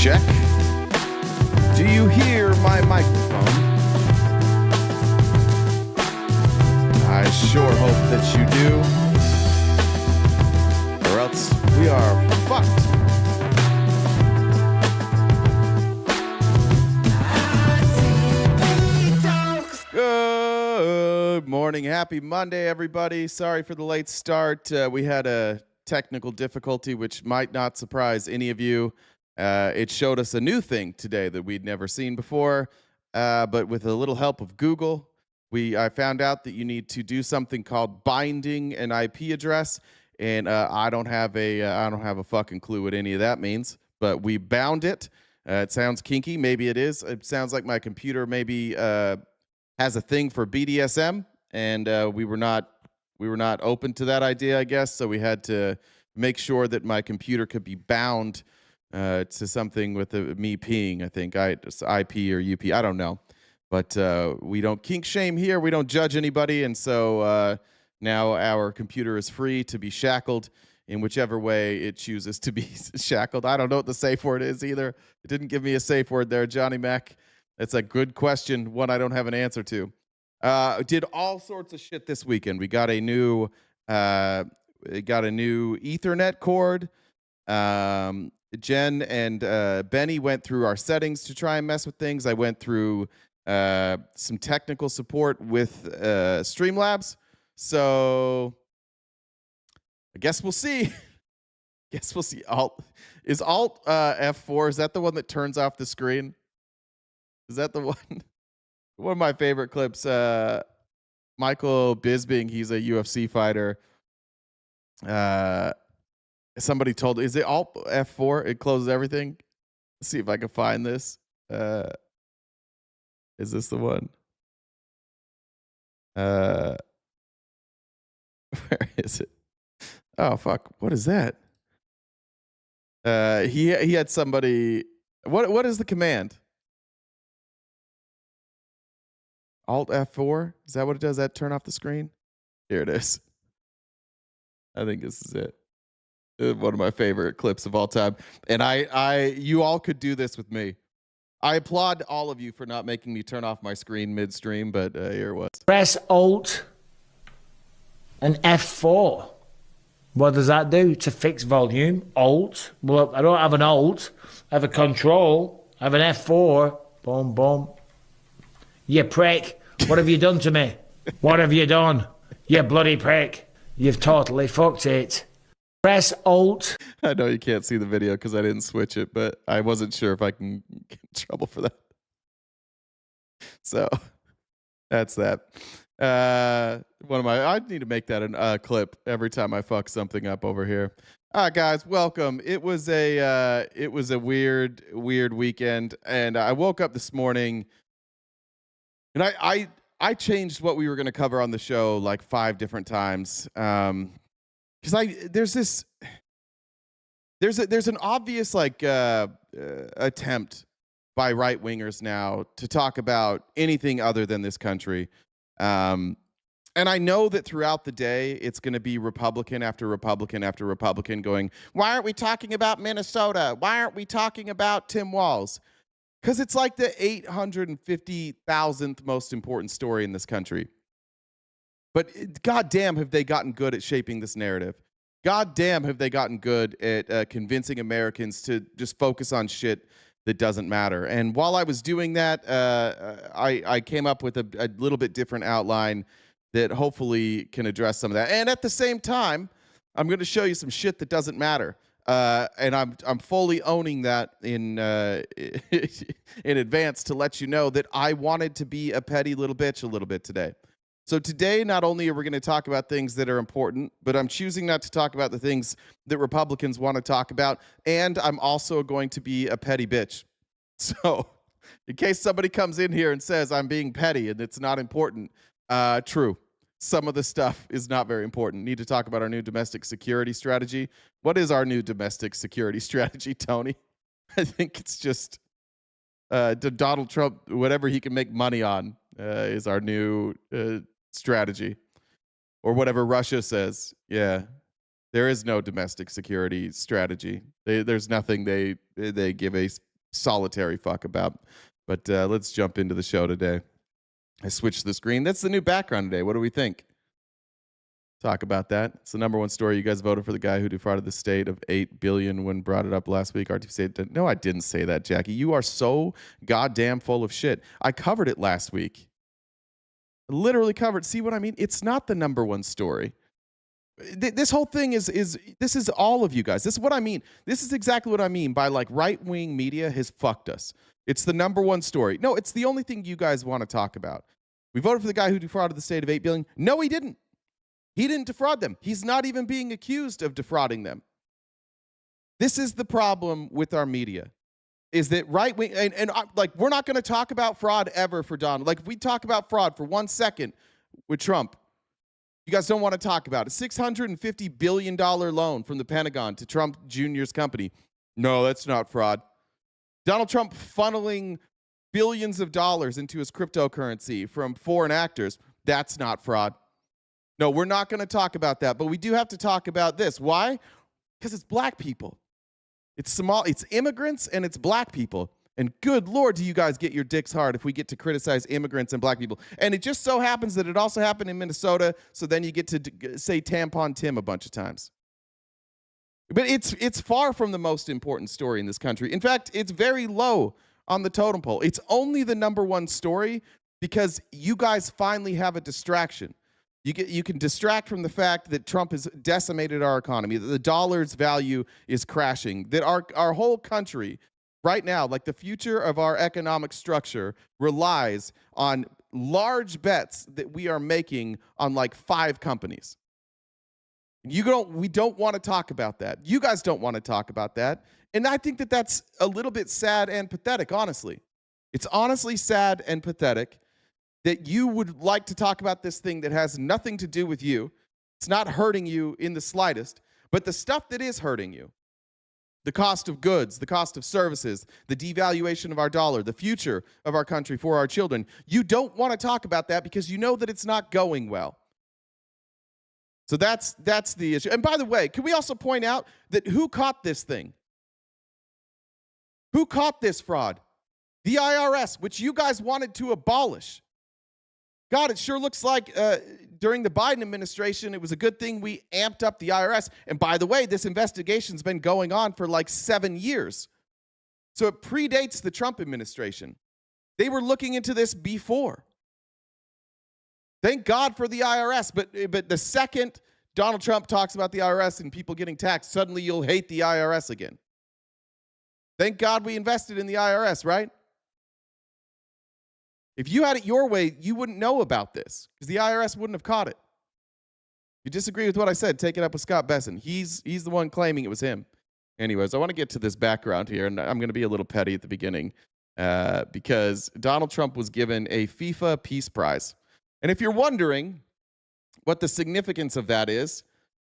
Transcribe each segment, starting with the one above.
Check. Do you hear my microphone? I sure hope that you do. Or else we are fucked. Good morning. Happy Monday, everybody. Sorry for the late start. We had a technical difficulty, which might not surprise any of you. It showed us a new thing today that we'd never seen before, but with a little help of Google, I found out that you need to do something called binding an IP address, and I don't have a fucking clue what any of that means, but we bound it. It sounds kinky, maybe it is. It sounds like my computer maybe has a thing for BDSM, and we were not open to that idea, I guess. So we had to make sure that my computer could be bound to something with me peeing. I think it's IP or UP. I don't know, but we don't kink shame here. We don't judge anybody, and so now our computer is free to be shackled in whichever way it chooses to be shackled. I don't know what the safe word is either. It didn't give me a safe word there, Johnny Mac. That's a good question, one I don't have an answer to. Did all sorts of shit this weekend. We got a new Ethernet cord. Jen and Benny went through our settings to try and mess with things. I went through some technical support with Streamlabs. So I guess we'll see. Alt F4. Is that the one that turns off the screen? Is that the one? One of my favorite clips, Michael Bisping, he's a UFC fighter. Somebody told, is it Alt F4? It closes everything. Let's see if I can find this. Is this the one? Where is it? Oh, fuck. What is that? He had somebody. What is the command? Alt F4? Is that what it does? That turn off the screen? Here it is. I think this is it. One of my favorite clips of all time. And you all could do this with me. I applaud all of you for not making me turn off my screen midstream, but here it was. Press Alt and F4. What does that do? To fix volume. Alt. Well, I don't have an Alt. I have a Control. I have an F4. Boom, boom. You prick. What have you done to me? What have you done? You bloody prick. You've totally fucked it. Press Alt. I know you can't see the video because I didn't switch it, but I wasn't sure if I can get in trouble for that. So that's that. I need to make that a clip every time I fuck something up over here. All right, guys, welcome. It was a weird weekend, and I woke up this morning. And I changed what we were going to cover on the show like 5 different times because there's an obvious like attempt by right wingers now to talk about anything other than this country, and I know that throughout the day it's going to be Republican after Republican after Republican going, why aren't we talking about Minnesota? Why aren't we talking about Tim Walz? Because it's like the 850,000th most important story in this country. But goddamn, have they gotten good at shaping this narrative. Goddamn, have they gotten good at convincing Americans to just focus on shit that doesn't matter. And while I was doing that, I came up with a little bit different outline that hopefully can address some of that. And at the same time, I'm going to show you some shit that doesn't matter. And I'm fully owning that in advance to let you know that I wanted to be a petty little bitch a little bit today. So today, not only are we going to talk about things that are important, but I'm choosing not to talk about the things that Republicans want to talk about, and I'm also going to be a petty bitch. So in case somebody comes in here and says I'm being petty and it's not important, true. Some of the stuff is not very important. Need to talk about our new domestic security strategy. What is our new domestic security strategy, Tony? I think it's just Donald Trump, whatever he can make money on is our new strategy. Or whatever Russia says. Yeah. There is no domestic security strategy. There's nothing they give a solitary fuck about. But let's jump into the show today. I switched the screen. That's the new background today. What do we think? Talk about that. It's the number one story. You guys voted for the guy who defrauded the state of $8 billion when brought it up last week. RT said, no, I didn't say that, Jackie. You are so goddamn full of shit. I covered it last week. Literally covered. See what I mean? It's not the number one story. This whole thing is this is all of you guys. This is what I mean. This is exactly what I mean by like right-wing media has fucked us. It's the number one story. No, it's the only thing you guys want to talk about. We voted for the guy who defrauded the state of $8 billion. No, he didn't. He didn't defraud them. He's not even being accused of defrauding them. This is the problem with our media. Is that right-wing, and like, we're not going to talk about fraud ever for Donald. Like, if we talk about fraud for 1 second with Trump, you guys don't want to talk about it. $650 billion loan from the Pentagon to Trump Jr.'s company. No, that's not fraud. Donald Trump funneling billions of dollars into his cryptocurrency from foreign actors. That's not fraud. No, we're not going to talk about that, but we do have to talk about this. Why? Because it's black people. It's Somali, it's immigrants, and it's black people. And good Lord, do you guys get your dicks hard if we get to criticize immigrants and black people. And it just so happens that it also happened in Minnesota, so then you get to say Tampon Tim a bunch of times. But it's far from the most important story in this country. In fact, it's very low on the totem pole. It's only the number one story because you guys finally have a distraction. You can distract from the fact that Trump has decimated our economy, that the dollar's value is crashing, that our whole country right now, like the future of our economic structure, relies on large bets that we are making on like 5 companies. We don't want to talk about that. You guys don't want to talk about that. And I think that that's a little bit sad and pathetic, honestly. It's honestly sad and pathetic that you would like to talk about this thing that has nothing to do with you. It's not hurting you in the slightest, but the stuff that is hurting you, the cost of goods, the cost of services, the devaluation of our dollar, the future of our country for our children, you don't want to talk about that because you know that it's not going well. So that's the issue. And by the way, can we also point out that who caught this thing? Who caught this fraud? The IRS, which you guys wanted to abolish. God, it sure looks like during the Biden administration, it was a good thing we amped up the IRS. And by the way, this investigation's been going on for like 7 years. So it predates the Trump administration. They were looking into this before. Thank God for the IRS. But the second Donald Trump talks about the IRS and people getting taxed, suddenly you'll hate the IRS again. Thank God we invested in the IRS, right? If you had it your way, you wouldn't know about this because the IRS wouldn't have caught it. If you disagree with what I said, take it up with Scott Besson. He's the one claiming it was him. Anyways, I want to get to this background here, and I'm going to be a little petty at the beginning because Donald Trump was given a FIFA Peace Prize. And if you're wondering what the significance of that is,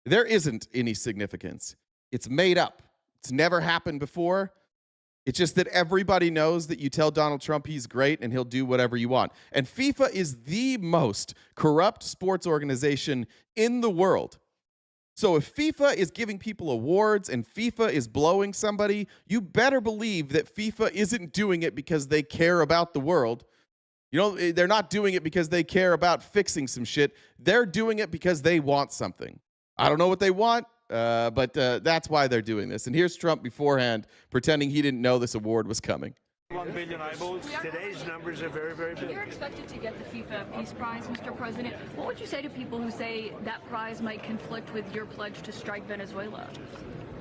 there isn't any significance. It's made up. It's never happened before. It's just that everybody knows that you tell Donald Trump he's great and he'll do whatever you want. And FIFA is the most corrupt sports organization in the world. So if FIFA is giving people awards and FIFA is blowing somebody, you better believe that FIFA isn't doing it because they care about the world. You know, they're not doing it because they care about fixing some shit. They're doing it because they want something. I don't know what they want. But that's why they're doing this. And here's Trump beforehand pretending he didn't know this award was coming. 1 billion eyeballs. Today's numbers are very, very big. You're expected to get the FIFA Peace Prize, Mr. President. What would you say to people who say that prize might conflict with your pledge to strike Venezuela?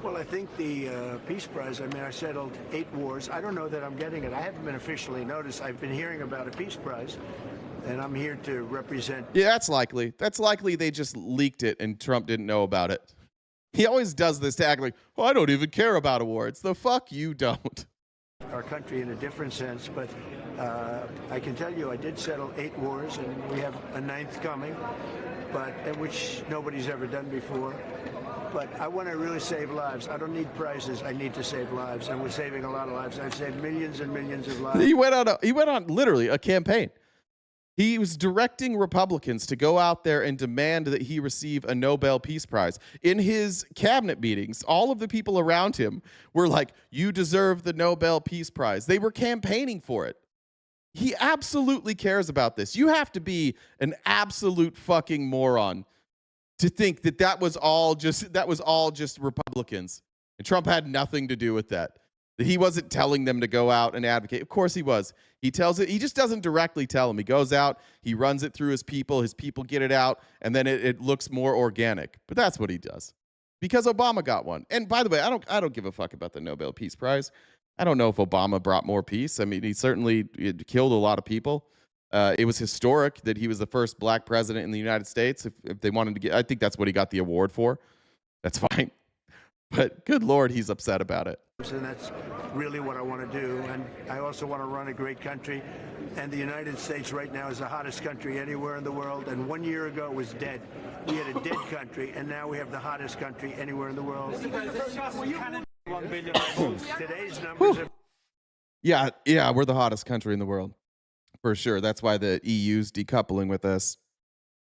Well, I think the Peace Prize, I settled 8 wars. I don't know that I'm getting it. I haven't been officially noticed. I've been hearing about a Peace Prize, and I'm here to represent. Yeah, that's likely. That's likely they just leaked it and Trump didn't know about it. He always does this to act like, well, I don't even care about awards. The fuck you don't. Our country in a different sense, but I can tell you I did settle 8 wars, and we have a 9th coming, but which nobody's ever done before. But I want to really save lives. I don't need prizes. I need to save lives, and we're saving a lot of lives. I've saved millions and millions of lives. He went on literally a campaign. He was directing Republicans to go out there and demand that he receive a Nobel Peace Prize. In his cabinet meetings, all of the people around him were like, you deserve the Nobel Peace Prize. They were campaigning for it. He absolutely cares about this. You have to be an absolute fucking moron to think that that was all just Republicans. And Trump had nothing to do with that. That he wasn't telling them to go out and advocate. Of course he was. He tells it. He just doesn't directly tell them. He goes out, he runs it through his people get it out, and then it looks more organic. But that's what he does. Because Obama got one. And by the way, I don't give a fuck about the Nobel Peace Prize. I don't know if Obama brought more peace. I mean, he certainly killed a lot of people. It was historic that he was the first black president in the United States. If they wanted to get, I think that's what he got the award for. That's fine. But good Lord, he's upset about it. And that's really what I want to do. And I also want to run a great country. And the United States right now is the hottest country anywhere in the world. And 1 year ago it was dead. We had a dead country, and now we have the hottest country anywhere in the world. Today's numbers are... Yeah, we're the hottest country in the world. For sure. That's why the EU's decoupling with us.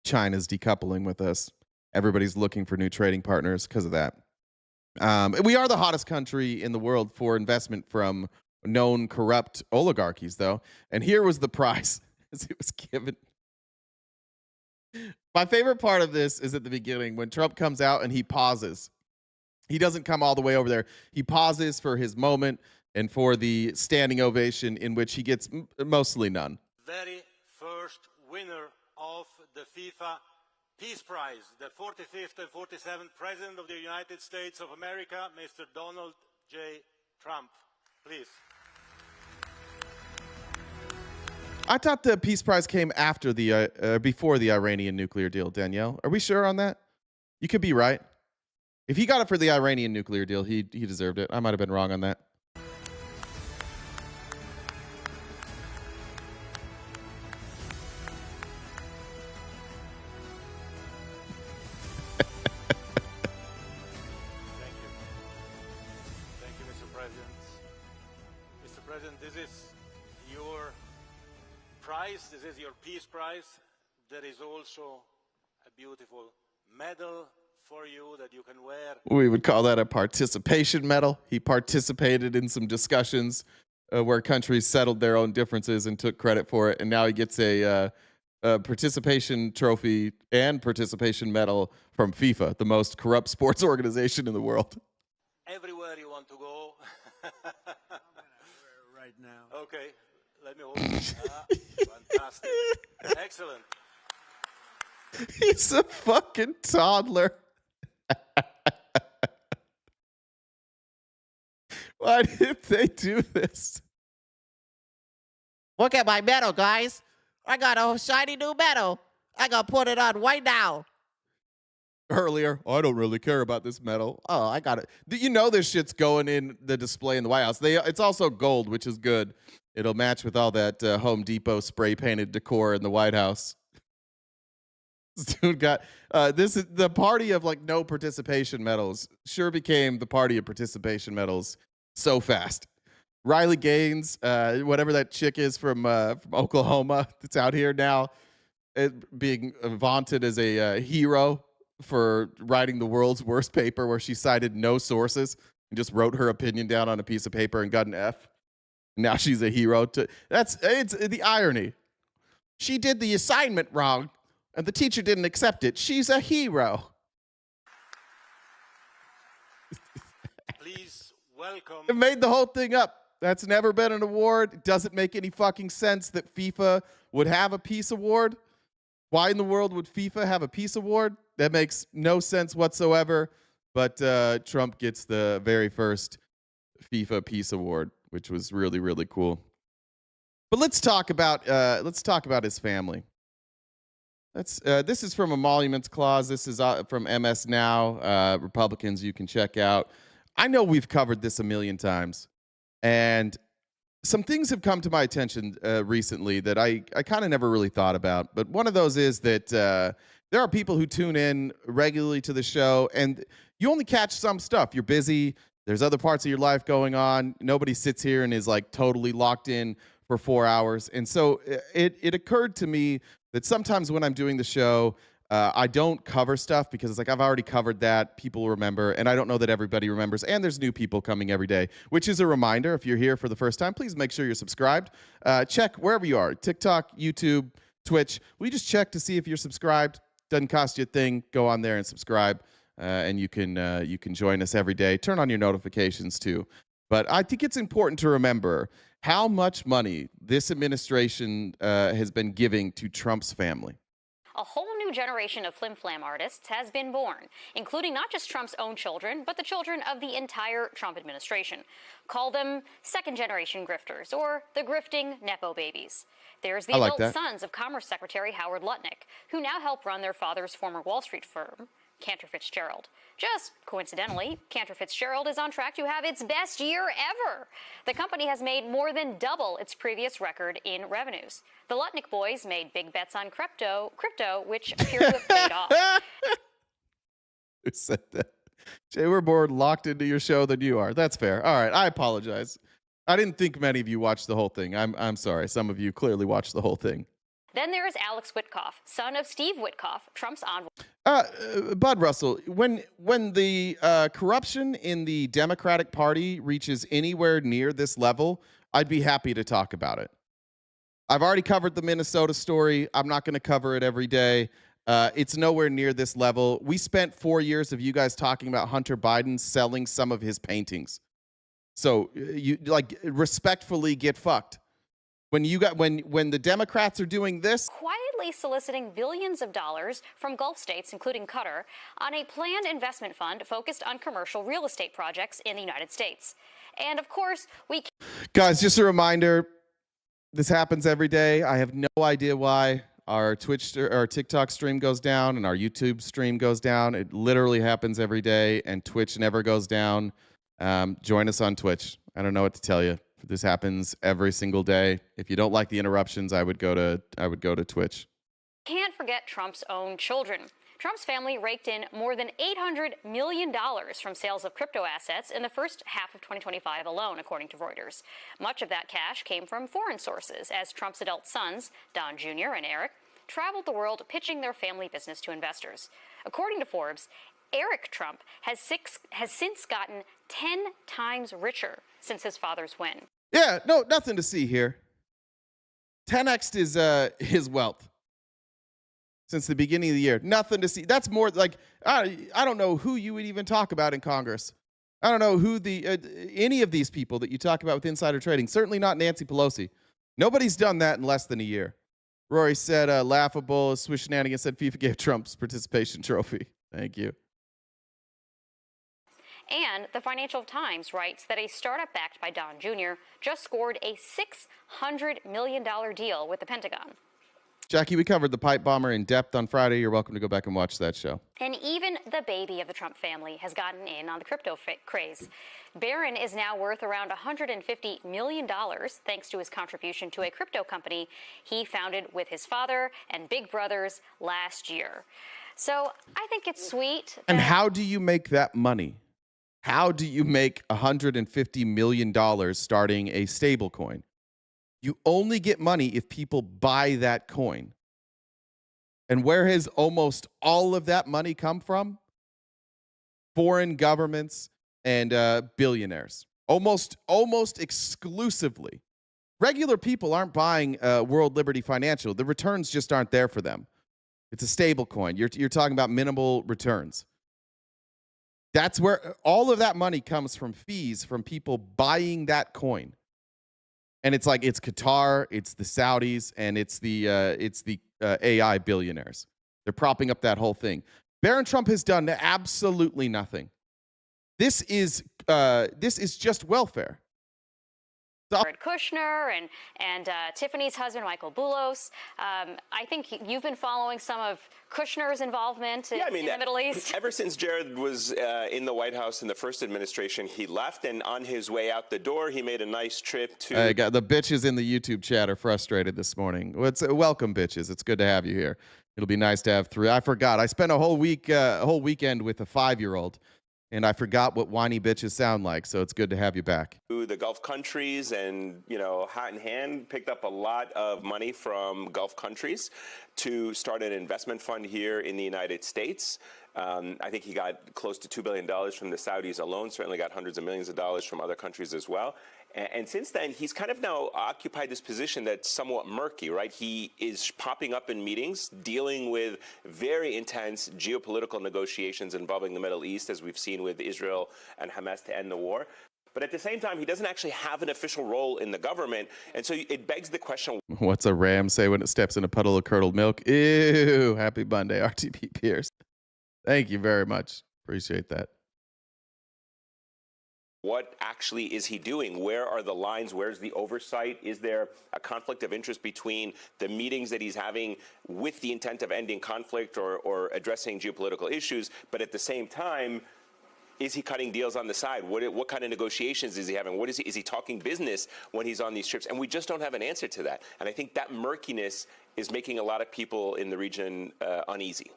China's decoupling with us. Everybody's looking for new trading partners because of that. We are the hottest country in the world for investment from known corrupt oligarchies, though. And here was the prize as it was given. My favorite part of this is at the beginning when Trump comes out and he pauses. He doesn't come all the way over there. He pauses for his moment and for the standing ovation in which he gets mostly none. Very first winner of the FIFA Peace Prize, the 45th and 47th President of the United States of America, Mr. Donald J. Trump. Please. I thought the Peace Prize came after the before the Iranian nuclear deal, Danielle. Are we sure on that? You could be right. If he got it for the Iranian nuclear deal, he deserved it. I might have been wrong on that. This is your prize. This is your Peace Prize. There is also a beautiful medal for you that you can wear. We would call that a participation medal. He participated in some discussions where countries settled their own differences and took credit for it. And now he gets a participation trophy and participation medal from FIFA, the most corrupt sports organization in the world. Everywhere you want to go. right now. Okay, let me hold it. Fantastic. Excellent. He's a fucking toddler. Why did they do this? Look at my medal, guys. I got a shiny new medal. I gotta put it on right now. Earlier, I don't really care about this medal. Oh, I got it. You know this shit's going in the display in the White House. It's also gold, which is good. It'll match with all that Home Depot spray painted decor in the White House. This dude got this is the party of like no participation medals. Sure became the party of participation medals so fast. Riley Gaines, whatever that chick is from Oklahoma, that's out here now, being vaunted as a hero for writing the world's worst paper, where she cited no sources and just wrote her opinion down on a piece of paper and got an F. Now she's a hero. It's the irony. She did the assignment wrong, and the teacher didn't accept it. She's a hero. Please welcome. It made the whole thing up. That's never been an award. It doesn't make any fucking sense that FIFA would have a peace award. Why in the world would FIFA have a peace award? That makes no sense whatsoever. But Trump gets the very first FIFA Peace Award, which was really, really cool. But let's talk about his family. This is from Emoluments Clause. This is from MS Now. Republicans, you can check out. I know we've covered this a million times, and some things have come to my attention recently that I kind of never really thought about. But one of those is that there are people who tune in regularly to the show, and you only catch some stuff. You're busy. There's other parts of your life going on. Nobody sits here and is like totally locked in for 4 hours. And so it occurred to me that sometimes when I'm doing the show, I don't cover stuff because it's like I've already covered that. People remember, and I don't know that everybody remembers. And there's new people coming every day, which is a reminder. If you're here for the first time, please make sure you're subscribed. Check wherever you are, TikTok, YouTube, Twitch. Will you just check to see if you're subscribed? Doesn't cost you a thing. Go on there and subscribe, and you can join us every day. Turn on your notifications too. But I think it's important to remember how much money this administration has been giving to Trump's family. A whole new generation of flim-flam artists has been born, including not just Trump's own children, but the children of the entire Trump administration. Call them second-generation grifters, or the grifting Nepo babies. There's the adult sons of Commerce Secretary Howard Lutnick, who now help run their father's former Wall Street firm, Cantor Fitzgerald. Just coincidentally, Cantor Fitzgerald is on track to have its best year ever. The company has made more than double its previous record in revenues. The Lutnick boys made big bets on crypto, which appear to have paid off. Who said that? Jay, we're more locked into your show than you are. That's fair. All right, I apologize. I didn't think many of you watched the whole thing. I'm sorry. Some of you clearly watched the whole thing. Then there is Alex Witkoff, son of Steve Witkoff, Trump's envoy. Bud Russell, when the corruption in the Democratic Party reaches anywhere near this level, I'd be happy to talk about it. I've already covered the Minnesota story. I'm not going to cover it every day. It's nowhere near this level. We spent 4 years of you guys talking about Hunter Biden selling some of his paintings. So you respectfully get fucked. When the Democrats are doing this, Quietly soliciting billions of dollars from Gulf states, including Qatar, on a planned investment fund focused on commercial real estate projects in the United States. And of course, guys, just a reminder, this happens every day. I have no idea why our TikTok stream goes down and our YouTube stream goes down. It literally happens every day, and Twitch never goes down. Join us on Twitch. I don't know what to tell you. This happens every single day. If you don't like the interruptions, I would go to Twitch. Can't forget Trump's own children. Trump's family raked in more than $800 million from sales of crypto assets in the first half of 2025 alone, according to Reuters. Much of that cash came from foreign sources, as Trump's adult sons, Don Jr. and Eric, traveled the world pitching their family business to investors. According to Forbes, Eric Trump has since gotten 10 times richer since his father's win. Yeah, no, nothing to see here. 10x'd is his wealth since the beginning of the year. Nothing to see. That's more like I don't know who you would even talk about in Congress. I don't know who any of these people that you talk about with insider trading. Certainly not Nancy Pelosi. Nobody's done that in less than a year. Rory said laughable. Swish Shenanigans said FIFA gave Trump's participation trophy. Thank you. And the Financial Times writes that a startup backed by Don Jr. just scored a $600 million deal with the Pentagon. Jackie, we covered the pipe bomber in depth on Friday. You're welcome to go back and watch that show. And even the baby of the Trump family has gotten in on the crypto craze. Barron is now worth around $150 million thanks to his contribution to a crypto company he founded with his father and big brothers last year. So I think it's sweet. And how do you make that money? How do you make $150 million starting a stable coin? You only get money if people buy that coin. And where has almost all of that money come from? Foreign governments and billionaires. Almost exclusively. Regular people aren't buying World Liberty Financial. The returns just aren't there for them. It's a stable coin. You're talking about minimal returns. That's where all of that money comes from, fees from people buying that coin. And it's like it's Qatar, it's the Saudis, and it's the AI billionaires. They're propping up that whole thing. Barron Trump has done absolutely nothing. This is just welfare. Jared Kushner and Tiffany's husband, Michael Boulos. I think you've been following some of Kushner's involvement in the Middle East. Ever since Jared was in the White House in the first administration, he left, and on his way out the door, he made a nice trip to... the bitches in the YouTube chat are frustrated this morning. Welcome, bitches. It's good to have you here. It'll be nice to have three. I forgot. I spent a whole weekend with a 5-year-old. and I forgot what whiny bitches sound like, so it's good to have you back. The Gulf countries and, hat in hand, picked up a lot of money from Gulf countries to start an investment fund here in the United States. I think he got close to $2 billion from the Saudis alone, certainly got hundreds of millions of dollars from other countries as well. And since then, he's kind of now occupied this position that's somewhat murky, right? He is popping up in meetings, dealing with very intense geopolitical negotiations involving the Middle East, as we've seen with Israel and Hamas to end the war. But at the same time, he doesn't actually have an official role in the government. And so it begs the question. What's a ram say when it steps in a puddle of curdled milk? Ew, happy Monday, RTP Pierce. Thank you very much. Appreciate that. What actually is he doing? Where are the lines? Where's the oversight? Is there a conflict of interest between the meetings that he's having with the intent of ending conflict or addressing geopolitical issues, but at the same time, is he cutting deals on the side? What kind of negotiations is he having? Is he talking business when he's on these trips? And we just don't have an answer to that. And I think that murkiness is making a lot of people in the region uneasy,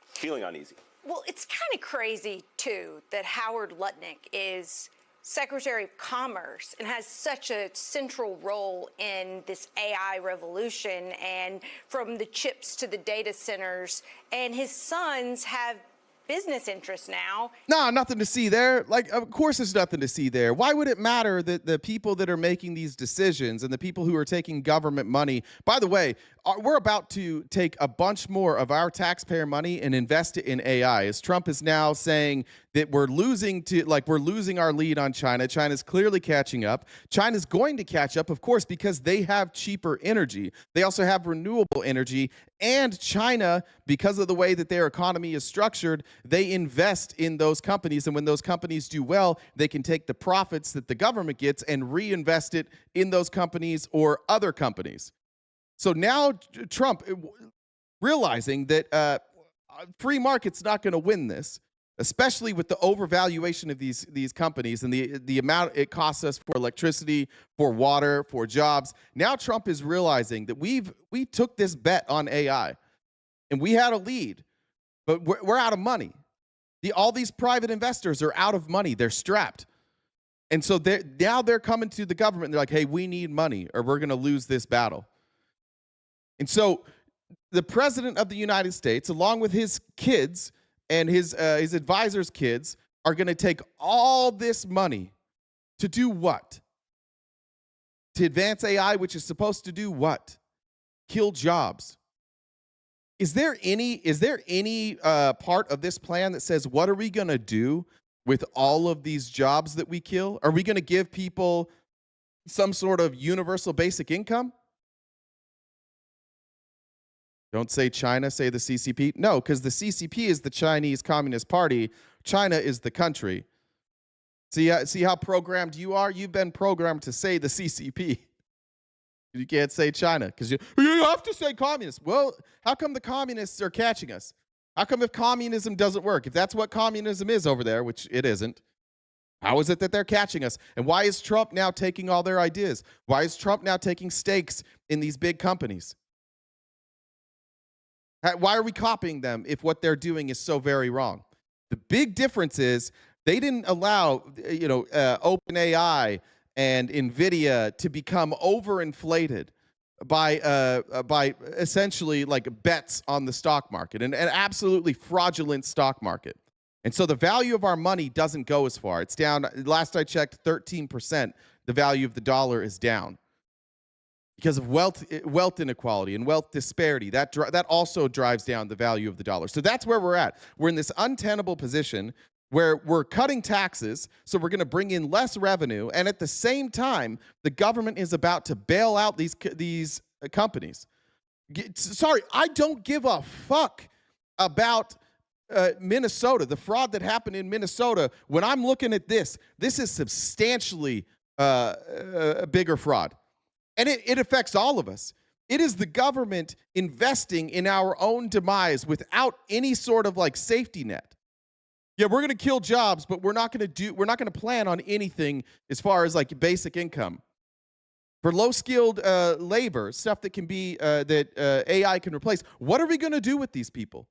feeling uneasy. Well, it's kind of crazy, too, that Howard Lutnick is Secretary of Commerce and has such a central role in this AI revolution, and from the chips to the data centers, and his sons have business interests now. No, nothing to see there. Like, of course there's nothing to see there. Why would it matter that the people that are making these decisions and the people who are taking government money, by the way, we're about to take a bunch more of our taxpayer money and invest it in AI, as Trump is now saying that we're losing our lead on China. China's clearly catching up. China's going to catch up, of course, because they have cheaper energy. They also have renewable energy. And China, because of the way that their economy is structured, they invest in those companies. And when those companies do well, they can take the profits that the government gets and reinvest it in those companies or other companies. So now Trump, realizing that free market's not going to win this, especially with the overvaluation of these companies and the amount it costs us for electricity, for water, for jobs. Now Trump is realizing that we took this bet on AI, and we had a lead, but we're out of money. All these private investors are out of money. They're strapped. And so now they're coming to the government, and they're like, hey, we need money, or we're going to lose this battle. And so the president of the United States, along with his kids and his advisors' kids, are going to take all this money to do what? To advance AI, which is supposed to do what? Kill jobs. Is there any part of this plan that says, what are we going to do with all of these jobs that we kill? Are we going to give people some sort of universal basic income? Don't say China, say the CCP. No, because the CCP is the Chinese Communist Party. China is the country. See how programmed you are? You've been programmed to say the CCP. You can't say China because you have to say communist. Well, how come the communists are catching us? How come if communism doesn't work, if that's what communism is over there, which it isn't, how is it that they're catching us? And why is Trump now taking all their ideas? Why is Trump now taking stakes in these big companies? Why are we copying them if what they're doing is so very wrong? The big difference is they didn't allow, OpenAI and NVIDIA to become overinflated by essentially like bets on the stock market, and an absolutely fraudulent stock market. And so the value of our money doesn't go as far. It's down. Last I checked, 13%. The value of the dollar is down because of wealth inequality and wealth disparity. That also drives down the value of the dollar. So that's where we're at. We're in this untenable position where we're cutting taxes, so we're going to bring in less revenue, and at the same time, the government is about to bail out these companies. Sorry, I don't give a fuck about Minnesota, the fraud that happened in Minnesota. When I'm looking at this is substantially a bigger fraud. And it affects all of us. It is the government investing in our own demise without any sort of like safety net. Yeah, we're going to kill jobs, but we're not going to plan on anything as far as like basic income. For low-skilled labor, stuff that can be that AI can replace. What are we going to do with these people?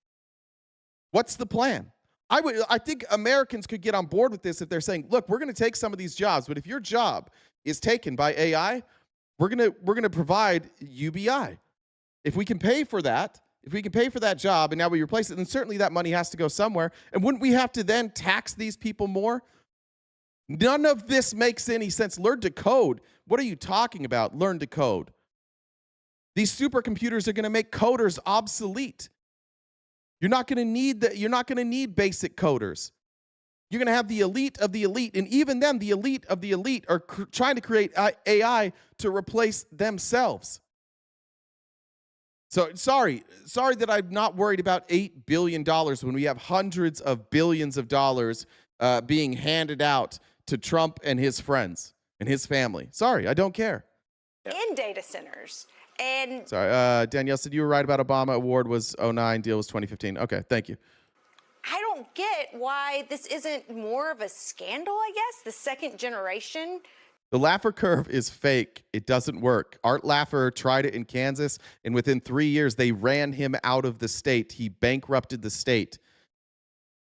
What's the plan? I think Americans could get on board with this if they're saying, look, we're going to take some of these jobs, but if your job is taken by AI, we're going to provide UBI. If we can pay for that, job and now we replace it, then certainly that money has to go somewhere. And wouldn't we have to then tax these people more? None of this makes any sense. Learn to code. What are you talking about? Learn to code. These supercomputers are going to make coders obsolete. You're not going to need basic coders. You're going to have the elite of the elite, and even then, the elite of the elite are trying to create AI to replace themselves. So sorry that I'm not worried about $8 billion when we have hundreds of billions of dollars being handed out to Trump and his friends and his family. Sorry, I don't care. In data centers. And sorry, Danielle said you were right about Obama. Award was 2009, deal was 2015. Okay, thank you. I don't get why this isn't more of a scandal, I guess, the second generation. The Laffer curve is fake. It doesn't work. Art Laffer tried it in Kansas, and within 3 years, they ran him out of the state. He bankrupted the state.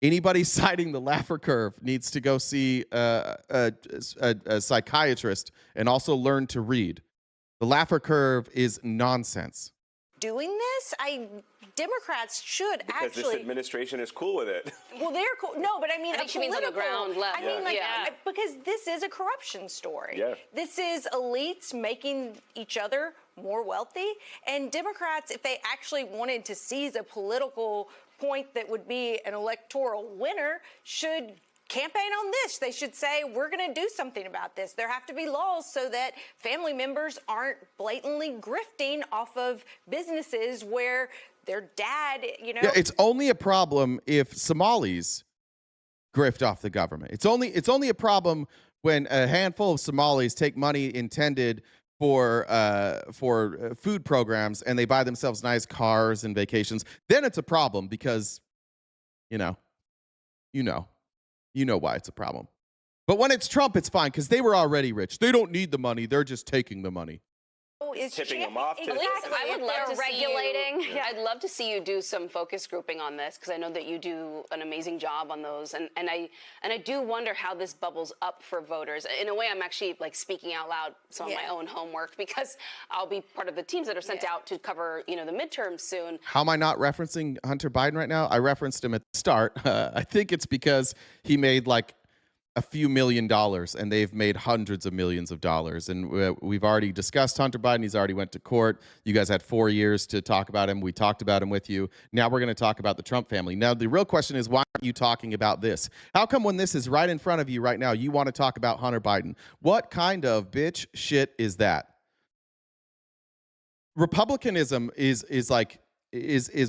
Anybody citing the Laffer curve needs to go see a psychiatrist and also learn to read. The Laffer curve is nonsense. Doing this, Democrats should because this administration is cool with it. Well, they're cool. No, but I mean, I think she means on the ground level. I mean, because this is a corruption story. Yeah. This is elites making each other more wealthy, and Democrats, if they actually wanted to seize a political point that would be an electoral winner, should campaign on this. They should say, we're going to do something about this. There have to be laws so that family members aren't blatantly grifting off of businesses where their dad, Yeah, it's only a problem if Somalis grift off the government. It's only a problem when a handful of Somalis take money intended for food programs and they buy themselves nice cars and vacations. Then it's a problem because, you know why it's a problem. But when it's Trump, it's fine because they were already rich. They don't need the money. They're just taking the money. Tipping them off to I would love to regulating. see you. I'd love to see you do some focus grouping on this because I know that you do an amazing job on those, and I do wonder how this bubbles up for voters. In a way, I'm actually like speaking out loud some of my own homework because I'll be part of the teams that are sent out to cover the midterms soon. How am I not referencing Hunter Biden right now? I referenced him at the start. I think it's because he made like a few $1 million, and they've made hundreds of millions of dollars. And we've already discussed Hunter Biden. He's already went to court. You guys had 4 years to talk about him. We talked about him with you. Now we're going to talk about the Trump family. Now, the real question is, why aren't you talking about this? How come when this is right in front of you right now, you want to talk about Hunter Biden? What kind of bitch shit is that? Republicanism is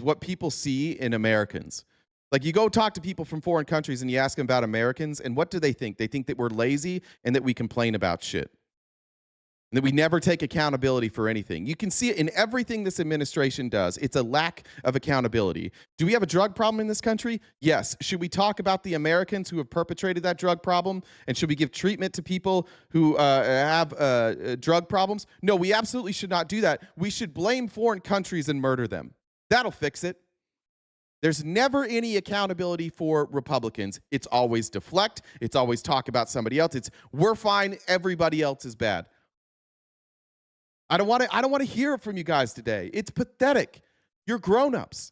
what people see in Americans. Like, you go talk to people from foreign countries and you ask them about Americans, and what do they think? They think that we're lazy and that we complain about shit. And that we never take accountability for anything. You can see it in everything this administration does. It's a lack of accountability. Do we have a drug problem in this country? Yes. Should we talk about the Americans who have perpetrated that drug problem? And should we give treatment to people who have drug problems? No, we absolutely should not do that. We should blame foreign countries and murder them. That'll fix it. There's never any accountability for Republicans. It's always deflect. It's always talk about somebody else. It's we're fine, everybody else is bad. I don't want to hear it from you guys today. It's pathetic. You're grown-ups.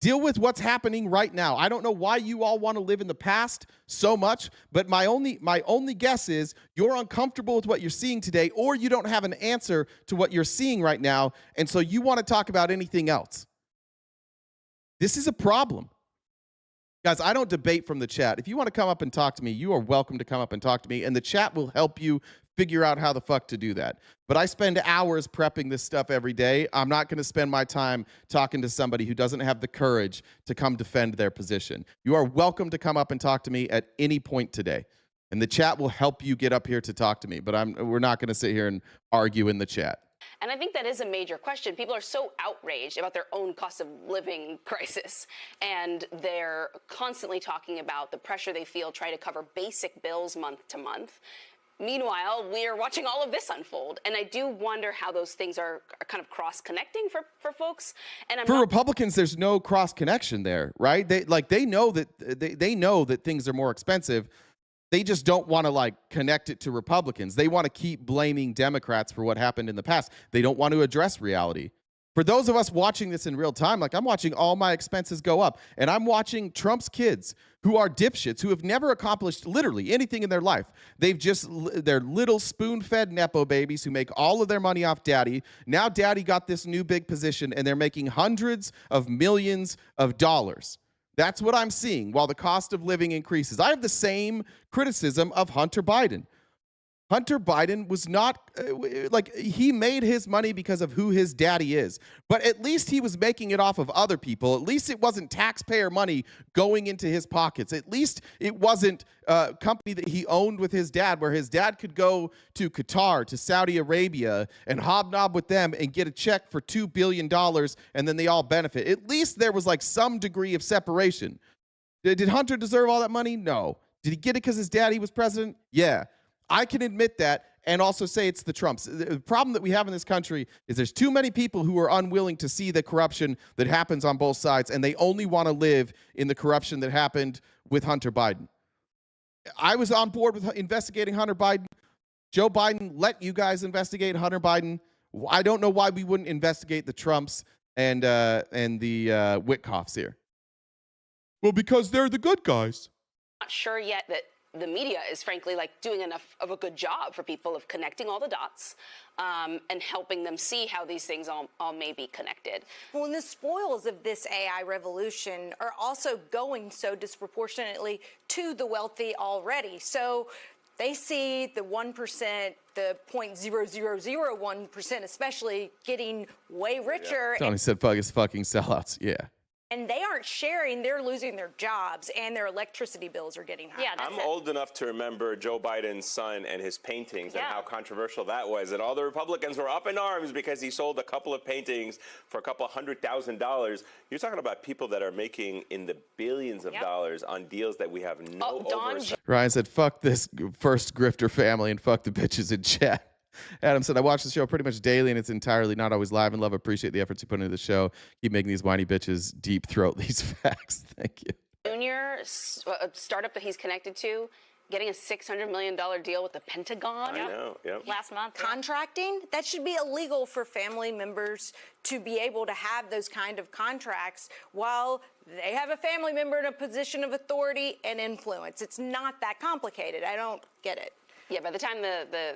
Deal with what's happening right now. I don't know why you all want to live in the past so much, but my only guess is you're uncomfortable with what you're seeing today, or you don't have an answer to what you're seeing right now, and so you want to talk about anything else. This is a problem. Guys, I don't debate from the chat. If you want to come up and talk to me, you are welcome to come up and talk to me, and the chat will help you figure out how the fuck to do that. But I spend hours prepping this stuff every day. I'm not going to spend my time talking to somebody who doesn't have the courage to come defend their position. You are welcome to come up and talk to me at any point today, and the chat will help you get up here to talk to me, but we're not going to sit here and argue in the chat. And I think that is a major question. People are so outraged about their own cost of living crisis, and they're constantly talking about the pressure they feel trying to cover basic bills month to month. Meanwhile, we're watching all of this unfold, and I do wonder how those things are kind of cross-connecting for folks. And for Republicans, there's no cross connection there, right? They know that things are more expensive. They just don't want to connect it to Republicans. They want to keep blaming Democrats for what happened in the past. They don't want to address reality. For those of us watching this in real time, I'm watching all my expenses go up, and I'm watching Trump's kids who are dipshits who have never accomplished literally anything in their life. They're little spoon-fed Nepo babies who make all of their money off daddy. Now daddy got this new big position, and they're making hundreds of millions of dollars. That's what I'm seeing while the cost of living increases. I have the same criticism of Hunter Biden. Hunter Biden was not, he made his money because of who his daddy is. But at least he was making it off of other people. At least it wasn't taxpayer money going into his pockets. At least it wasn't a company that he owned with his dad, where his dad could go to Qatar, to Saudi Arabia, and hobnob with them and get a check for $2 billion, and then they all benefit. At least there was some degree of separation. Did Hunter deserve all that money? No. Did he get it because his daddy was president? Yeah. I can admit that and also say it's the Trumps. The problem that we have in this country is there's too many people who are unwilling to see the corruption that happens on both sides, and they only want to live in the corruption that happened with Hunter Biden. I was on board with investigating Hunter Biden. Joe Biden let you guys investigate Hunter Biden. I don't know why we wouldn't investigate the Trumps and the Witkoffs here. Well, because they're the good guys. Not sure yet that the media is frankly doing enough of a good job for people of connecting all the dots and helping them see how these things all may be connected. Well, and the spoils of this AI revolution are also going so disproportionately to the wealthy already. So they see the 1%, the 0.0001% especially, getting way richer. Tony said fucking sellouts. Yeah. And they aren't sharing, they're losing their jobs, and their electricity bills are getting higher. Yeah, I'm old enough to remember Joe Biden's son and his paintings and how controversial that was. And all the Republicans were up in arms because he sold a couple of paintings for a couple $100,000. You're talking about people that are making in the billions of dollars on deals that we have no oversight. Ryan said, fuck this first grifter family and fuck the bitches in chat. Adam said, I watch the show pretty much daily, and it's entirely not always live and love. Appreciate the efforts you put into the show. Keep making these whiny bitches deep throat these facts. Thank you. Junior, a startup that he's connected to, getting a $600 million deal with the Pentagon. I know, yep. Last month. Contracting, that should be illegal for family members to be able to have those kind of contracts while they have a family member in a position of authority and influence. It's not that complicated. I don't get it. Yeah, by the time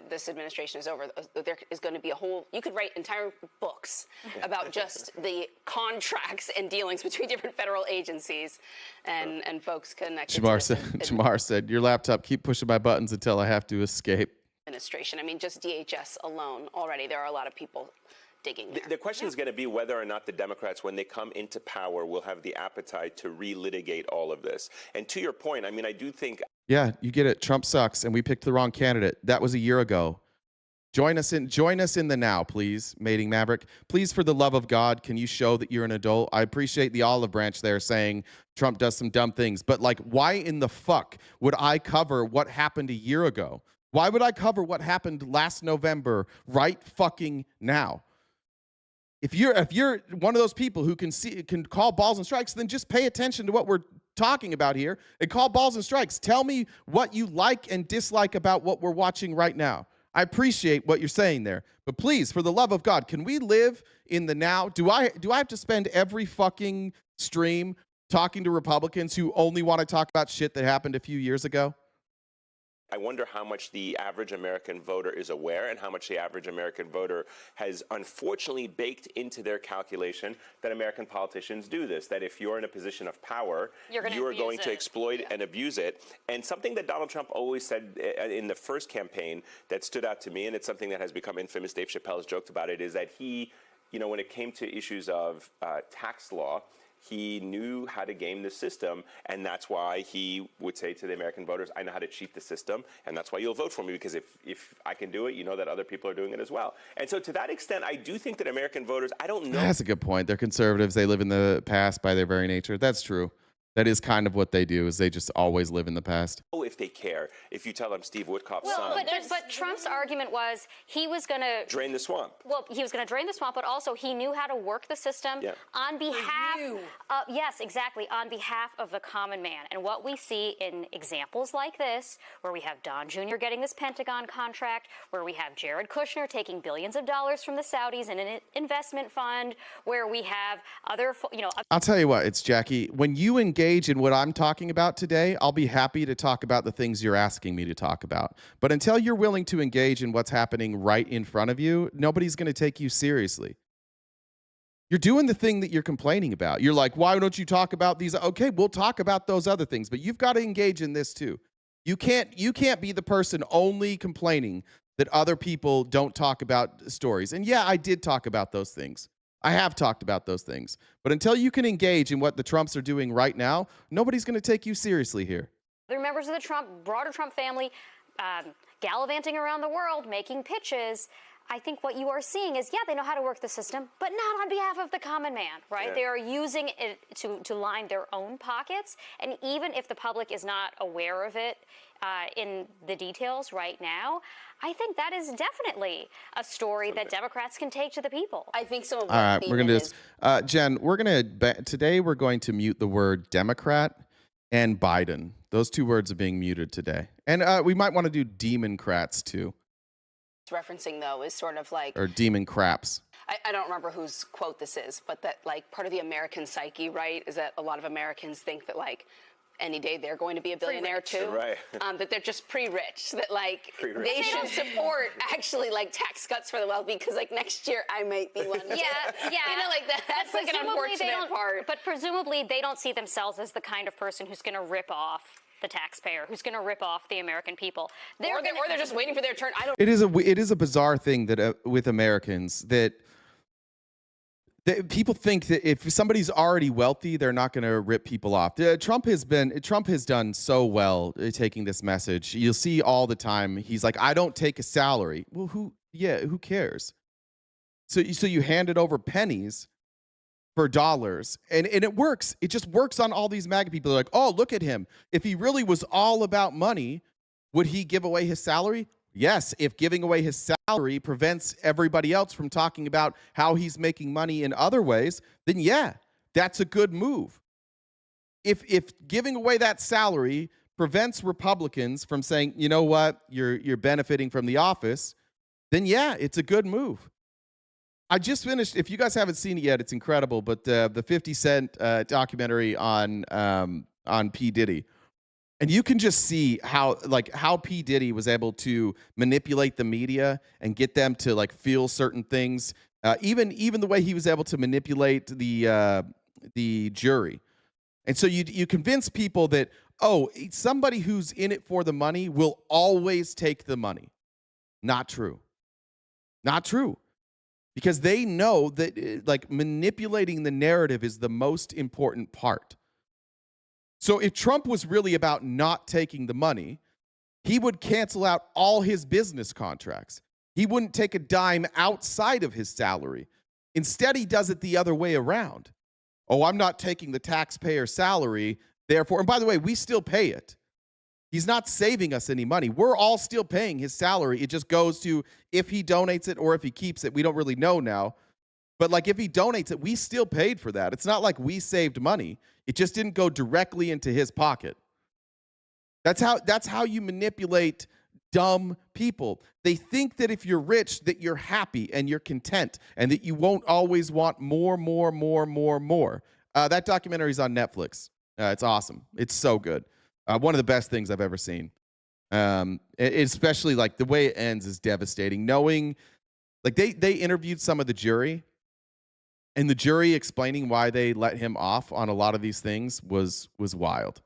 this administration is over, there is going to be a whole, you could write entire books about just the contracts and dealings between different federal agencies and folks connected. Shamar said, your laptop, keep pushing my buttons until I have to escape. Administration. I mean, just DHS alone, already there are a lot of people digging there. The question is going to be whether or not the Democrats, when they come into power, will have the appetite to relitigate all of this. And to your point, I mean, I do think... Yeah, you get it. Trump sucks, and we picked the wrong candidate. That was a year ago. Join us in the now, please, Mating Maverick. Please, for the love of God, can you show that you're an adult? I appreciate the olive branch there saying Trump does some dumb things, but why in the fuck would I cover what happened a year ago? Why would I cover what happened last November right fucking now? If you're one of those people who can call balls and strikes, then just pay attention to what we're talking about here and call balls and strikes. Tell me what you like and dislike about what we're watching right now. I appreciate what you're saying there, but please, for the love of God, can we live in the now? Do I have to spend every fucking stream talking to Republicans who only want to talk about shit that happened a few years ago? I wonder how much the average American voter is aware and how much the average American voter has unfortunately baked into their calculation that American politicians do this, that if you're in a position of power, you are going to exploit and abuse it. And something that Donald Trump always said in the first campaign that stood out to me, and it's something that has become infamous, Dave Chappelle has joked about it, is that he, when it came to issues of tax law, he knew how to game the system, and that's why he would say to the American voters, I know how to cheat the system, and that's why you'll vote for me, because if I can do it, you know that other people are doing it as well. And so to that extent, I do think that American voters, I don't know. That's a good point. They're conservatives. They live in the past by their very nature. That's true. That is kind of what they do, is they just always live in the past. If they care, if you tell them Steve Woodcock's Well, son but Trump's argument was he was going to drain the swamp. Well, he was going to drain the swamp, but also he knew how to work the system on behalf. Yes, exactly, on behalf of the common man. And what we see in examples like this, where we have Don Jr. getting this Pentagon contract, where we have Jared Kushner taking billions of dollars from the Saudis in an investment fund, where we have other, I'll tell you what, it's Jackie. When you engage in what I'm talking about today, I'll be happy to talk about the things you're asking me to talk about. But until you're willing to engage in what's happening right in front of you, nobody's going to take you seriously. You're doing the thing that you're complaining about. You're like, why don't you talk about these? Okay, we'll talk about those other things, but you've got to engage in this too. You can't be the person only complaining that other people don't talk about stories. And yeah, I did talk about those things. I have talked about those things. But until you can engage in what the Trumps are doing right now, nobody's going to take you seriously here. other members of the broader Trump family gallivanting around the world, making pitches. I think what you are seeing is, yeah, they know how to work the system, but not on behalf of the common man, right? Yeah. They are using it to line their own pockets. And even if the public is not aware of it in the details right now, I think that is definitely a story that Democrats can take to the people. I think so. All right, we're going to do this. Jen, today we're going to mute the word Democrat and Biden. Those two words are being muted today. And we might want to do Democrats too. Referencing though is sort of like, or demon craps. I don't remember whose quote this is, but that like part of the American psyche, right, is that a lot of Americans think that like any day they're going to be a billionaire too, right? That they're just pre-rich, that like they should support actually like tax cuts for the wealthy because like next year I might be one. Yeah, you know, like that's like an unfortunate part. But presumably they don't see themselves as the kind of person who's going to rip off the taxpayer, who's going to rip off the American people. Or they're just waiting for their turn. It is a bizarre thing that with Americans that people think that if somebody's already wealthy, they're not going to rip people off. Trump has done so well taking this message. You'll see all the time. He's like, I don't take a salary. Well, who cares? So you hand it over pennies for dollars, and it works. It just works on all these MAGA people. They're like, oh, look at him. If he really was all about money, would he give away his salary? Yes, if giving away his salary prevents everybody else from talking about how he's making money in other ways, then yeah, that's a good move. If giving away that salary prevents Republicans from saying, you know what, you're benefiting from the office, then yeah, it's a good move. I just finished, if you guys haven't seen it yet, it's incredible, but the 50 Cent documentary on P. Diddy. And you can just see how P. Diddy was able to manipulate the media and get them to like feel certain things. Even the way he was able to manipulate the jury. And so you convince people that, oh, somebody who's in it for the money will always take the money. Not true. Not true. Because they know that like manipulating the narrative is the most important part. So if Trump was really about not taking the money, he would cancel out all his business contracts. He wouldn't take a dime outside of his salary. Instead, he does it the other way around. Oh, I'm not taking the taxpayer salary, therefore, and by the way, we still pay it. He's not saving us any money. We're all still paying his salary. It just goes to if he donates it or if he keeps it. We don't really know now. But like if he donates it, we still paid for that. It's not like we saved money. It just didn't go directly into his pocket. That's how you manipulate dumb people. They think that if you're rich, that you're happy and you're content and that you won't always want more. That documentary is on Netflix. It's awesome. It's so good. One of the best things I've ever seen. Especially like the way it ends is devastating. Knowing, like they interviewed some of the jury, and the jury explaining why they let him off on a lot of these things was wild.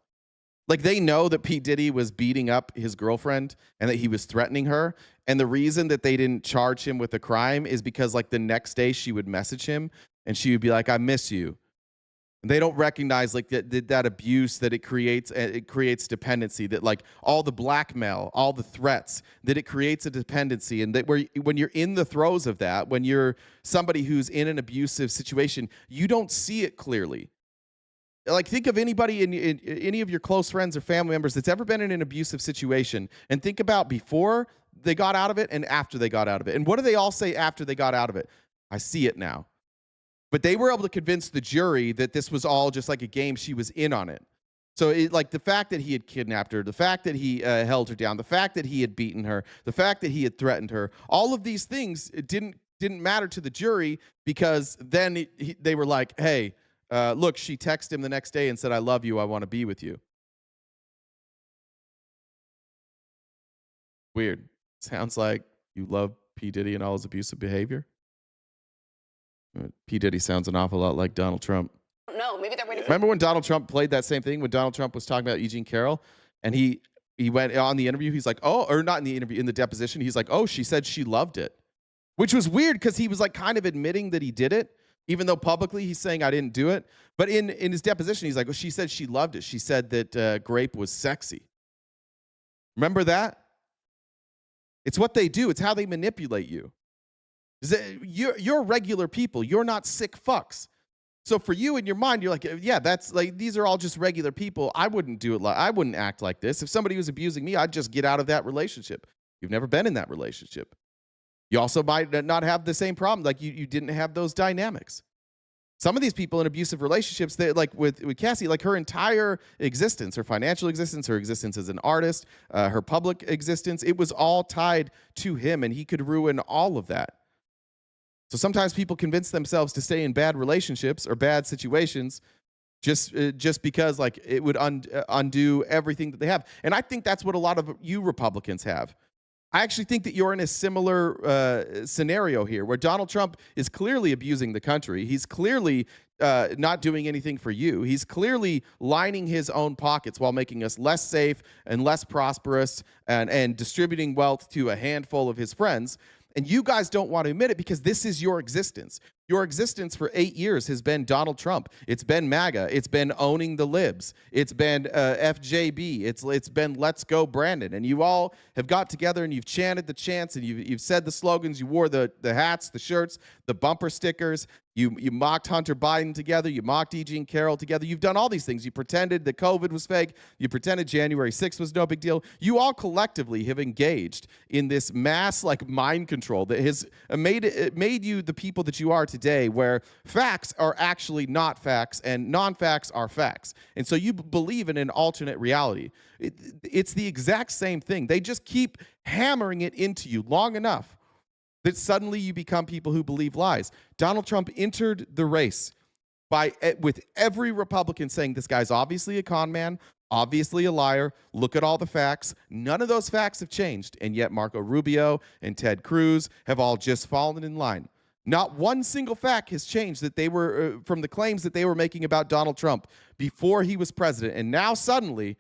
Like they know that P. Diddy was beating up his girlfriend and that he was threatening her. And the reason that they didn't charge him with a crime is because like the next day she would message him and she would be like, I miss you. And they don't recognize like that abuse that it creates dependency, that like all the blackmail, all the threats, that it creates a dependency. And that when you're in the throes of that, when you're somebody who's in an abusive situation, you don't see it clearly. Like, think of anybody in any of your close friends or family members that's ever been in an abusive situation, and think about before they got out of it and after they got out of it. And what do they all say after they got out of it? I see it now. But they were able to convince the jury that this was all just like a game. She was in on it. So like the fact that he had kidnapped her, the fact that he held her down, the fact that he had beaten her, the fact that he had threatened her, all of these things didn't matter to the jury, because then they were like, hey, look, she texted him the next day and said, I love you, I want to be with you. Weird. Sounds like you love P. Diddy and all his abusive behavior. P. Diddy sounds an awful lot like Donald Trump. No, maybe they're waiting for. Remember when Donald Trump played that same thing when Donald Trump was talking about Eugene Carroll, and he went on the interview, he's like, oh, or not in the interview, in the deposition, he's like, oh, she said she loved it, which was weird because he was like kind of admitting that he did it, even though publicly he's saying I didn't do it. But in his deposition, he's like, well, she said she loved it. She said that grape was sexy. Remember that? It's what they do. It's how they manipulate you. You're regular people. You're not sick fucks. So for you in your mind, you're like, yeah, that's like, these are all just regular people. I wouldn't do it. I wouldn't act like this. If somebody was abusing me, I'd just get out of that relationship. You've never been in that relationship. You also might not have the same problem. Like you didn't have those dynamics. Some of these people in abusive relationships, they like with Cassie, like her entire existence, her financial existence, her existence as an artist, her public existence, it was all tied to him, and he could ruin all of that. So sometimes people convince themselves to stay in bad relationships or bad situations just because like it would undo everything that they have. And I think that's what a lot of you Republicans have. I actually think that you're in a similar scenario here, where Donald Trump is clearly abusing the country. He's clearly not doing anything for you. He's clearly lining his own pockets while making us less safe and less prosperous, and distributing wealth to a handful of his friends. And you guys don't want to admit it because this is your existence. Your existence for 8 years has been Donald Trump. It's been MAGA. It's been owning the libs. It's been FJB. It's been Let's Go Brandon. And you all have got together and you've chanted the chants, and you've said the slogans. You wore the hats, the shirts, the bumper stickers. You mocked Hunter Biden together. You mocked Eugene Carroll together. You've done all these things. You pretended that COVID was fake. You pretended January 6th was no big deal. You all collectively have engaged in this mass like mind control that has made you the people that you are today, where facts are actually not facts and non-facts are facts. And so you believe in an alternate reality. It's the exact same thing. They just keep hammering it into you long enough that suddenly you become people who believe lies. Donald Trump entered the race with every Republican saying this guy's obviously a con man, obviously a liar. Look at all the facts. None of those facts have changed. And yet Marco Rubio and Ted Cruz have all just fallen in line. Not one single fact has changed that they were from the claims that they were making about Donald Trump before he was president. And now suddenly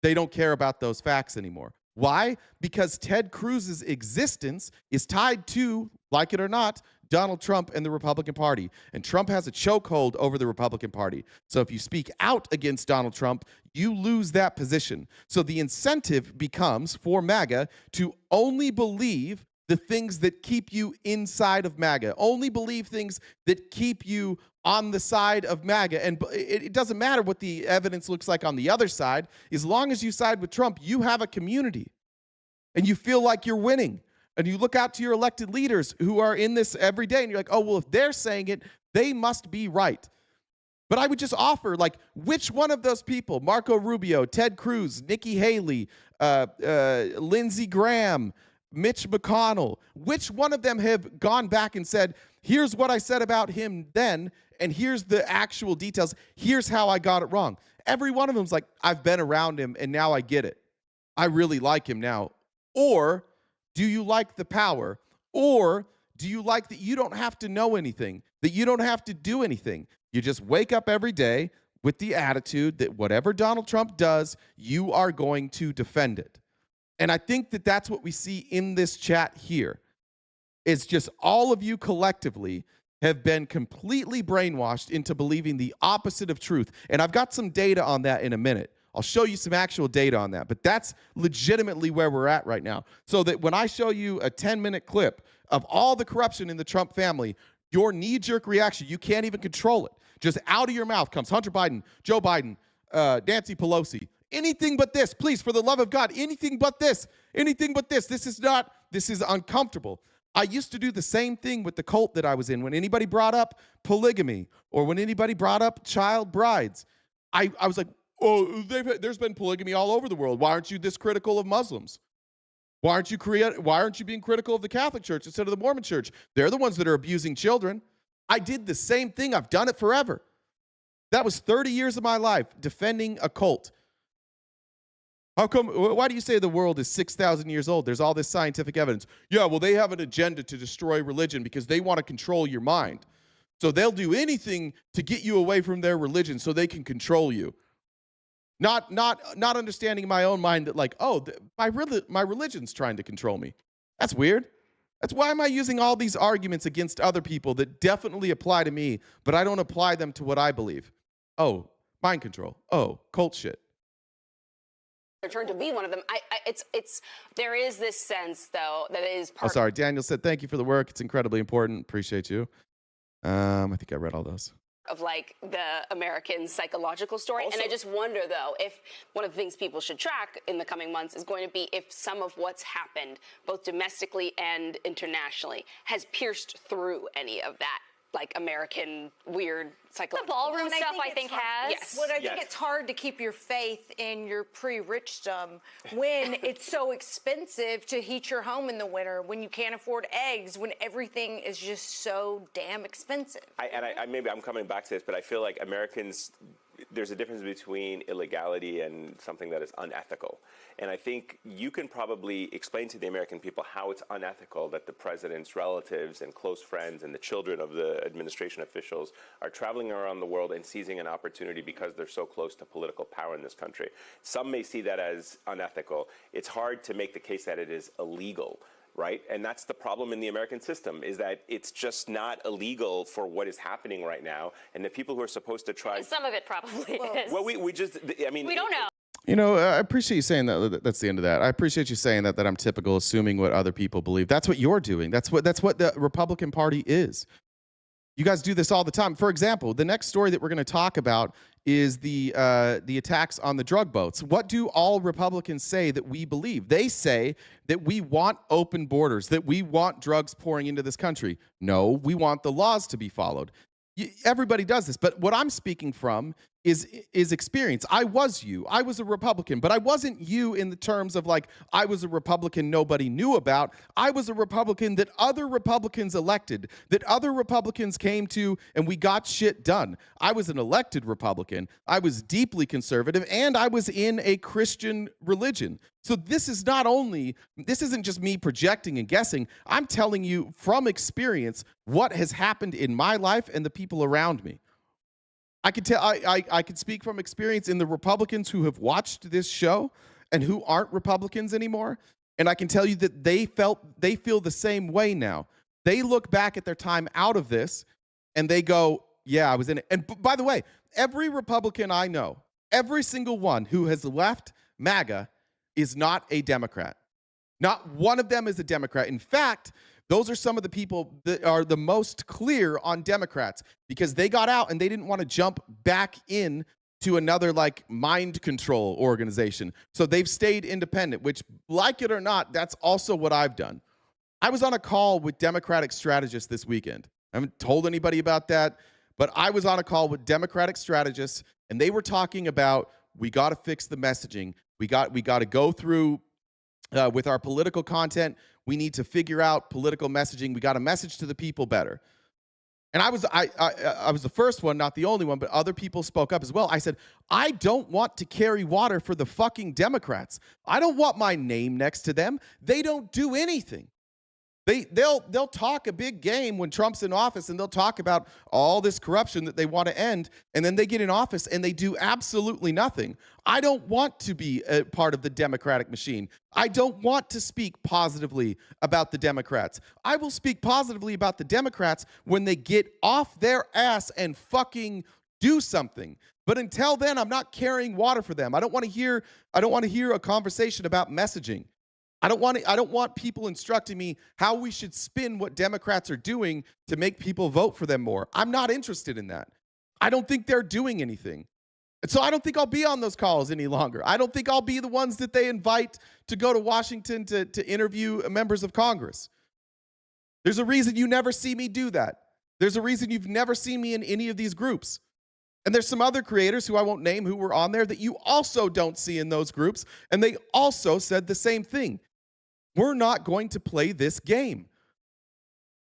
they don't care about those facts anymore. Why? Because Ted Cruz's existence is tied to, like it or not, Donald Trump and the Republican Party. And Trump has a chokehold over the Republican Party. So if you speak out against Donald Trump, you lose that position. So the incentive becomes for MAGA to only believe the things that keep you inside of MAGA. Only believe things that keep you on the side of MAGA. And it doesn't matter what the evidence looks like on the other side. As long as you side with Trump, you have a community. And you feel like you're winning. And you look out to your elected leaders who are in this every day, and you're like, oh, well, if they're saying it, they must be right. But I would just offer, like, which one of those people, Marco Rubio, Ted Cruz, Nikki Haley, Lindsey Graham, Mitch McConnell, which one of them have gone back and said, here's what I said about him then, and here's the actual details. Here's how I got it wrong. Every one of them's like, I've been around him, and now I get it. I really like him now. Or do you like the power? Or do you like that you don't have to know anything, that you don't have to do anything? You just wake up every day with the attitude that whatever Donald Trump does, you are going to defend it. And I think that that's what we see in this chat here. It's just all of you collectively have been completely brainwashed into believing the opposite of truth. And I've got some data on that in a minute. I'll show you some actual data on that, but that's legitimately where we're at right now. So that when I show you a 10-minute clip of all the corruption in the Trump family, your knee-jerk reaction, you can't even control it just out of your mouth comes Hunter Biden, Joe Biden, Nancy Pelosi. Anything but this, please, for the love of God, anything but this, anything but this. This is uncomfortable. I used to do the same thing with the cult that I was in. When anybody brought up polygamy or when anybody brought up child brides, I was like, oh, there's been polygamy all over the world. Why aren't you this critical of Muslims? Why aren't you being critical of the Catholic Church instead of the Mormon Church? They're the ones that are abusing children. I did the same thing. I've done it forever. That was 30 years of my life defending a cult. Why do you say the world is 6,000 years old? There's all this scientific evidence. Yeah, well, they have an agenda to destroy religion because they want to control your mind. So they'll do anything to get you away from their religion so they can control you. Not understanding my own mind that like, oh, my religion's trying to control me. That's weird. That's why am I using all these arguments against other people that definitely apply to me, but I don't apply them to what I believe? Oh, mind control. Oh, cult shit. Turn to be one of them. There is this sense though that it is part. Oh, sorry. Daniel said, thank you for the work. It's incredibly important. Appreciate you. I think I read all those. Of like the American psychological story. Also, and I just wonder though, if one of the things people should track in the coming months is going to be if some of what's happened, both domestically and internationally, has pierced through any of that, like American weird psychological. The ballroom stuff, I think, has. Yes. Well, I think it's hard to keep your faith in your pre-richdom when it's so expensive to heat your home in the winter, when you can't afford eggs, when everything is just so damn expensive. Maybe I'm coming back to this, but I feel like Americans, there's a difference between illegality and something that is unethical. And I think you can probably explain to the American people how it's unethical that the president's relatives and close friends and the children of the administration officials are traveling around the world and seizing an opportunity because they're so close to political power in this country. Some may see that as unethical. It's hard to make the case that it is illegal. Right? And that's the problem in the American system, is that it's just not illegal for what is happening right now. And the people who are supposed to try... Some of it probably is. Well, we just... I mean... We don't know. You know, I appreciate you saying that. That's the end of that. I appreciate you saying that I'm typical, assuming what other people believe. That's what you're doing. That's what the Republican Party is. You guys do this all the time. For example, the next story that we're going to talk about is the attacks on the drug boats. What do all Republicans say that we believe? They say that we want open borders, that we want drugs pouring into this country. No, we want the laws to be followed. Everybody does this, but what I'm speaking from is experience. I was a Republican, but I wasn't you in the terms of like I was a Republican nobody knew about. I was a Republican that other Republicans elected, that other Republicans came to, and we got shit done. I was an elected Republican. I was deeply conservative, and I was in a Christian religion. So this isn't just me projecting and guessing. I'm telling you from experience what has happened in my life and the people around me. I can speak from experience in the Republicans who have watched this show and who aren't Republicans anymore. And I can tell you that they feel the same way now. They look back at their time out of this and they go, yeah, I was in it. And by the way, every Republican I know, every single one who has left MAGA is not a Democrat. Not one of them is a Democrat. In fact, those are some of the people that are the most clear on Democrats because they got out and they didn't want to jump back in to another like mind control organization. So they've stayed independent, which, like it or not, that's also what I've done. I was on a call with Democratic strategists this weekend. I haven't told anybody about that, but I was on a call with Democratic strategists and they were talking about we got to fix the messaging. We got to go through with our political content. We need to figure out political messaging. We got to message to the people better. And I was the first one, not the only one, but other people spoke up as well. I said, I don't want to carry water for the fucking Democrats. I don't want my name next to them. They don't do anything. They'll talk a big game when Trump's in office, and they'll talk about all this corruption that they want to end, and then they get in office and they do absolutely nothing. I don't want to be a part of the Democratic machine. I don't want to speak positively about the Democrats. I will speak positively about the Democrats when they get off their ass and fucking do something. But until then, I'm not carrying water for them. I don't want to hear a conversation about messaging. I don't want people instructing me how we should spin what Democrats are doing to make people vote for them more. I'm not interested in that. I don't think they're doing anything. And so I don't think I'll be on those calls any longer. I don't think I'll be the ones that they invite to go to Washington to interview members of Congress. There's a reason you never see me do that. There's a reason you've never seen me in any of these groups. And there's some other creators who I won't name who were on there that you also don't see in those groups. And they also said the same thing. We're not going to play this game.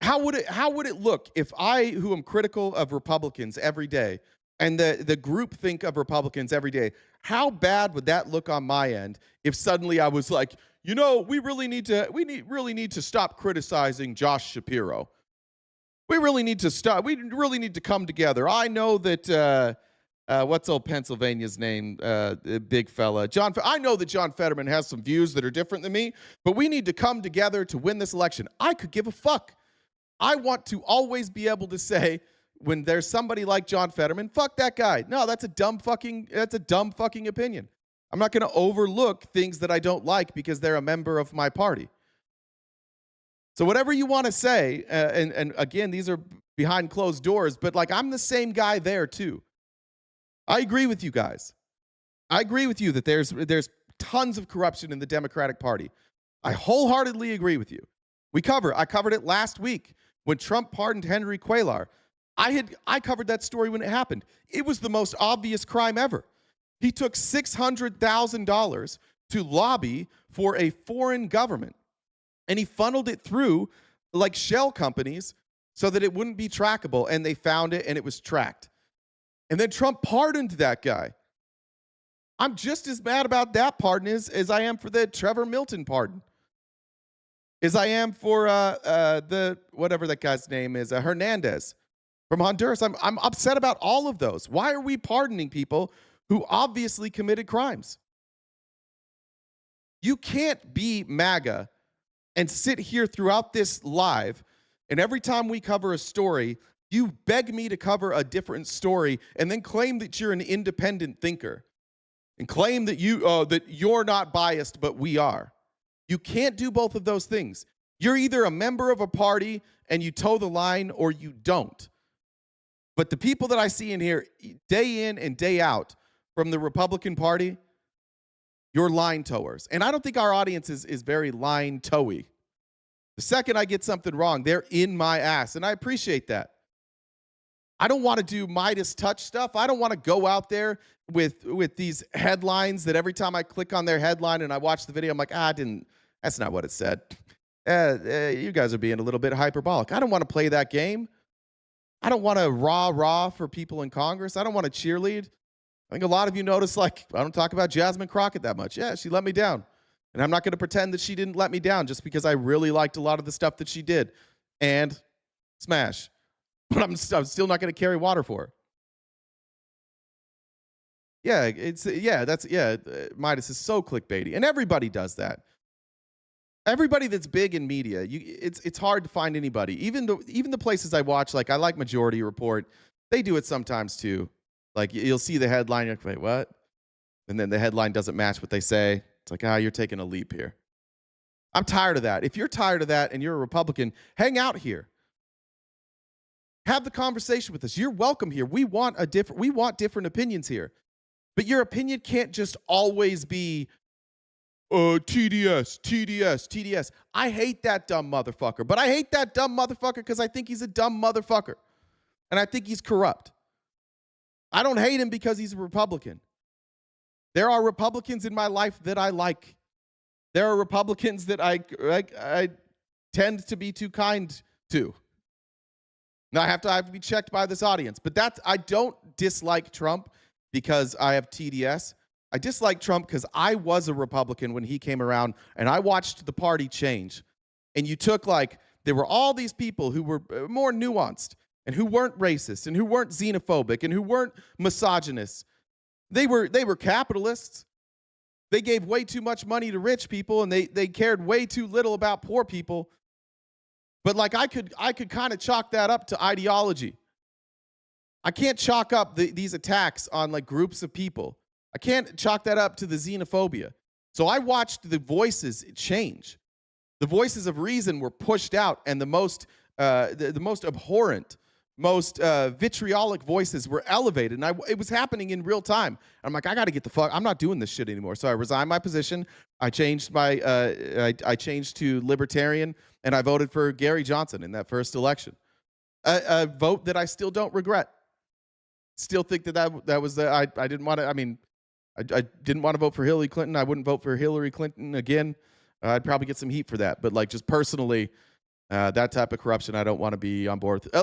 How would it look if I, who am critical of Republicans every day, and the group think of Republicans every day, how bad would that look on my end if suddenly I was like, you know, we really need to stop criticizing Josh Shapiro. We really need to stop. We really need to come together. I know that what's old Pennsylvania's name, big fella, I know that John Fetterman has some views that are different than me, but we need to come together to win this election. I could give a fuck. I want to always be able to say, when there's somebody like John Fetterman, fuck that guy. No, that's a dumb fucking opinion. I'm not going to overlook things that I don't like because they're a member of my party. So whatever you want to say, and again, these are behind closed doors, but like I'm the same guy there too. I agree with you guys. I agree with you that there's tons of corruption in the Democratic Party. I wholeheartedly agree with you. I covered it last week when Trump pardoned Henry Cuellar. I covered that story when it happened. It was the most obvious crime ever. He took $600,000 to lobby for a foreign government, and he funneled it through like shell companies so that it wouldn't be trackable, and they found it, and it was tracked. And then Trump pardoned that guy. I'm just as mad about that pardon as I am for the Trevor Milton pardon, as I am for the whatever that guy's name is, Hernandez from Honduras. I'm upset about all of those. Why are we pardoning people who obviously committed crimes? You can't be MAGA and sit here throughout this live, and every time we cover a story, you beg me to cover a different story and then claim that you're an independent thinker and claim that you're not biased, but we are. You can't do both of those things. You're either a member of a party and you toe the line or you don't. But the people that I see in here day in and day out from the Republican Party, you're line towers. And I don't think our audience is very line toey. The second I get something wrong, they're in my ass, and I appreciate that. I don't want to do Midas touch stuff. I don't want to go out there with these headlines that every time I click on their headline and I watch the video, I'm like, that's not what it said. You guys are being a little bit hyperbolic. I don't want to play that game. I don't want to rah for people in Congress. I don't want to cheerlead. I think a lot of you notice, like, I don't talk about Jasmine Crockett that much. Yeah, she let me down. And I'm not going to pretend that she didn't let me down just because I really liked a lot of the stuff that she did. And smash. But I'm still not going to carry water for her. Midas is so clickbaity. And everybody does that. Everybody that's big in media, it's hard to find anybody. Even the places I watch, like I like Majority Report, they do it sometimes too. Like you'll see the headline, you're like, wait, what? And then the headline doesn't match what they say. It's like, you're taking a leap here. I'm tired of that. If you're tired of that and you're a Republican, hang out here. Have the conversation with us. You're welcome here. We want different opinions here. But your opinion can't just always be TDS. I hate that dumb motherfucker. But I hate that dumb motherfucker because I think he's a dumb motherfucker. And I think he's corrupt. I don't hate him because he's a Republican. There are Republicans in my life that I like. There are Republicans that I tend to be too kind to. Now I have to be checked by this audience. But I don't dislike Trump because I have TDS. I dislike Trump because I was a Republican when he came around, and I watched the party change. And you took there were all these people who were more nuanced and who weren't racist and who weren't xenophobic and who weren't misogynists. They were capitalists. They gave way too much money to rich people, and they cared way too little about poor people. But I could kind of chalk that up to ideology. I can't chalk up these attacks on groups of people. I can't chalk that up to the xenophobia. So I watched the voices change. The voices of reason were pushed out, and the most abhorrent, most vitriolic voices were elevated, and it was happening in real time. I'm like, I got to get the fuck. I'm not doing this shit anymore. So I resigned my position. I changed my. I changed to libertarian, and I voted for Gary Johnson in that first election. A vote that I still don't regret. Still think that was the. I didn't want to. I mean, I didn't want to vote for Hillary Clinton. I wouldn't vote for Hillary Clinton again. I'd probably get some heat for that. But like, just personally. That type of corruption, I don't want to be on board with.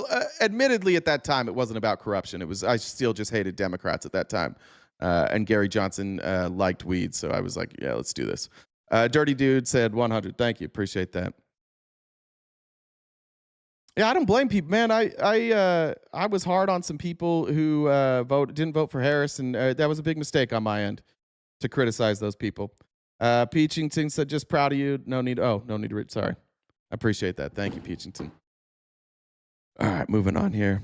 Admittedly, at that time, it wasn't about corruption. I still just hated Democrats at that time. And Gary Johnson liked weed, so I was like, yeah, let's do this. Dirty Dude said 100. Thank you. Appreciate that. Yeah, I don't blame people, man. I was hard on some people who didn't vote for Harris, and that was a big mistake on my end to criticize those people. Peachington said, just proud of you. No need to read. Sorry. I appreciate that. Thank you, Peachington. All right, moving on here.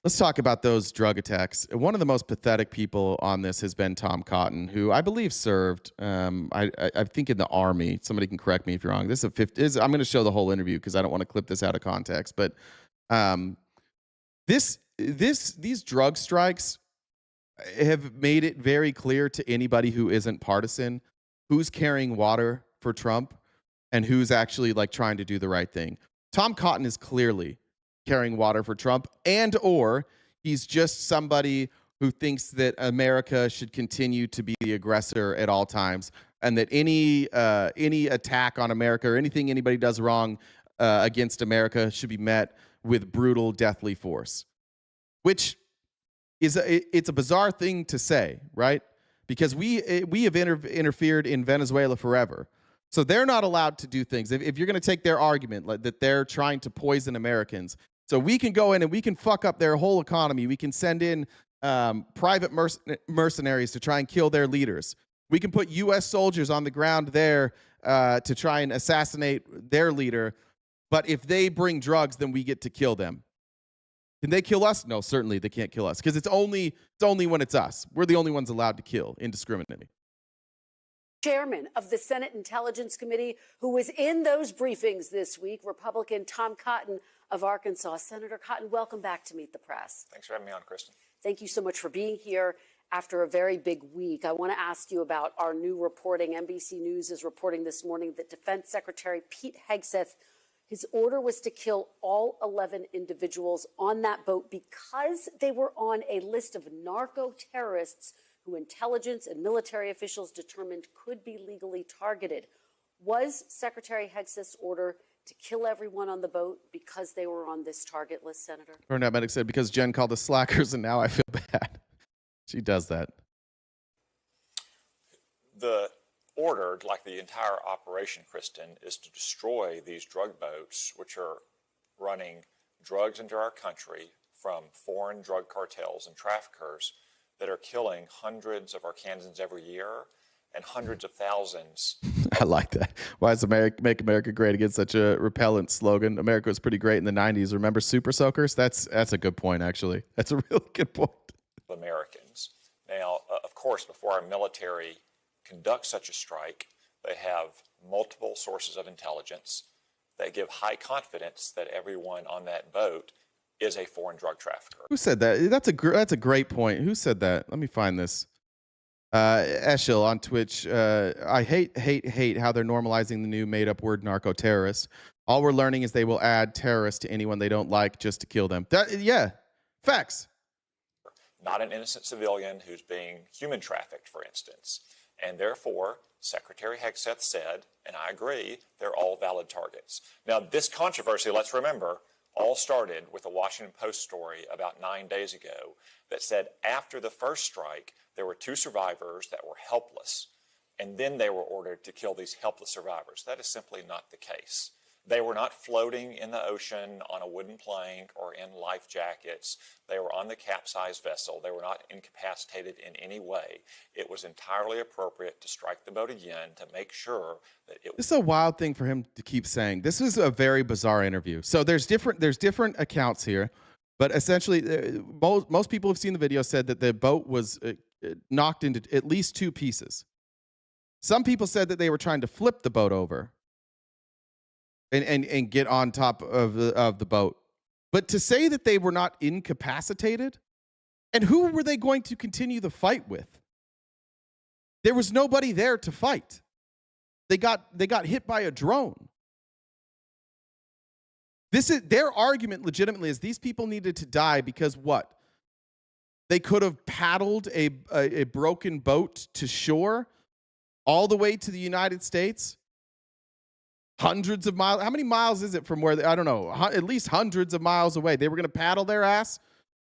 Let's talk about those drug attacks. One of the most pathetic people on this has been Tom Cotton, who I believe served, I think in the Army. Somebody can correct me if you're wrong. I'm going to show the whole interview because I don't want to clip this out of context. But these drug strikes have made it very clear to anybody who isn't partisan who's carrying water for Trump and who's actually like trying to do the right thing. Tom Cotton is clearly carrying water for Trump, or he's just somebody who thinks that America should continue to be the aggressor at all times, and that any attack on America or anything anybody does wrong against America should be met with brutal, deathly force. Which is it's a bizarre thing to say, right? Because we have interfered in Venezuela forever. So they're not allowed to do things. If you're going to take their argument like, that they're trying to poison Americans, so we can go in and we can fuck up their whole economy. We can send in private mercenaries to try and kill their leaders. We can put U.S. soldiers on the ground there to try and assassinate their leader. But if they bring drugs, then we get to kill them. Can they kill us? No, certainly they can't kill us because it's only when it's us. We're the only ones allowed to kill indiscriminately. Chairman of the Senate Intelligence Committee, who was in those briefings this week, Republican Tom Cotton of Arkansas. Senator Cotton, welcome back to Meet the Press. Thanks for having me on, Kristen. Thank you so much for being here after a very big week. I want to ask you about our new reporting. NBC News is reporting this morning that Defense Secretary Pete Hegseth, his order was to kill all 11 individuals on that boat because they were on a list of narco-terrorists who intelligence and military officials determined could be legally targeted. Was Secretary Hegseth's order to kill everyone on the boat because they were on this target list, Senator? Burnett Medic said, because Jen called us slackers and now I feel bad. She does that. The order, like the entire operation, Kristen, is to destroy these drug boats, which are running drugs into our country from foreign drug cartels and traffickers that are killing hundreds of Arkansans every year and hundreds of thousands. I like that. Why is Make America Great Again such a repellent slogan? America was pretty great in the 90s. Remember Super Soakers? That's a good point, actually. That's a really good point. Americans. Now, of course, before our military conducts such a strike, they have multiple sources of intelligence that give high confidence that everyone on that boat is a foreign drug trafficker. Who said that? That's a great point. Who said that? Let me find this. Eshel on Twitch. I hate how they're normalizing the new made-up word narco-terrorist. All we're learning is they will add terrorist to anyone they don't like just to kill them. Yeah, facts. Not an innocent civilian who's being human trafficked, for instance. And therefore, Secretary Hegseth said, and I agree, they're all valid targets. Now, this controversy, let's remember, all started with a Washington Post story about 9 days ago that said after the first strike, there were 2 survivors that were helpless, and then they were ordered to kill these helpless survivors. That is simply not the case. They were not floating in the ocean on a wooden plank or in life jackets. They were on the capsized vessel. They were not incapacitated in any way. It was entirely appropriate to strike the boat again to make sure that it was. This is a wild thing for him to keep saying. This is a very bizarre interview. So there's different accounts here, but essentially most people who've seen the video said that the boat was knocked into at least 2 pieces. Some people said that they were trying to flip the boat over and get on top of the boat. But to say that they were not incapacitated, and who were they going to continue the fight with? There was nobody there to fight. They got hit by a drone. This is their argument legitimately is these people needed to die because what? They could have paddled a broken boat to shore all the way to the United States. Hundreds of miles. How many miles is it from where I don't know, at least hundreds of miles away. They were going to paddle their ass.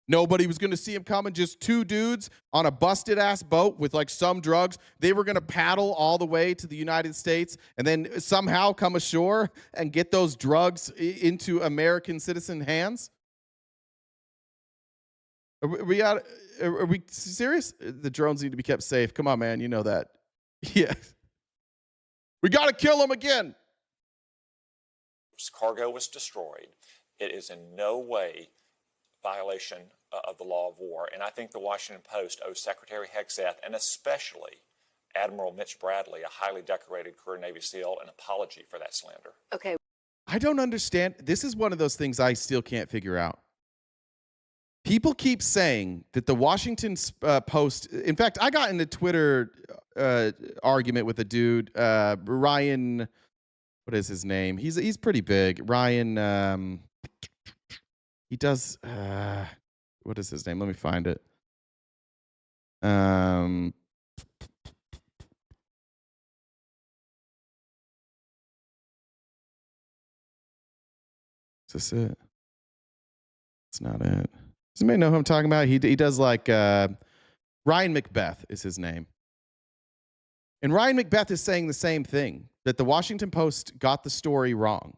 Nobody was going to see them coming. Just two dudes on a busted ass boat with like some drugs. They were going to paddle all the way to the United States and then somehow come ashore and get those drugs into American citizen hands. Are we serious? The drones need to be kept safe. Come on, man. You know that. Yeah. We got to kill them again. Cargo was destroyed. It is in no way violation of the law of war. And I think the Washington Post owes Secretary Hegseth and especially Admiral Mitch Bradley, a highly decorated career Navy SEAL, an apology for that slander. Okay. I don't understand. This is one of those things I still can't figure out. People keep saying that the Washington Post, in fact, I got in a Twitter argument with a dude, Ryan, what is his name? He's pretty big. Ryan, he does, what is his name? Let me find it. Is this it? It's not it. Does anybody know who I'm talking about? He does like, Ryan Macbeth is his name. And Ryan Macbeth is saying the same thing, that the Washington Post got the story wrong.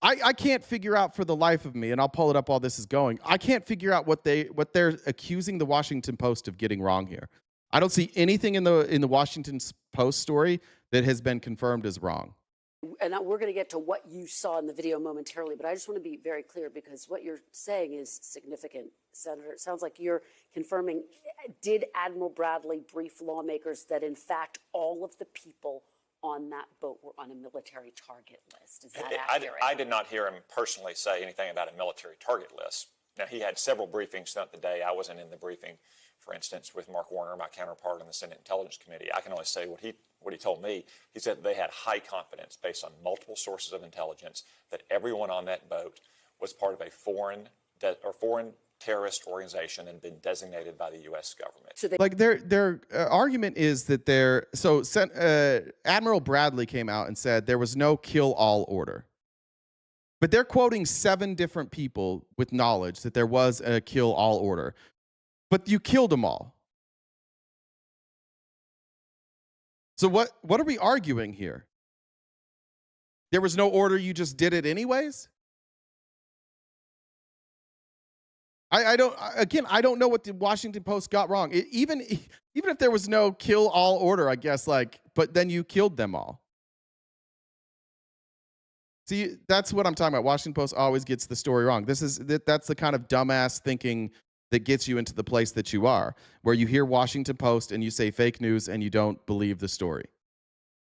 I can't figure out for the life of me, and I'll pull it up while this is going. I can't figure out what they're accusing the Washington Post of getting wrong here. I don't see anything in the Washington Post story that has been confirmed as wrong. And we're going to get to what you saw in the video momentarily, but I just want to be very clear because what you're saying is significant, Senator. It sounds like you're confirming, did Admiral Bradley brief lawmakers that, in fact, all of the people on that boat were on a military target list? Is that accurate? I did not hear him personally say anything about a military target list. Now, he had several briefings throughout the day. I wasn't in the briefing, for instance, with Mark Warner, my counterpart on the Senate Intelligence Committee. I can only say what he told me. He said they had high confidence based on multiple sources of intelligence that everyone on that boat was part of a foreign terrorist organization and been designated by the U.S. government. So like their argument is that Admiral Bradley came out and said there was no kill-all order. But they're quoting 7 different people with knowledge that there was a kill-all order. But you killed them all. So what are we arguing here? There was no order, you just did it anyways? I don't know what the Washington Post got wrong. Even if there was no kill all order, I guess, but then you killed them all. See, that's what I'm talking about. Washington Post always gets the story wrong. That's the kind of dumbass thinking that gets you into the place that you are, where you hear Washington Post and you say fake news and you don't believe the story.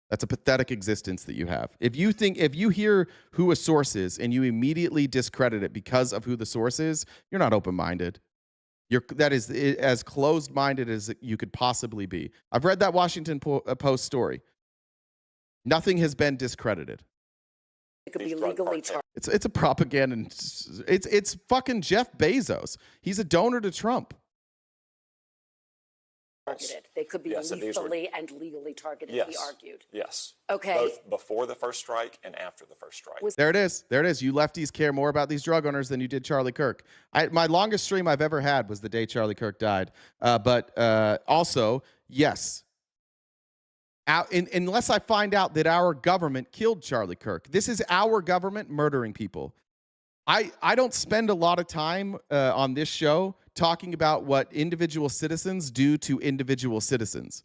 That's a pathetic existence that you have. If you hear who a source is and you immediately discredit it because of who the source is, you're not open-minded. That is as closed-minded as you could possibly be. I've read that Washington Post story. Nothing has been discredited. It could be legally charged. It's a propaganda. It's fucking Jeff Bezos. He's a donor to Trump. Targeted. They could be lethally and legally targeted, yes, he argued. Yes. Okay. Both before the first strike and after the first strike. There it is. There it is. You lefties care more about these drug owners than you did Charlie Kirk. My longest stream I've ever had was the day Charlie Kirk died. But also, yes. Unless I find out that our government killed Charlie Kirk. This is our government murdering people. I don't spend a lot of time on this show talking about what individual citizens do to individual citizens.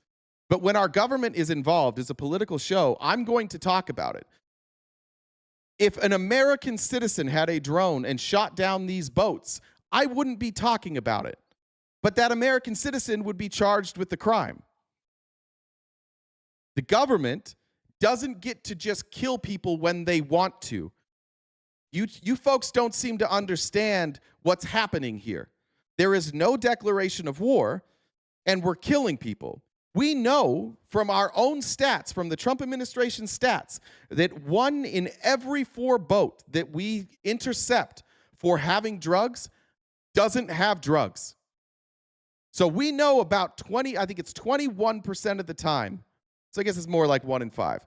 But when our government is involved as a political show, I'm going to talk about it. If an American citizen had a drone and shot down these boats, I wouldn't be talking about it. But that American citizen would be charged with the crime. The government doesn't get to just kill people when they want to. You folks don't seem to understand what's happening here. There is no declaration of war, and we're killing people. We know from our own stats, from the Trump administration stats, that 1 in every 4 boat that we intercept for having drugs doesn't have drugs. So we know about I think it's 21% of the time. So I guess it's more like 1 in 5.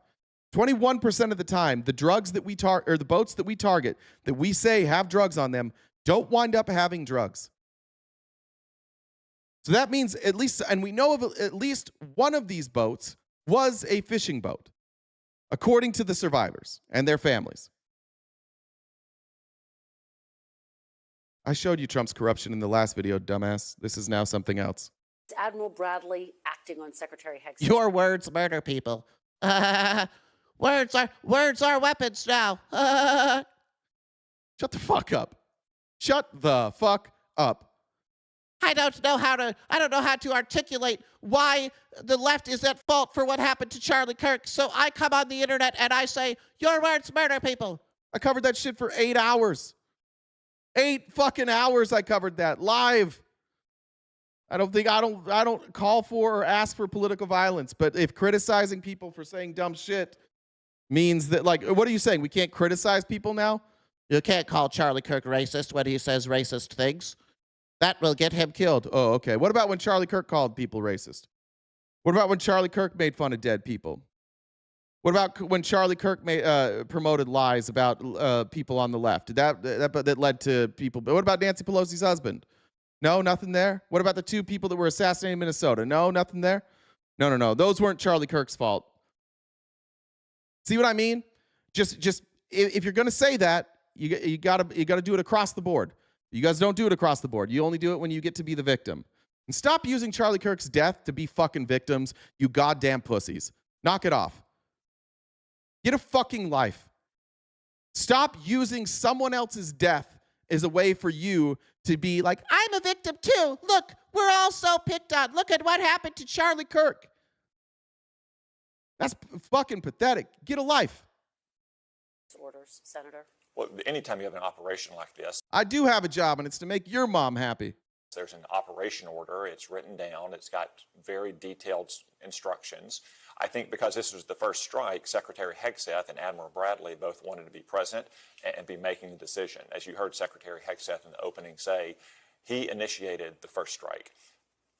21% of the time, the drugs that we or the boats that we target that we say have drugs on them don't wind up having drugs. So that means at least, and we know of at least one of these boats was a fishing boat, according to the survivors and their families. I showed you Trump's corruption in the last video, dumbass. This is now something else. Admiral Bradley acting on Secretary Hegseth. Your words murder people. Words are weapons now. Shut the fuck up. Shut the fuck up. I don't know how to articulate why the left is at fault for what happened to Charlie Kirk. So I come on the internet and I say, your words murder people. I covered that shit for 8 hours. 8 fucking hours I covered that live. I don't call for or ask for political violence, but if criticizing people for saying dumb shit means that, like, what are you saying? We can't criticize people now? You can't call Charlie Kirk racist when he says racist things. That will get him killed. Oh, okay. What about when Charlie Kirk called people racist? What about when Charlie Kirk made fun of dead people? What about when Charlie Kirk promoted lies about people on the left? That led to people. But what about Nancy Pelosi's husband? No, nothing there. What about the 2 people that were assassinated in Minnesota? No, nothing there. No. Those weren't Charlie Kirk's fault. See what I mean? Just if you're gonna say that, you gotta do it across the board. You guys don't do it across the board. You only do it when you get to be the victim. And stop using Charlie Kirk's death to be fucking victims, you goddamn pussies. Knock it off. Get a fucking life. Stop using someone else's death as a way for you to be like, I'm a victim too. Look, we're all so picked on. Look at what happened to Charlie Kirk. That's fucking pathetic. Get a life. Orders, Senator. Well, anytime you have an operation like this, I do have a job, and it's to make your mom happy. There's an operation order. It's written down. It's got very detailed instructions. I think because this was the first strike, Secretary Hegseth and Admiral Bradley both wanted to be present and be making the decision. As you heard Secretary Hegseth in the opening say, he initiated the first strike.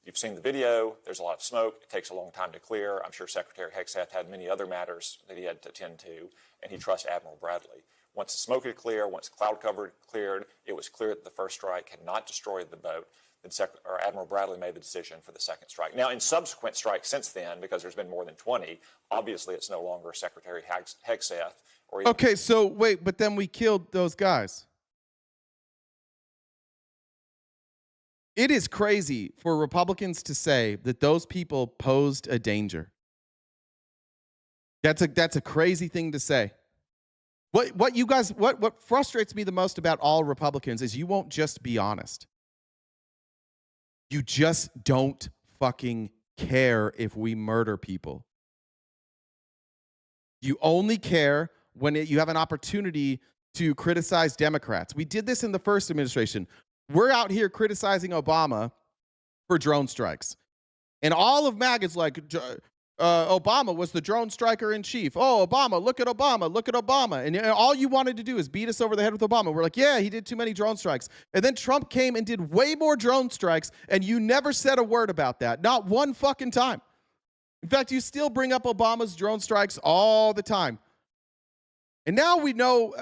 You've seen the video. There's a lot of smoke. It takes a long time to clear. I'm sure Secretary Hegseth had many other matters that he had to attend to, and he trusts Admiral Bradley. Once the smoke had cleared, once cloud cover cleared, it was clear that the first strike had not destroyed the boat. Admiral Bradley made the decision for the second strike. Now, in subsequent strikes since then, because there's been more than 20, obviously it's no longer Secretary Hegseth. Okay, so wait, but then we killed those guys. It is crazy for Republicans to say that those people posed a danger. That's a crazy thing to say. What frustrates me the most about all Republicans is you won't just be honest. You just don't fucking care if we murder people. You only care when you have an opportunity to criticize Democrats. We did this in the first administration. We're out here criticizing Obama for drone strikes. And all of MAGA's like, Obama was the drone striker in chief. Oh, Obama, look at Obama, look at Obama. And all you wanted to do is beat us over the head with Obama. We're like, yeah, he did too many drone strikes. And then Trump came and did way more drone strikes, and you never said a word about that. Not one fucking time. In fact, you still bring up Obama's drone strikes all the time. And now we know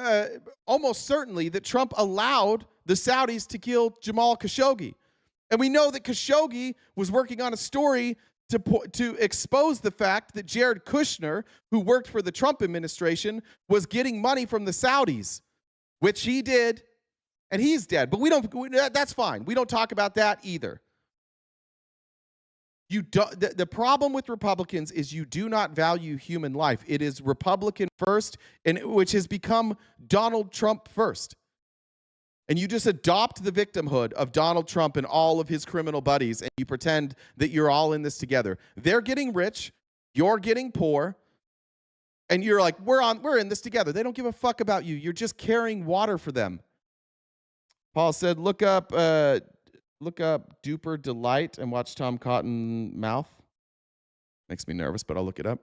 almost certainly that Trump allowed the Saudis to kill Jamal Khashoggi. And we know that Khashoggi was working on a story to expose the fact that Jared Kushner, who worked for the Trump administration, was getting money from the Saudis, which he did, and he's dead. But that's fine. We don't talk about that either. The problem with Republicans is you do not value human life. It is Republican first, which has become Donald Trump first. And you just adopt the victimhood of Donald Trump and all of his criminal buddies, and you pretend that you're all in this together. They're getting rich, you're getting poor, And you're like, we're in this together. They don't give a fuck about you. You're just carrying water for them. Paul said, look up Duper Delight and watch Tom Cotton mouth. Makes me nervous, but I'll look it up.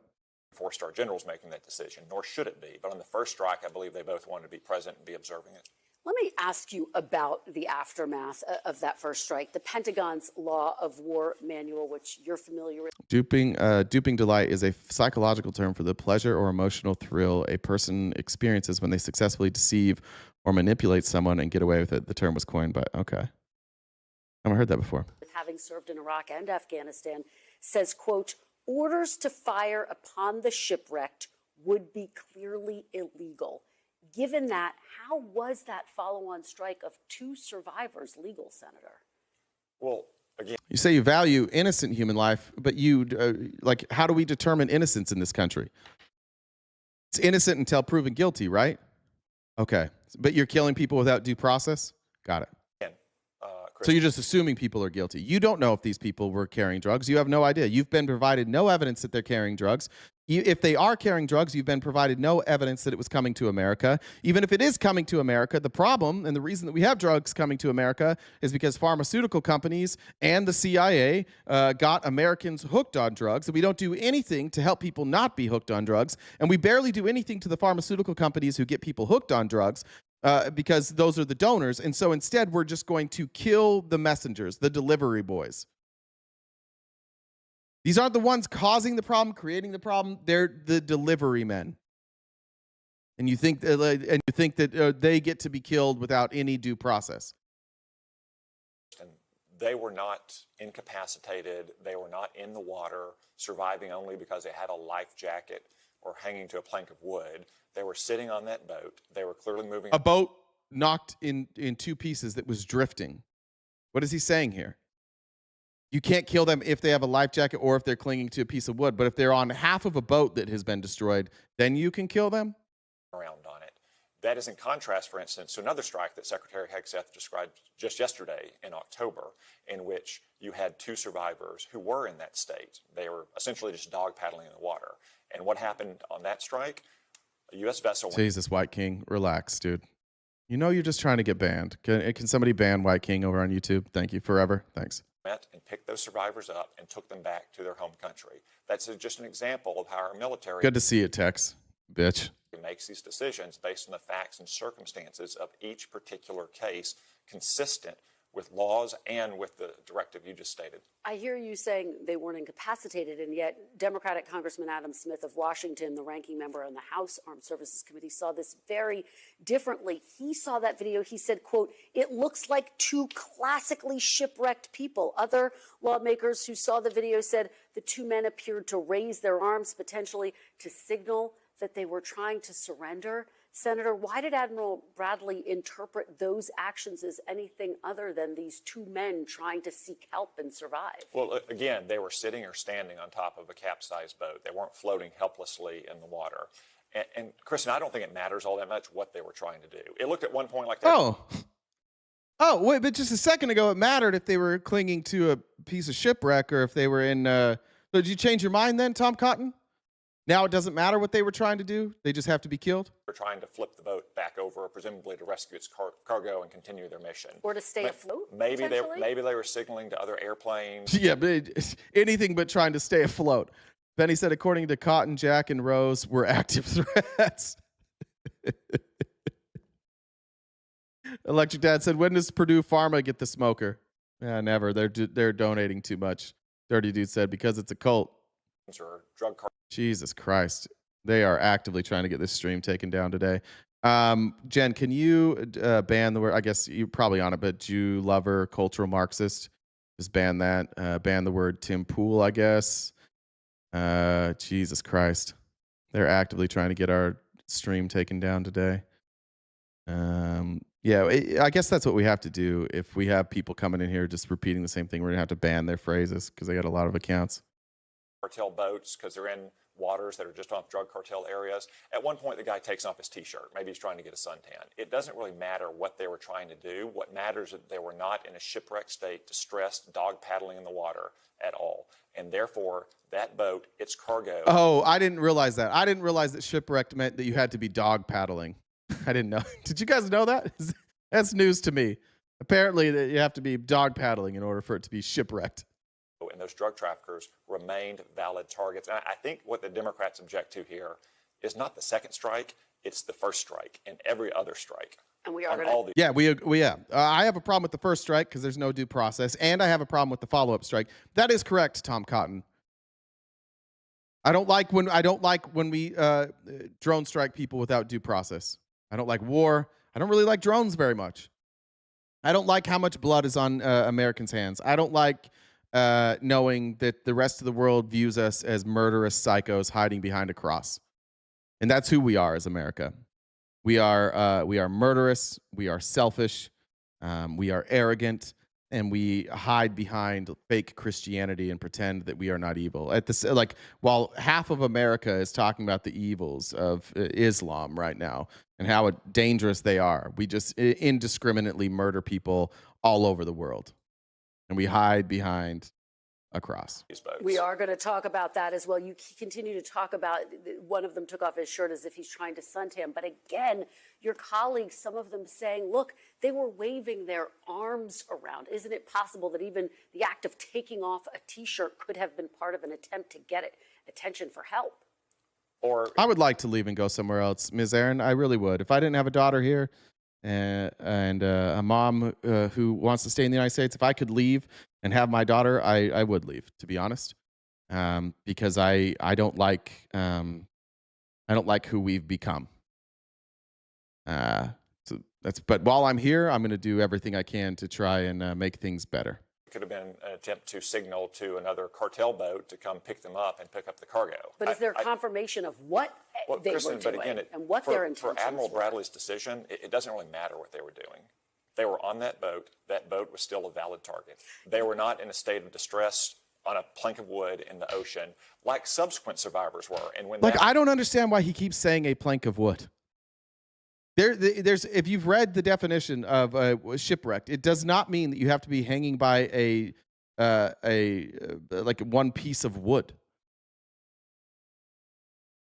Four-star generals making that decision, nor should it be. But on the first strike, I believe they both wanted to be present and be observing it. Let me ask you about the aftermath of that first strike. The Pentagon's Law of War Manual, which you're familiar with. Duping delight is a psychological term for the pleasure or emotional thrill a person experiences when they successfully deceive or manipulate someone and get away with it. The term was coined by, okay. I haven't heard that before. Having served in Iraq and Afghanistan, says, quote, orders to fire upon the shipwrecked would be clearly illegal. Given that, how was that follow-on strike of 2 survivors legal, Senator? Well, again, you say you value innocent human life, but how do we determine innocence in this country? It's innocent until proven guilty, right? Okay. But you're killing people without due process? Got it. So you're just assuming people are guilty. You don't know if these people were carrying drugs. You have no idea. You've been provided no evidence that they're carrying drugs. If they are carrying drugs, you've been provided no evidence that it was coming to America. Even if it is coming to America, the problem and the reason that we have drugs coming to America is because pharmaceutical companies and the CIA got Americans hooked on drugs. And we don't do anything to help people not be hooked on drugs. And we barely do anything to the pharmaceutical companies who get people hooked on drugs. Because those are the donors. And so instead, we're just going to kill the messengers, the delivery boys. These aren't the ones causing the problem, creating the problem. They're the delivery men. And you think that they get to be killed without any due process. And they were not incapacitated. They were not in the water, surviving only because they had a life jacket or hanging to a plank of wood. They were sitting on that boat. They were clearly moving. A boat knocked in 2 pieces that was drifting. What is he saying here? You can't kill them if they have a life jacket or if they're clinging to a piece of wood. But if they're on half of a boat that has been destroyed, then you can kill them? Around on it. That is in contrast, for instance, to another strike that Secretary Hegseth described just yesterday in October, in which you had 2 survivors who were in that state. They were essentially just dog paddling in the water. And what happened on that strike? A U.S. vessel. Jesus, White King, relax, dude. You know you're just trying to get banned. Can somebody ban White King over on YouTube? Thank you, forever. Thanks. Met and picked those survivors up and took them back to their home country. That's just an example of how our military. Good to see you, Tex, bitch. Makes these decisions based on the facts and circumstances of each particular case, consistent with laws and with the directive you just stated. I hear you saying they weren't incapacitated, and yet Democratic Congressman Adam Smith of Washington, the ranking member on the House Armed Services Committee, saw this very differently. He saw that video. He said, quote, it looks like 2 classically shipwrecked people. Other lawmakers who saw the video said the 2 men appeared to raise their arms, potentially to signal that they were trying to surrender. Senator, why did Admiral Bradley interpret those actions as anything other than these 2 men trying to seek help and survive? Well, again, they were sitting or standing on top of a capsized boat. They weren't floating helplessly in the water. And Kristen, I don't think it matters all that much what they were trying to do. It looked at one point like that. Oh, wait, but just a second ago, it mattered if they were clinging to a piece of shipwreck or if they were in. So did you change your mind then, Tom Cotton? Now it doesn't matter what they were trying to do. They just have to be killed. They're trying to flip the boat back over, presumably to rescue its cargo and continue their mission. Or to stay afloat. Maybe they were signaling to other airplanes. Yeah, but anything but trying to stay afloat. Benny said, according to Cotton, Jack, and Rose, were active threats. Electric Dad said, when does Purdue Pharma get the smoker? Yeah, never. They're donating too much. Dirty Dude said, because it's a cult. Or drug Jesus Christ. They are actively trying to get this stream taken down today. Jen, can you ban the word, I guess you're probably on it, but Jew lover, cultural Marxist, just ban that. Ban the word Tim Pool, I guess. Jesus Christ. They're actively trying to get our stream taken down today. Yeah, I guess that's what we have to do. If we have people coming in here just repeating the same thing, we're going to have to ban their phrases because they got a lot of accounts. Cartel boats because they're in waters that are just off drug cartel areas. At one point, the guy takes off his T-shirt. Maybe he's trying to get a suntan. It doesn't really matter what they were trying to do. What matters is that they were not in a shipwrecked state, distressed, dog paddling in the water at all. And therefore, that boat, its cargo... Oh, I didn't realize that. I didn't realize that shipwrecked meant that you had to be dog paddling. I didn't know. Did you guys know that? That's news to me. Apparently, that you have to be dog paddling in order for it to be shipwrecked. And those drug traffickers remained valid targets. And I think what the Democrats object to here is not the second strike, it's the first strike and every other strike. And we are going to... Yeah, I have a problem with the first strike because there's no due process, and I have a problem with the follow-up strike. That is correct, Tom Cotton. I don't like when we drone strike people without due process. I don't like war. I don't really like drones very much. I don't like how much blood is on Americans' hands. I don't like knowing that the rest of the world views us as murderous psychos hiding behind a cross. And that's who we are as America. We are murderous, we are selfish, we are arrogant, and we hide behind fake Christianity and pretend that we are not evil. While half of America is talking about the evils of Islam right now and how dangerous they are, we just indiscriminately murder people all over the world. And we hide behind a cross. We are going to talk about that as well. You continue to talk about one of them took off his shirt as if he's trying to suntan. But again, your colleagues, some of them saying, look, they were waving their arms around. Isn't it possible that even the act of taking off a T-shirt could have been part of an attempt to get attention for help? Or I would like to leave and go somewhere else, Ms. Aaron. I really would. If I didn't have a daughter here and a mom who wants to stay in the United States, if I could leave and have my daughter, I would leave, to be honest, because I don't like who we've become. But while I'm here, I'm going to do everything I can to try and make things better. It could have been an attempt to signal to another cartel boat to come pick them up and pick up the cargo. But is there confirmation of what they were doing and what their intentions for Admiral were? Bradley's decision, it doesn't really matter what they were doing. They were on that boat. That boat was still a valid target. They were not in a state of distress on a plank of wood in the ocean like subsequent survivors were. And when I don't understand why he keeps saying a plank of wood. There's if you've read the definition of shipwrecked, it does not mean that you have to be hanging by like one piece of wood.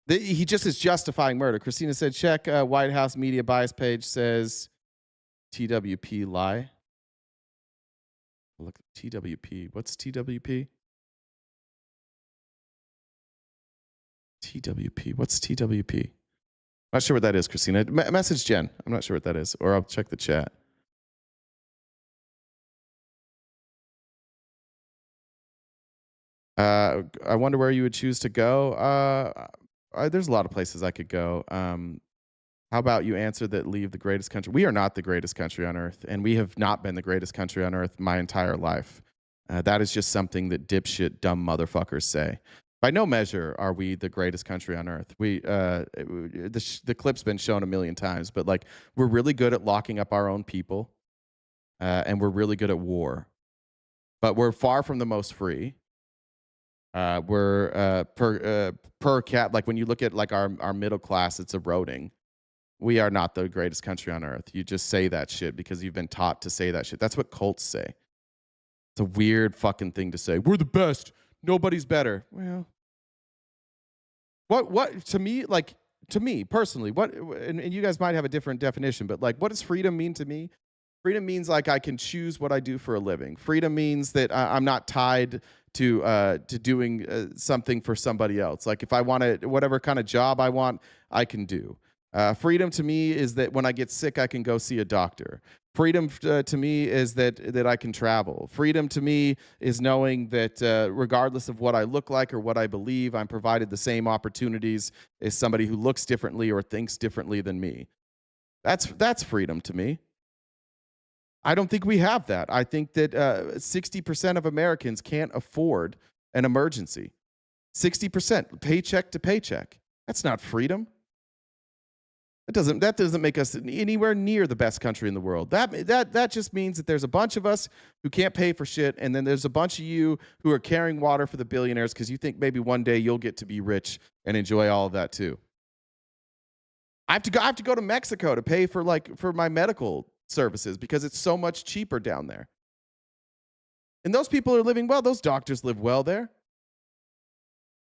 He just is justifying murder. Christina said, check White House media bias page says TWP lie. Look, TWP. What's TWP? TWP. What's TWP? Not sure what that is, Christina. Message Jen. I'm not sure what that is, or I'll check the chat. I wonder where you would choose to go. There's a lot of places I could go. How about you answer that leave the greatest country? We are not the greatest country on earth, and we have not been the greatest country on earth my entire life. That is just something that dipshit, dumb motherfuckers say. By no measure are we the greatest country on earth. The clip's been shown a million times, but we're really good at locking up our own people, and we're really good at war. But we're far from the most free. We're per cap, when you look at our middle class, it's eroding. We are not the greatest country on earth. You just say that shit because you've been taught to say that shit. That's what cults say. It's a weird fucking thing to say. We're the best. Nobody's better. Well, what to me personally, and you guys might have a different definition, but what does freedom mean to me? Freedom means I can choose what I do for a living. Freedom means that I'm not tied to doing something for somebody else. If I want to, whatever kind of job I want, I can do. Freedom to me is that when I get sick, I can go see a doctor. Freedom to me is that I can travel. Freedom to me is knowing that regardless of what I look like or what I believe, I'm provided the same opportunities as somebody who looks differently or thinks differently than me. That's freedom to me. I don't think we have that. I think that 60% of Americans can't afford an emergency. 60%, paycheck to paycheck. That's not freedom. That doesn't make us anywhere near the best country in the world. That just means that there's a bunch of us who can't pay for shit, and then there's a bunch of you who are carrying water for the billionaires because you think maybe one day you'll get to be rich and enjoy all of that too. I have to go to Mexico to pay for my medical services because it's so much cheaper down there. And those people are living well. Those doctors live well there.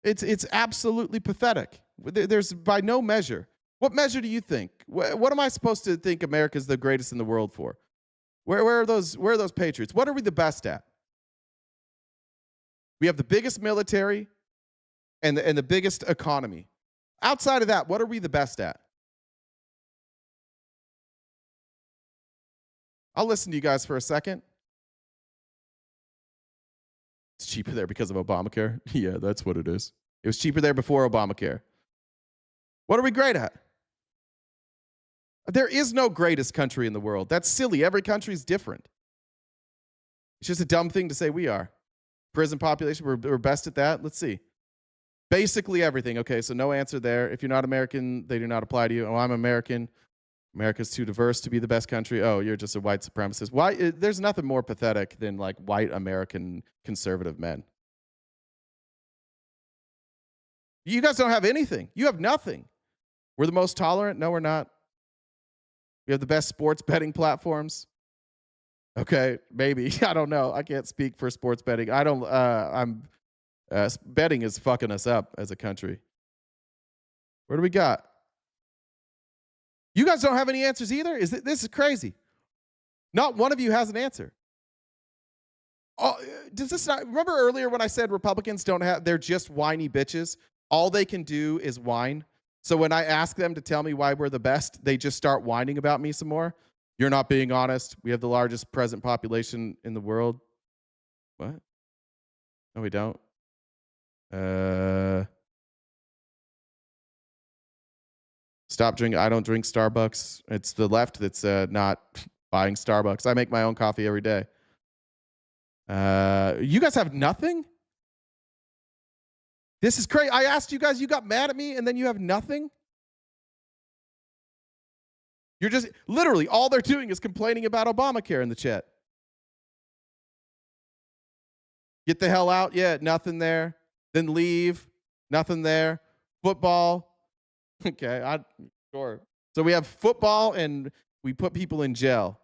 It's absolutely pathetic. There's by no measure. What measure do you think? What am I supposed to think America's the greatest in the world for? Where are those patriots? What are we the best at? We have the biggest military and the biggest economy. Outside of that, what are we the best at? I'll listen to you guys for a second. It's cheaper there because of Obamacare. Yeah, that's what it is. It was cheaper there before Obamacare. What are we great at? There is no greatest country in the world. That's silly. Every country is different. It's just a dumb thing to say we are. Prison population, we're best at that. Let's see. Basically everything. Okay, so no answer there. If you're not American, they do not apply to you. Oh, I'm American. America's too diverse to be the best country. Oh, you're just a white supremacist. Why? There's nothing more pathetic than like white American conservative men. You guys don't have anything. You have nothing. We're the most tolerant. No, we're not. We have the best sports betting platforms. Okay, maybe. I don't know. I can't speak for sports betting. Betting is fucking us up as a country. Where do we got? You guys don't have any answers either? This is crazy. Not one of you has an answer. Oh, does this not remember earlier when I said Republicans they're just whiny bitches? All they can do is whine. So when I ask them to tell me why we're the best, they just start whining about me some more. You're not being honest. We have the largest present population in the world. What? No, we don't. Stop drinking. I don't drink Starbucks. It's the left that's not buying Starbucks. I make my own coffee every day. You guys have nothing? This is crazy. I asked you guys, you got mad at me, and then you have nothing? You're just, literally, all they're doing is complaining about Obamacare in the chat. Get the hell out. Yeah, nothing there. Then leave. Nothing there. Football. Okay, sure. So we have football, and we put people in jail.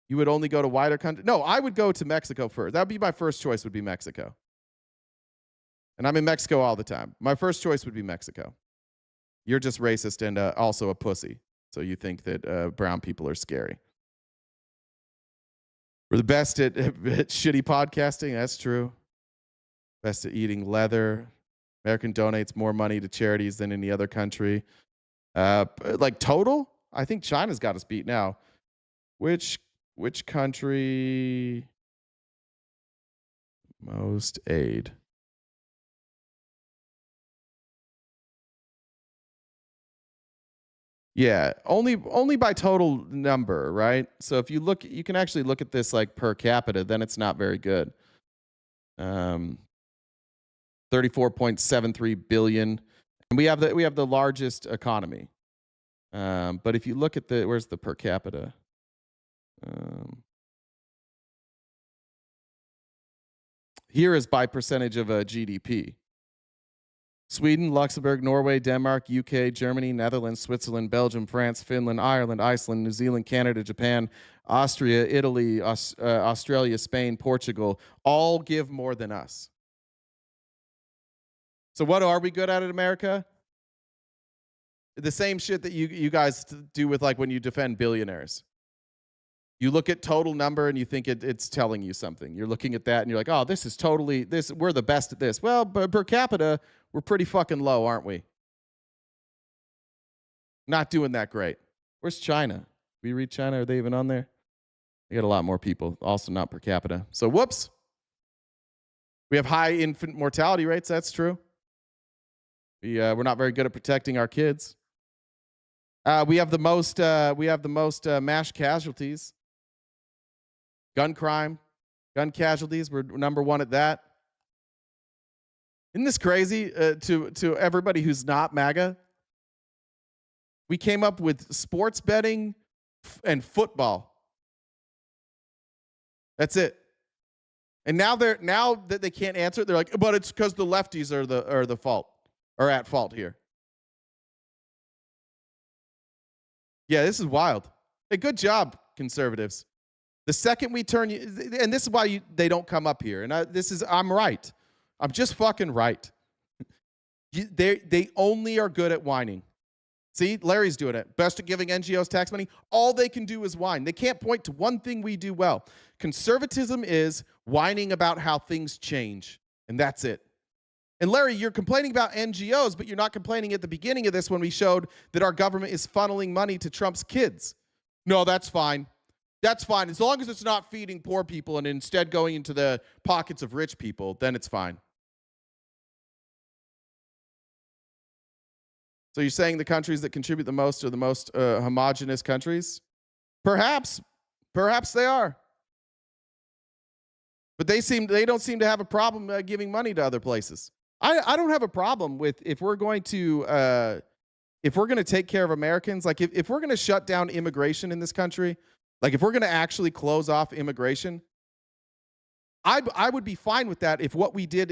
You would only go to wider countries? No, I would go to Mexico first. That would be my first choice, would be Mexico. And I'm in Mexico all the time. My first choice would be Mexico. You're just racist and also a pussy. So you think that brown people are scary. We're the best at shitty podcasting. That's true. Best at eating leather. American donates more money to charities than any other country. Like total? I think China's got us beat now. Which country most aid? Yeah, only by total number, right? So if you look, you can actually look at this like per capita, then it's not very good. 34.73 billion, and we have the largest economy. But if you look at where's the per capita? Here is by percentage of GDP. Sweden, Luxembourg, Norway, Denmark, UK, Germany, Netherlands, Switzerland, Belgium, France, Finland, Ireland, Iceland, New Zealand, Canada, Japan, Austria, Italy, Australia, Spain, Portugal, all give more than us. So what are we good at in America? The same shit that you guys do with like when you defend billionaires. You look at total number and you think it's telling you something. You're looking at that and you're like, oh, this is totally, we're the best at this. Well, but per capita, we're pretty fucking low, aren't we? Not doing that great. Where's China? We read China? Are they even on there? They got a lot more people, also not per capita. So whoops. We have high infant mortality rates. That's true. We're not very good at protecting our kids. We have the most mass casualties. Gun crime, gun casualties. We're number one at that. Isn't this crazy to everybody who's not MAGA? We came up with sports betting and football. That's it. And now that they can't answer it, they're like, but it's because the lefties are the fault, or at fault here. Yeah, this is wild. Hey, good job, conservatives. The second we turn you, and this is why they don't come up here. And I'm right. I'm just fucking right. They only are good at whining. See, Larry's doing it. Best at giving NGOs tax money. All they can do is whine. They can't point to one thing we do well. Conservatism is whining about how things change, and that's it. And Larry, you're complaining about NGOs, but you're not complaining at the beginning of this when we showed that our government is funneling money to Trump's kids. No, that's fine. That's fine. As long as it's not feeding poor people and instead going into the pockets of rich people, then it's fine. So you're saying the countries that contribute the most are the most homogenous countries? Perhaps they are. But they don't seem to have a problem giving money to other places. I don't have a problem with if we're going to take care of Americans, like if we're going to shut down immigration in this country, like if we're going to actually close off immigration, I would be fine with that if what we did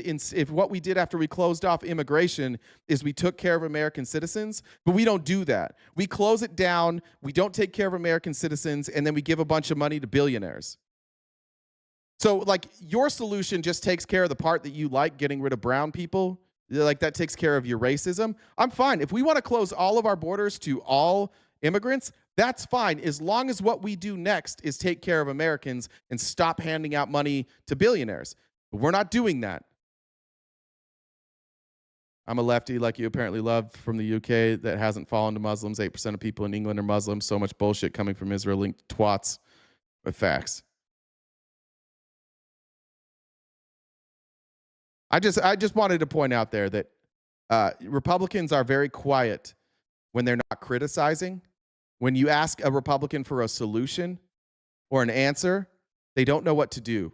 after we closed off immigration is we took care of American citizens, but we don't do that. We close it down, we don't take care of American citizens, and then we give a bunch of money to billionaires. So like your solution just takes care of the part that you like, getting rid of brown people, like that takes care of your racism. I'm fine. If we want to close all of our borders to all immigrants, that's fine, as long as what we do next is take care of Americans and stop handing out money to billionaires. But we're not doing that. I'm a lefty like you apparently love from the UK that hasn't fallen to Muslims. 8% of people in England are Muslims. So much bullshit coming from Israel-linked twats with facts. I just wanted to point out there that Republicans are very quiet when they're not criticizing. When you ask a Republican for a solution or an answer, they don't know what to do.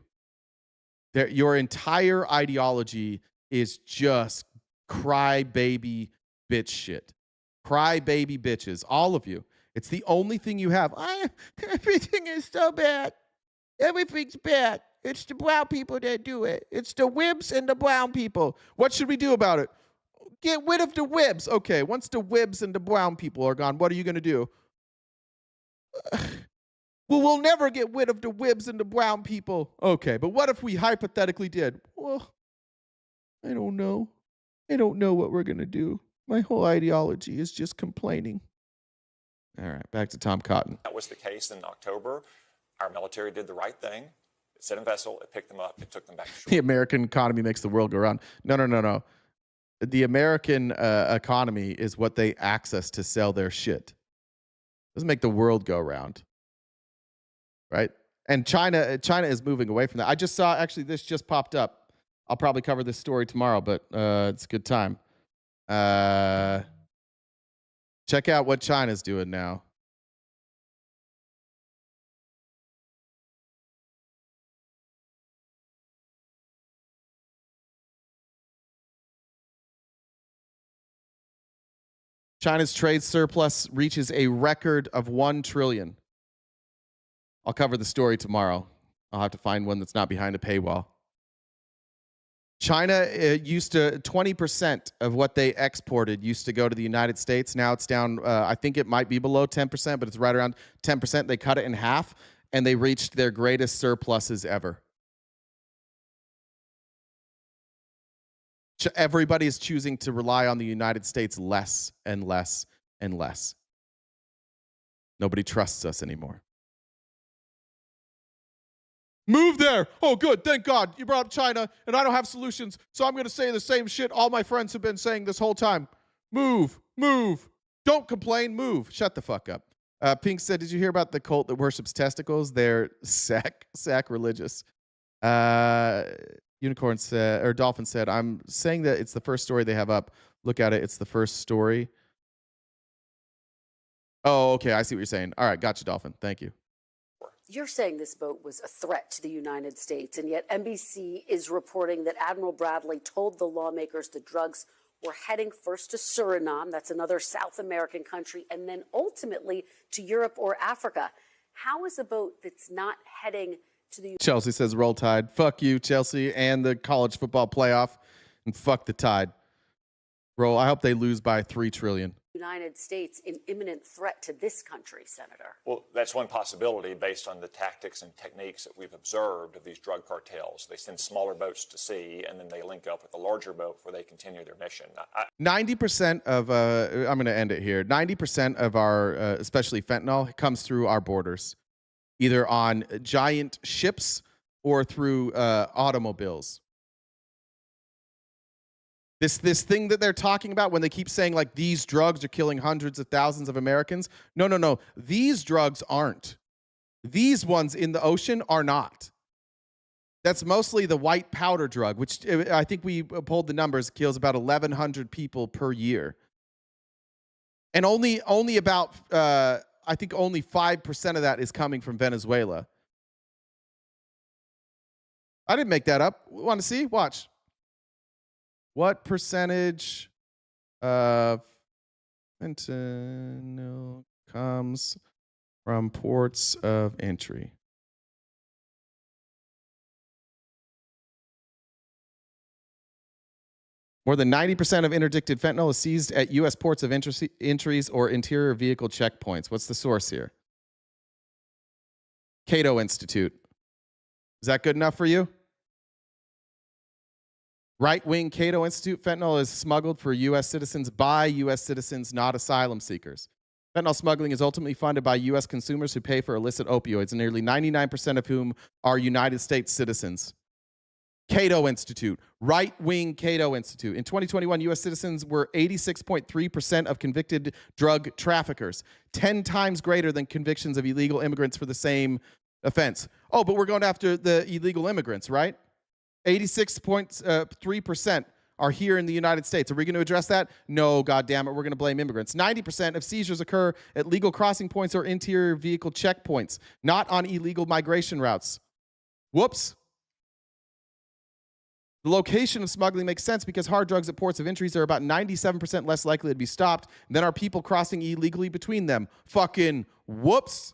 Your entire ideology is just crybaby bitch shit. Crybaby bitches, all of you. It's the only thing you have. Everything is so bad. Everything's bad. It's the brown people that do it. It's the wibs and the brown people. What should we do about it? Get rid of the wibs. Okay, once the wibs and the brown people are gone, what are you going to do? Well, we'll never get rid of the wibs and the brown people. Okay, but what if we hypothetically did? Well, I don't know. I don't know what we're going to do. My whole ideology is just complaining. All right, back to Tom Cotton. That was the case in October. Our military did the right thing. It sent a vessel, it picked them up, it took them back to shore. The American economy makes the world go round. No. The American economy is what they access to sell their shit. Doesn't make the world go round, right? And China is moving away from that. I just saw, actually, this just popped up. I'll probably cover this story tomorrow, but it's a good time. Check out what China's doing now. China's trade surplus reaches a record of $1 trillion. I'll cover the story tomorrow. I'll have to find one that's not behind a paywall. China used to 20% of what they exported used to go to the United States. Now it's down, I think it might be below 10%, but it's right around 10%. They cut it in half, and they reached their greatest surpluses ever. Everybody is choosing to rely on the United States less and less and less. Nobody trusts us anymore. Move there. Oh, good. Thank God. You brought up China, and I don't have solutions, so I'm going to say the same shit all my friends have been saying this whole time. Move. Move. Don't complain. Move. Shut the fuck up. Pink said, did you hear about the cult that worships testicles? They're sacrilegious. Unicorn said, or Dolphin said, I'm saying that it's the first story they have up. Look at it. It's the first story. Oh, okay. I see what you're saying. All right. Gotcha, Dolphin. Thank you. You're saying this boat was a threat to the United States, and yet NBC is reporting that Admiral Bradley told the lawmakers the drugs We're heading first to Suriname, that's another South American country, and then ultimately to Europe or Africa. How is a boat that's not heading to the Chelsea says roll Tide. Fuck you, Chelsea, and the college football playoff, and fuck the Tide. Roll. I hope they lose by $3 trillion. United States an imminent threat to this country, Senator? Well, that's one possibility based on the tactics and techniques that we've observed of these drug cartels. They send smaller boats to sea, and then they link up with a larger boat where they continue their mission. 90% of, I'm going to end it here. 90% of our, especially fentanyl, comes through our borders, either on giant ships or through automobiles. This thing that they're talking about when they keep saying like these drugs are killing hundreds of thousands of Americans. No. These drugs aren't. These ones in the ocean are not. That's mostly the white powder drug, which I think we pulled the numbers, kills about 1,100 people per year. And only about, I think only 5% of that is coming from Venezuela. I didn't make that up. Want to see? Watch. What percentage of fentanyl comes from ports of entry? More than 90% of interdicted fentanyl is seized at U.S. ports of entries or interior vehicle checkpoints. What's the source here? Cato Institute. Is that good enough for you? Right-wing Cato Institute, fentanyl is smuggled for U.S. citizens by U.S. citizens, not asylum seekers. Fentanyl smuggling is ultimately funded by U.S. consumers who pay for illicit opioids, and nearly 99% of whom are United States citizens. Cato Institute, right-wing Cato Institute. In 2021, U.S. citizens were 86.3% of convicted drug traffickers, 10 times greater than convictions of illegal immigrants for the same offense. Oh, but we're going after the illegal immigrants, right? 86.3% are here in the United States. Are we going to address that? No, goddammit, we're going to blame immigrants. 90% of seizures occur at legal crossing points or interior vehicle checkpoints, not on illegal migration routes. Whoops. The location of smuggling makes sense because hard drugs at ports of entries are about 97% less likely to be stopped than are people crossing illegally between them. Fucking whoops.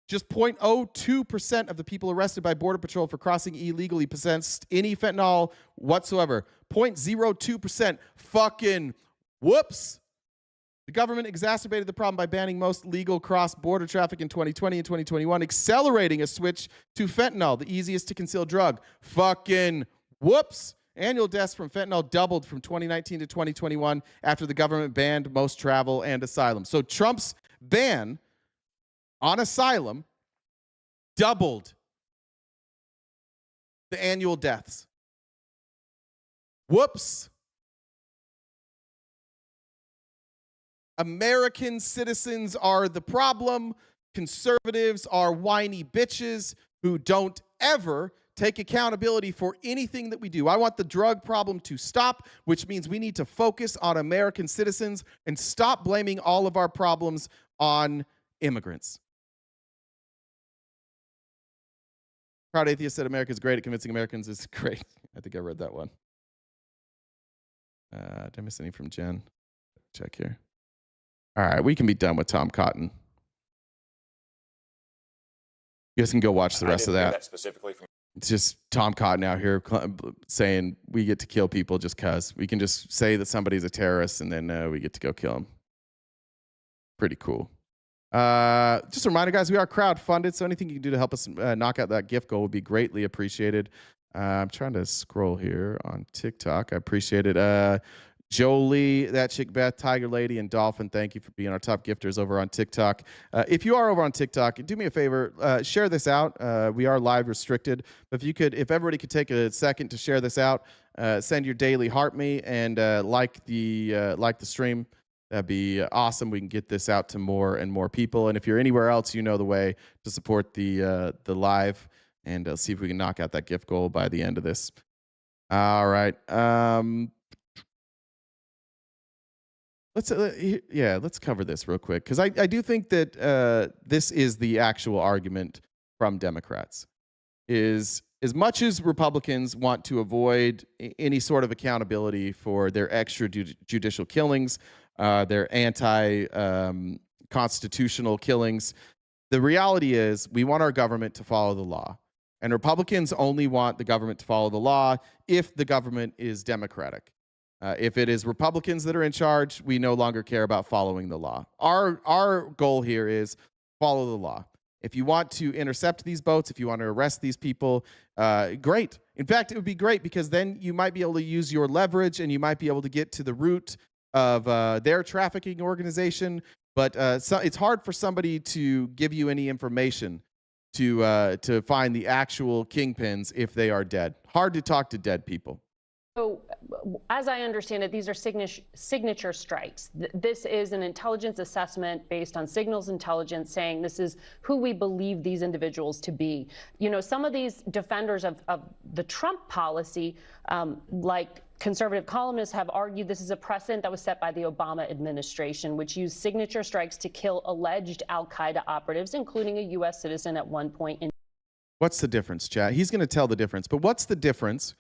Just 0.02% of the people arrested by Border Patrol for crossing illegally possessed any fentanyl whatsoever. 0.02%. Fucking whoops. The government exacerbated the problem by banning most legal cross-border traffic in 2020 and 2021, accelerating a switch to fentanyl, the easiest to conceal drug. Fucking whoops. Annual deaths from fentanyl doubled from 2019 to 2021 after the government banned most travel and asylum. So Trump's ban on asylum doubled the annual deaths. Whoops. American citizens are the problem. Conservatives are whiny bitches who don't ever take accountability for anything that we do. I want the drug problem to stop, which means we need to focus on American citizens and stop blaming all of our problems on immigrants. Proud Atheist said America is great at convincing Americans is great. I think I read that one. Did I miss any from Jen? Check here. All right, we can be done with Tom Cotton. You guys can go watch the rest of that. That specifically from. It's just Tom Cotton out here saying we get to kill people just because. We can just say that somebody's a terrorist and then we get to go kill him. Pretty cool. Just a reminder, guys, we are crowdfunded, so anything you can do to help us knock out that gift goal would be greatly appreciated. I'm trying to scroll here on TikTok. I appreciate it. Jolie, That Chick Beth, Tiger Lady, and Dolphin, thank you for being our top gifters over on TikTok. If you are over on TikTok, do me a favor, share this out. We are live restricted, but if everybody could take a second to share this out, send your daily heart me and like the stream. That'd be awesome. We can get this out to more and more people. And if you're anywhere else, you know the way to support the live, and see if we can knock out that gift goal by the end of this. All right. Let's cover this real quick, because I do think that this is the actual argument from Democrats. Is as much as Republicans want to avoid any sort of accountability for their extrajudicial killings, their anti-constitutional killings, the reality is we want our government to follow the law. And Republicans only want the government to follow the law if the government is democratic. If it is Republicans that are in charge, we no longer care about following the law. Our goal here is follow the law. If you want to intercept these boats, if you want to arrest these people, great. In fact, it would be great because then you might be able to use your leverage and you might be able to get to the root of their trafficking organization. But it's hard for somebody to give you any information to find the actual kingpins if they are dead. Hard to talk to dead people. So, as I understand it, these are signature strikes. This is an intelligence assessment based on signals intelligence saying this is who we believe these individuals to be. You know, some of these defenders of the Trump policy, like conservative columnists, have argued this is a precedent that was set by the Obama administration, which used signature strikes to kill alleged al-Qaeda operatives, including a U.S. citizen at one point. What's the difference, chat? He's going to tell the difference. But what's the difference?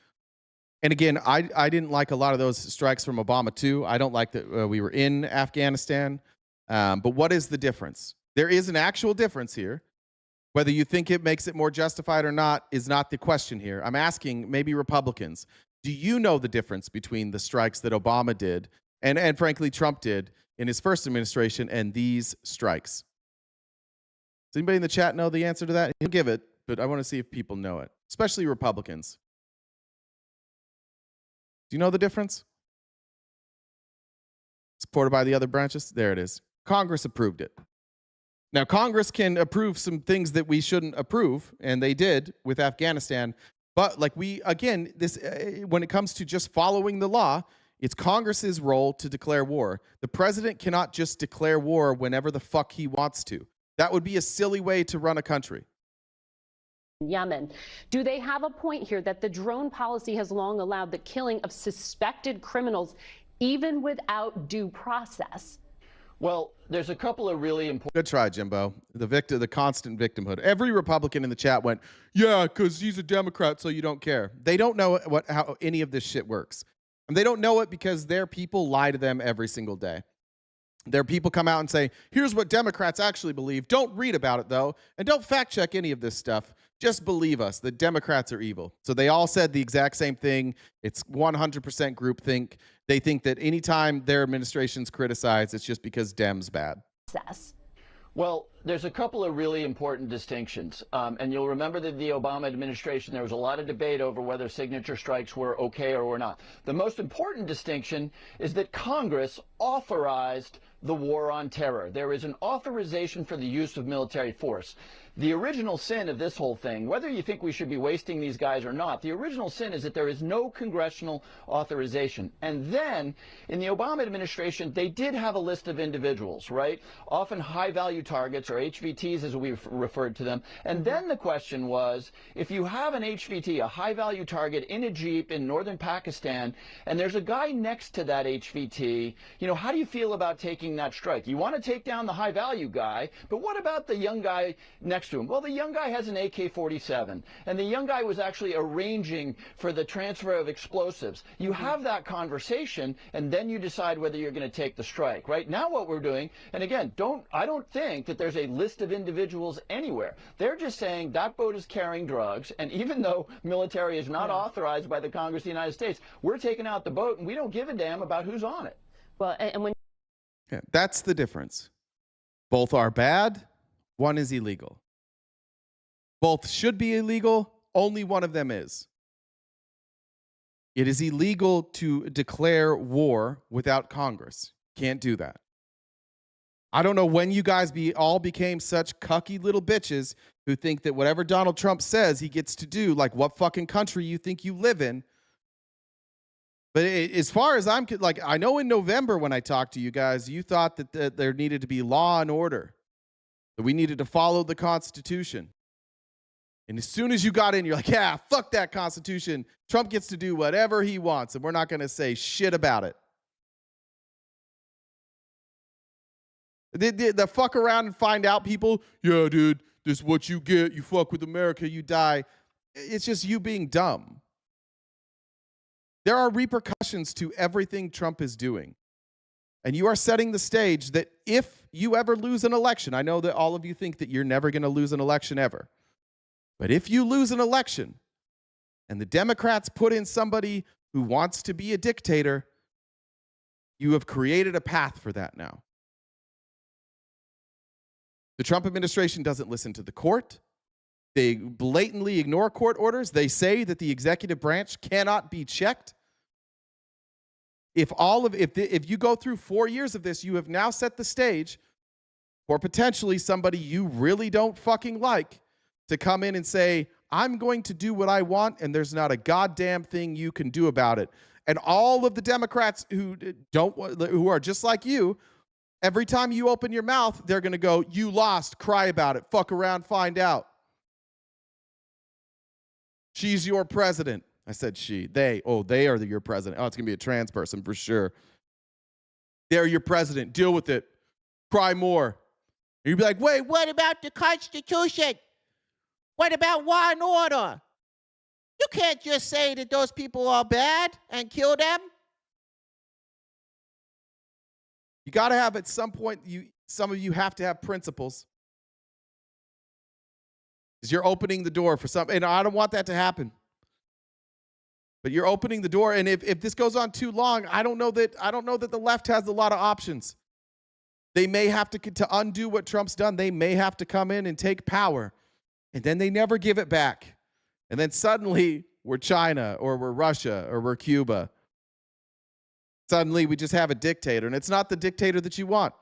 And again, I didn't like a lot of those strikes from Obama, too. I don't like that we were in Afghanistan. But what is the difference? There is an actual difference here. Whether you think it makes it more justified or not is not the question here. I'm asking maybe Republicans. Do you know the difference between the strikes that Obama did and frankly, Trump did in his first administration and these strikes? Does anybody in the chat know the answer to that? He'll give it, but I want to see if people know it, especially Republicans. Do you know the difference? Supported by the other branches? There it is. Congress approved it. Now, Congress can approve some things that we shouldn't approve, and they did with Afghanistan. But like when it comes to just following the law, it's Congress's role to declare war. The president cannot just declare war whenever the fuck he wants to. That would be a silly way to run a country. Yemen. Do they have a point here that the drone policy has long allowed the killing of suspected criminals even without due process? Well, there's a couple of really important. Good try, Jimbo. The constant victimhood. Every Republican in the chat went, yeah, because he's a Democrat, so you don't care. They don't know how any of this shit works. And they don't know it because their people lie to them every single day. Their people come out and say, here's what Democrats actually believe. Don't read about it, though. And don't fact check any of this stuff. Just believe us. The Democrats are evil. So they all said the exact same thing. It's 100% groupthink. They think that anytime their administration's criticized, it's just because Dem's bad. Well, there's a couple of really important distinctions. And you'll remember that the Obama administration, there was a lot of debate over whether signature strikes were okay or were not. The most important distinction is that Congress authorized the war on terror. There is an authorization for the use of military force. The original sin of this whole thing, whether you think we should be wasting these guys or not, the original sin is that there is no congressional authorization. And then, in the Obama administration, they did have a list of individuals, right? Often high-value targets, or HVTs as we've referred to them. And then the question was, if you have an HVT, a high-value target, in a Jeep in northern Pakistan, and there's a guy next to that HVT, you know, how do you feel about taking that strike? You want to take down the high-value guy, but what about the young guy next to him? Well, the young guy has an AK-47, and the young guy was actually arranging for the transfer of explosives. You have that conversation, and then you decide whether you're going to take the strike. Right now, what we're doing, and again, I don't think that there's a list of individuals anywhere. They're just saying that boat is carrying drugs, and even though military is not authorized by the Congress of the United States, we're taking out the boat, and we don't give a damn about who's on it. Well, and when that's the difference. Both are bad. One is illegal. Both should be illegal. Only one of them is. It is illegal to declare war without Congress. Can't do that. I don't know when you guys all became such cucky little bitches who think that whatever Donald Trump says he gets to do, like what fucking country you think you live in. But as far as I'm, like, I know in November when I talked to you guys, you thought that there needed to be law and order, that we needed to follow the Constitution. And as soon as you got in, you're like, yeah, fuck that Constitution. Trump gets to do whatever he wants, and we're not going to say shit about it. The fuck around and find out people, yeah, dude, this is what you get. You fuck with America, you die. It's just you being dumb. There are repercussions to everything Trump is doing. And you are setting the stage that if you ever lose an election, I know that all of you think that you're never going to lose an election ever. But if you lose an election and the Democrats put in somebody who wants to be a dictator, you have created a path for that now. The Trump administration doesn't listen to the court. They blatantly ignore court orders. They say that the executive branch cannot be checked. If you go through 4 years of this, you have now set the stage for potentially somebody you really don't fucking like to come in and say, I'm going to do what I want, and there's not a goddamn thing you can do about it. And all of the Democrats who are just like you, every time you open your mouth, they're going to go, you lost, cry about it, fuck around, find out. She's your president. I said she. They are your president. Oh, it's going to be a trans person for sure. They're your president. Deal with it. Cry more. And you'd be like, wait, what about the Constitution? What about law and order? You can't just say that those people are bad and kill them. You got to have at some point, some of you have to have principles. Because you're opening the door for something. And I don't want that to happen. But you're opening the door. And if this goes on too long, I don't know that the left has a lot of options. They may have to undo what Trump's done. They may have to come in and take power. And then they never give it back. And then suddenly we're China or we're Russia or we're Cuba. Suddenly we just have a dictator, and it's not the dictator that you want.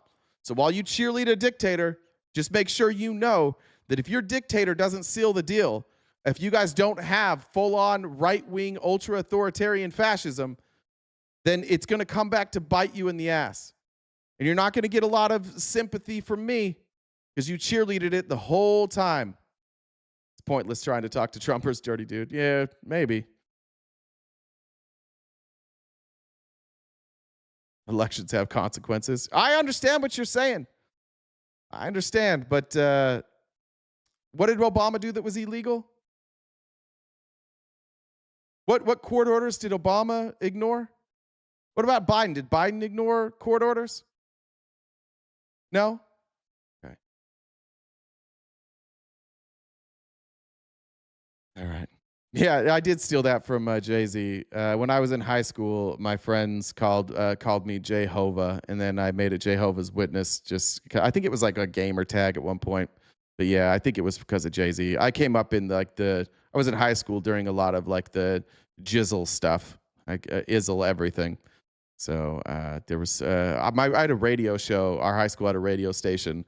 So while you cheerlead a dictator, just make sure you know that if your dictator doesn't seal the deal, if you guys don't have full-on right-wing ultra-authoritarian fascism, then it's going to come back to bite you in the ass. And you're not going to get a lot of sympathy from me because you cheerleaded it the whole time. It's pointless trying to talk to Trumpers, dirty dude. Yeah, maybe. Elections have consequences. I understand what you're saying. I understand, but what did Obama do that was illegal? What court orders did Obama ignore? What about Biden? Did Biden ignore court orders? No? Okay. All right. Yeah, I did steal that from Jay-Z. When I was in high school, my friends called me Jehovah, and then I made it Jehovah's Witness. I think it was like a gamer tag at one point. But yeah, I think it was because of Jay-Z. I came up in I was in high school during a lot of like the jizzle stuff, like izzle everything. So there was I had a radio show. Our high school had a radio station,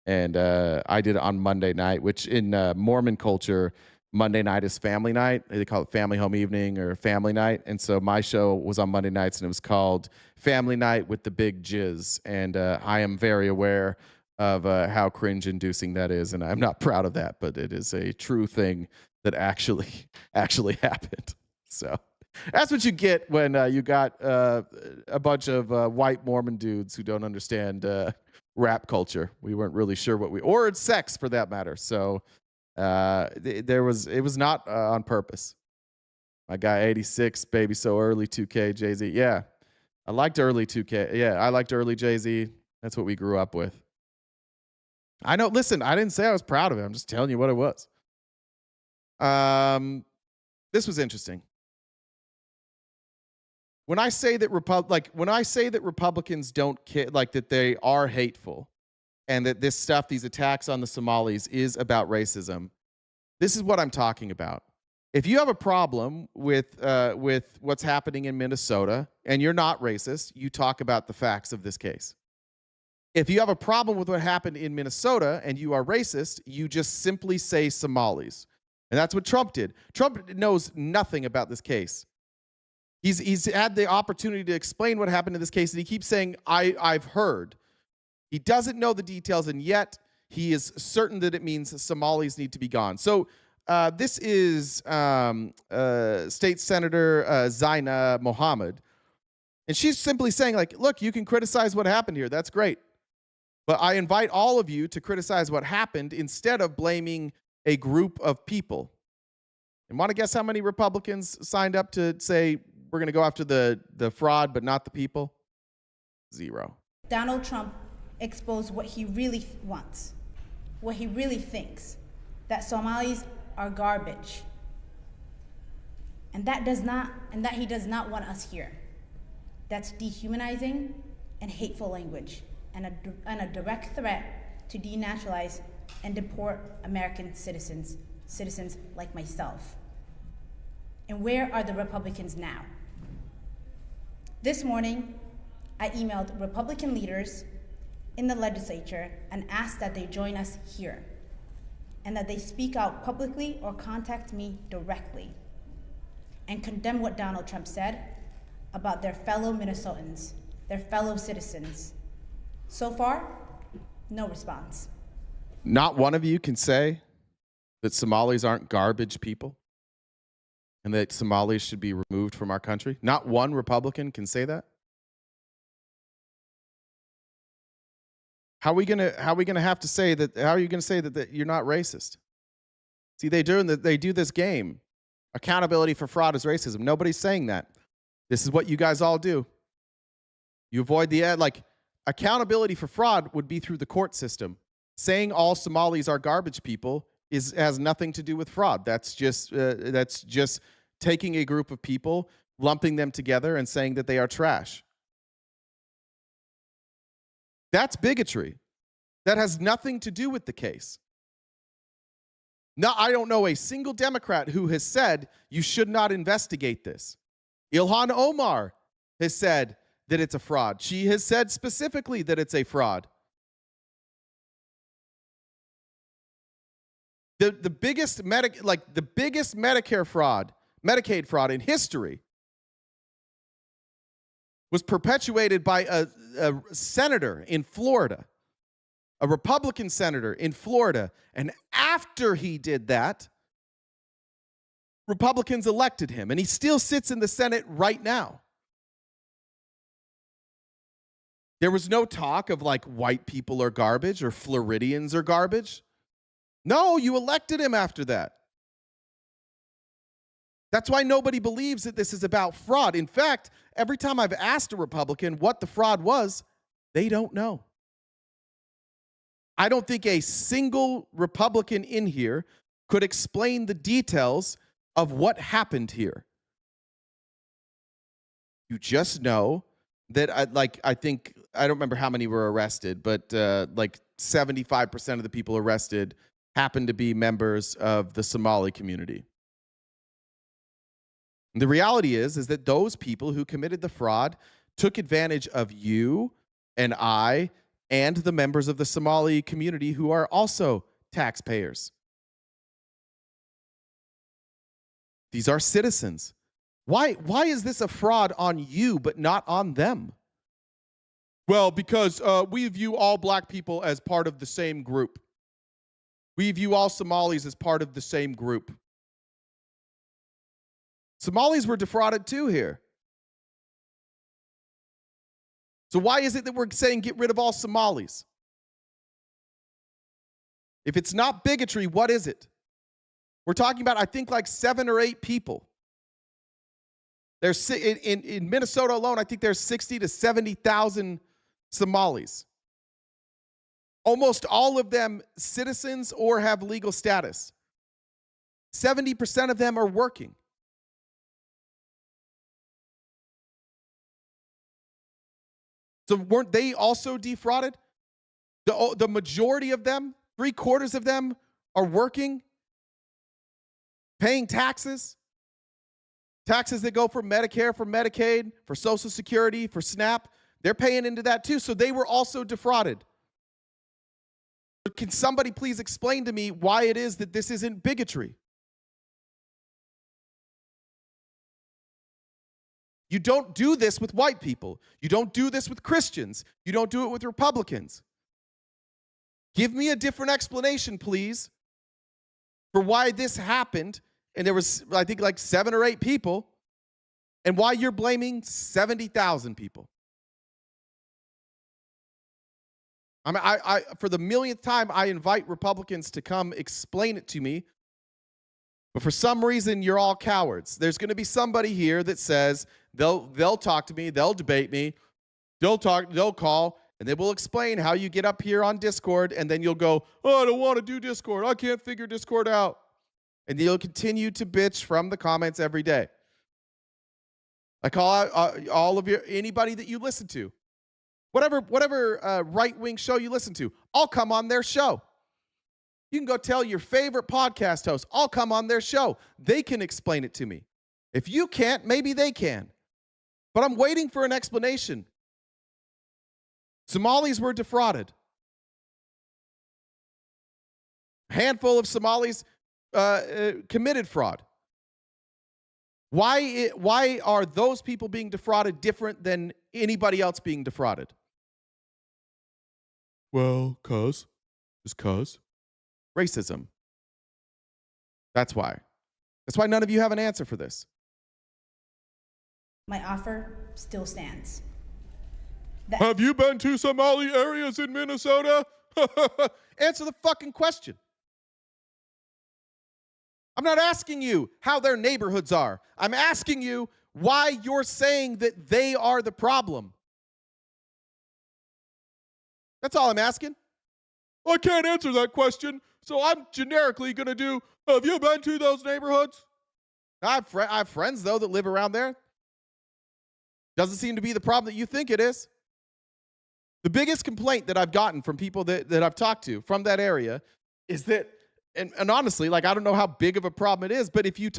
and I did it on Monday night, which in Mormon culture, Monday night is family night. They call it family home evening or family night. And so my show was on Monday nights, and it was called Family Night with the Big Jizz. And I am very aware of how cringe-inducing that is, and I'm not proud of that, but it is a true thing that actually happened. So that's what you get when you got a bunch of white Mormon dudes who don't understand rap culture. We weren't really sure or it's sex for that matter. So it was not on purpose. My guy 86, baby, so early 2K, Jay-Z. Yeah, I liked early 2K. Yeah, I liked early Jay-Z. That's what we grew up with. I know, listen, I didn't say I was proud of it. I'm just telling you what it was. This was interesting. When I say that Republicans don't care, like that they are hateful, and that this stuff, these attacks on the Somalis is about racism, this is what I'm talking about. If you have a problem with what's happening in Minnesota and you're not racist, you talk about the facts of this case. If you have a problem with what happened in Minnesota and you are racist, you just simply say Somalis. And that's what Trump did. Trump knows nothing about this case. He's had the opportunity to explain what happened in this case, and he keeps saying, I've heard. He doesn't know the details, and yet he is certain that it means Somalis need to be gone. So this is State Senator Zaina Mohammed, and she's simply saying, like, look, you can criticize what happened here. That's great. But I invite all of you to criticize what happened instead of blaming a group of people And want to guess how many Republicans signed up to say we're going to go after the fraud, but not the people? 0. Donald Trump exposed what he really wants, what he really thinks, that Somalis are garbage. And that he does not want us here. That's dehumanizing and hateful language, and a direct threat to denaturalize and deport American citizens like myself. And where are the Republicans now? This morning, I emailed Republican leaders in the legislature and asked that they join us here, and that they speak out publicly or contact me directly and condemn what Donald Trump said about their fellow Minnesotans, their fellow citizens. So far, no response. Not one of you can say that Somalis aren't garbage people and that Somalis should be removed from our country. Not one Republican can say that. How are we gonna have to say that? How are you gonna say that you're not racist? See, they do this game. Accountability for fraud is racism. Nobody's saying that. This is what you guys all do. You avoid the accountability for fraud would be through the court system. Saying all Somalis are garbage people has nothing to do with fraud. That's just taking a group of people, lumping them together, and saying that they are trash. That's bigotry. That has nothing to do with the case. Now, I don't know a single Democrat who has said you should not investigate this. Ilhan Omar has said that it's a fraud. She has said specifically that it's a fraud. The biggest Medicare fraud, Medicaid fraud in history was perpetuated by a senator in Florida, a Republican senator in Florida. And after he did that, Republicans elected him, and he still sits in the Senate right now. There was no talk of like white people are garbage or Floridians are garbage. No, you elected him after that. That's why nobody believes that this is about fraud. In fact, every time I've asked a Republican what the fraud was, they don't know. I don't think a single Republican in here could explain the details of what happened here. You just know that, I think, I don't remember how many were arrested, but like 75% of the people arrested happened to be members of the Somali community. And the reality is that those people who committed the fraud took advantage of you and I and the members of the Somali community who are also taxpayers. These are citizens. Why is this a fraud on you but not on them? Well, because we view all black people as part of the same group. We view all Somalis as part of the same group. Somalis were defrauded too here. So why is it that we're saying get rid of all Somalis? If it's not bigotry, what is it? We're talking about, I think, like 7 or 8 people. There's in Minnesota alone, I think there's 60 to 70,000 Somalis. Almost all of them citizens or have legal status. 70% of them are working. So weren't they also defrauded? The majority of them, 3/4 of them, are working, paying taxes. Taxes that go for Medicare, for Medicaid, for Social Security, for SNAP. They're paying into that too. So they were also defrauded. Can somebody please explain to me why it is that this isn't bigotry? You don't do this with white people. You don't do this with Christians. You don't do it with Republicans. Give me a different explanation, please, for why this happened. And there was, I think, like 7 or 8 people, and why you're blaming 70,000 people. I mean, I for the millionth time, I invite Republicans to come explain it to me. But for some reason, you're all cowards. There's going to be somebody here that says they'll talk to me, they'll debate me, they'll call, and they will explain how you get up here on Discord, and then you'll go, oh, I don't want to do Discord. I can't figure Discord out. And you'll continue to bitch from the comments every day. I call out all of anybody that you listen to. Whatever right-wing show you listen to, I'll come on their show. You can go tell your favorite podcast host, I'll come on their show. They can explain it to me. If you can't, maybe they can. But I'm waiting for an explanation. Somalis were defrauded. A handful of Somalis committed fraud. Why are those people being defrauded different than anybody else being defrauded? Well, cuz. Racism. That's why. That's why none of you have an answer for this. My offer still stands. Have you been to Somali areas in Minnesota? Answer the fucking question. I'm not asking you how their neighborhoods are. I'm asking you why you're saying that they are the problem. That's all I'm asking. I can't answer that question, so I'm generically going to do, have you been to those neighborhoods? I have friends, though, that live around there. Doesn't seem to be the problem that you think it is. The biggest complaint that I've gotten from people that I've talked to from that area is that, and honestly, like, I don't know how big of a problem it is, but if you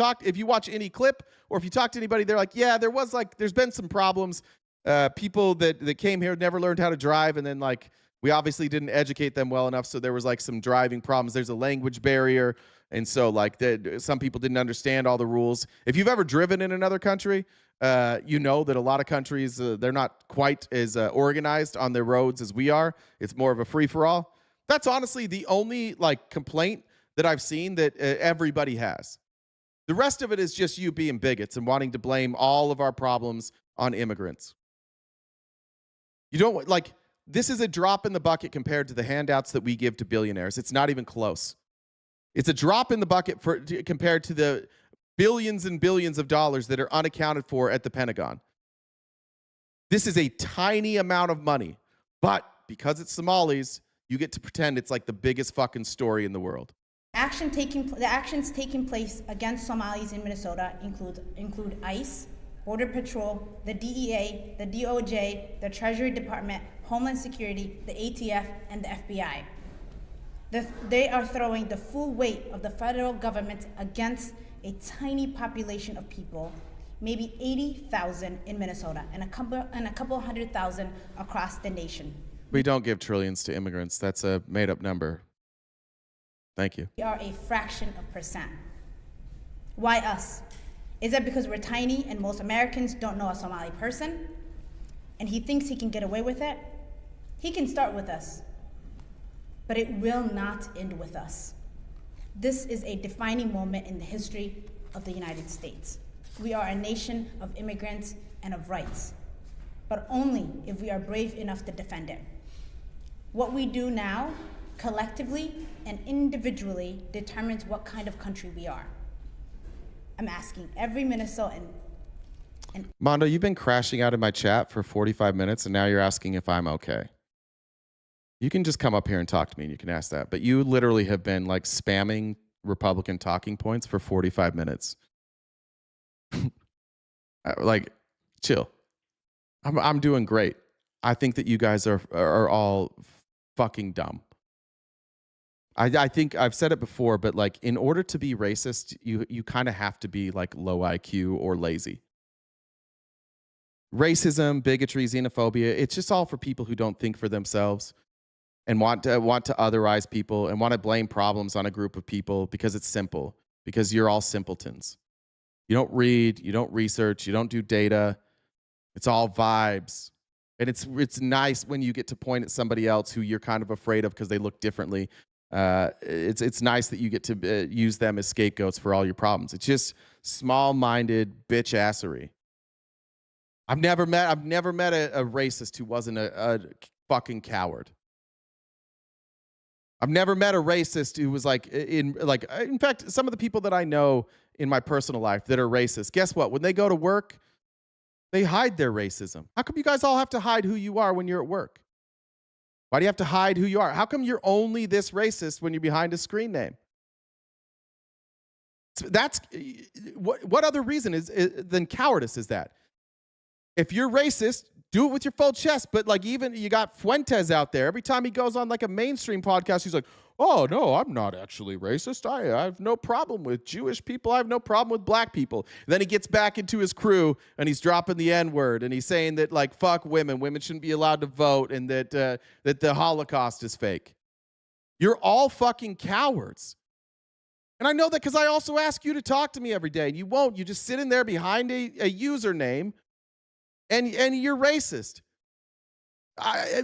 watch any clip or if you talk to anybody, they're like, yeah, there's been some problems. People that came here never learned how to drive, and then like we obviously didn't educate them well enough, so there was like some driving problems. There's a language barrier, and so like some people didn't understand all the rules. If you've ever driven in another country, you know that a lot of countries, they're not quite as organized on their roads as we are. It's more of a free-for-all. That's honestly the only like complaint that I've seen that everybody has. The rest of it is just you being bigots and wanting to blame all of our problems on immigrants. You don't like, this is a drop in the bucket compared to the handouts that we give to billionaires. It's not even close. It's a drop in the bucket compared to the billions and billions of dollars that are unaccounted for at the Pentagon. This is a tiny amount of money, but because it's Somalis, you get to pretend it's like the biggest fucking story in the world. The actions taking place against Somalis in Minnesota include ICE, Border Patrol, the DEA, the DOJ, the Treasury Department, Homeland Security, the ATF, and the FBI. They are throwing the full weight of the federal government against a tiny population of people, maybe 80,000 in Minnesota and a couple 100,000 across the nation. We don't give trillions to immigrants. That's a made-up number. Thank you. We are a fraction of percent. Why us? Is that because we're tiny and most Americans don't know a Somali person? And he thinks he can get away with it? He can start with us, but it will not end with us. This is a defining moment in the history of the United States. We are a nation of immigrants and of rights, but only if we are brave enough to defend it. What we do now, collectively and individually, determines what kind of country we are. I'm asking every Minnesotan. Mondo, you've been crashing out in my chat for 45 minutes, and now you're asking if I'm okay. You can just come up here and talk to me, and you can ask that. But you literally have been like spamming Republican talking points for 45 minutes. Like, chill. I'm doing great. I think that you guys are all fucking dumb. I think I've said it before, but like, in order to be racist, you kind of have to be like low IQ or lazy. Racism, bigotry, xenophobia, it's just all for people who don't think for themselves and want to otherize people and want to blame problems on a group of people because it's simple, because you're all simpletons. You don't read, you don't research, you don't do data. It's all vibes. And it's nice when you get to point at somebody else who you're kind of afraid of because they look differently. It's nice that you get to use them as scapegoats for all your problems. It's just small-minded bitch assery. I've never met a racist who wasn't a fucking coward. I've never met a racist who was in fact, some of the people that I know in my personal life that are racist, guess what? When they go to work, they hide their racism. How come you guys all have to hide who you are when you're at work? Why do you have to hide who you are? How come you're only this racist when you're behind a screen name? That's what other reason than cowardice is that? If you're racist, do it with your full chest. But like, even you got Fuentes out there. Every time he goes on like a mainstream podcast, he's like, oh, no, I'm not actually racist. I have no problem with Jewish people. I have no problem with black people. And then he gets back into his crew and he's dropping the N-word and he's saying that, like, fuck women. Women shouldn't be allowed to vote and that the Holocaust is fake. You're all fucking cowards. And I know that because I also ask you to talk to me every day and you won't. You just sit in there behind a username and you're racist.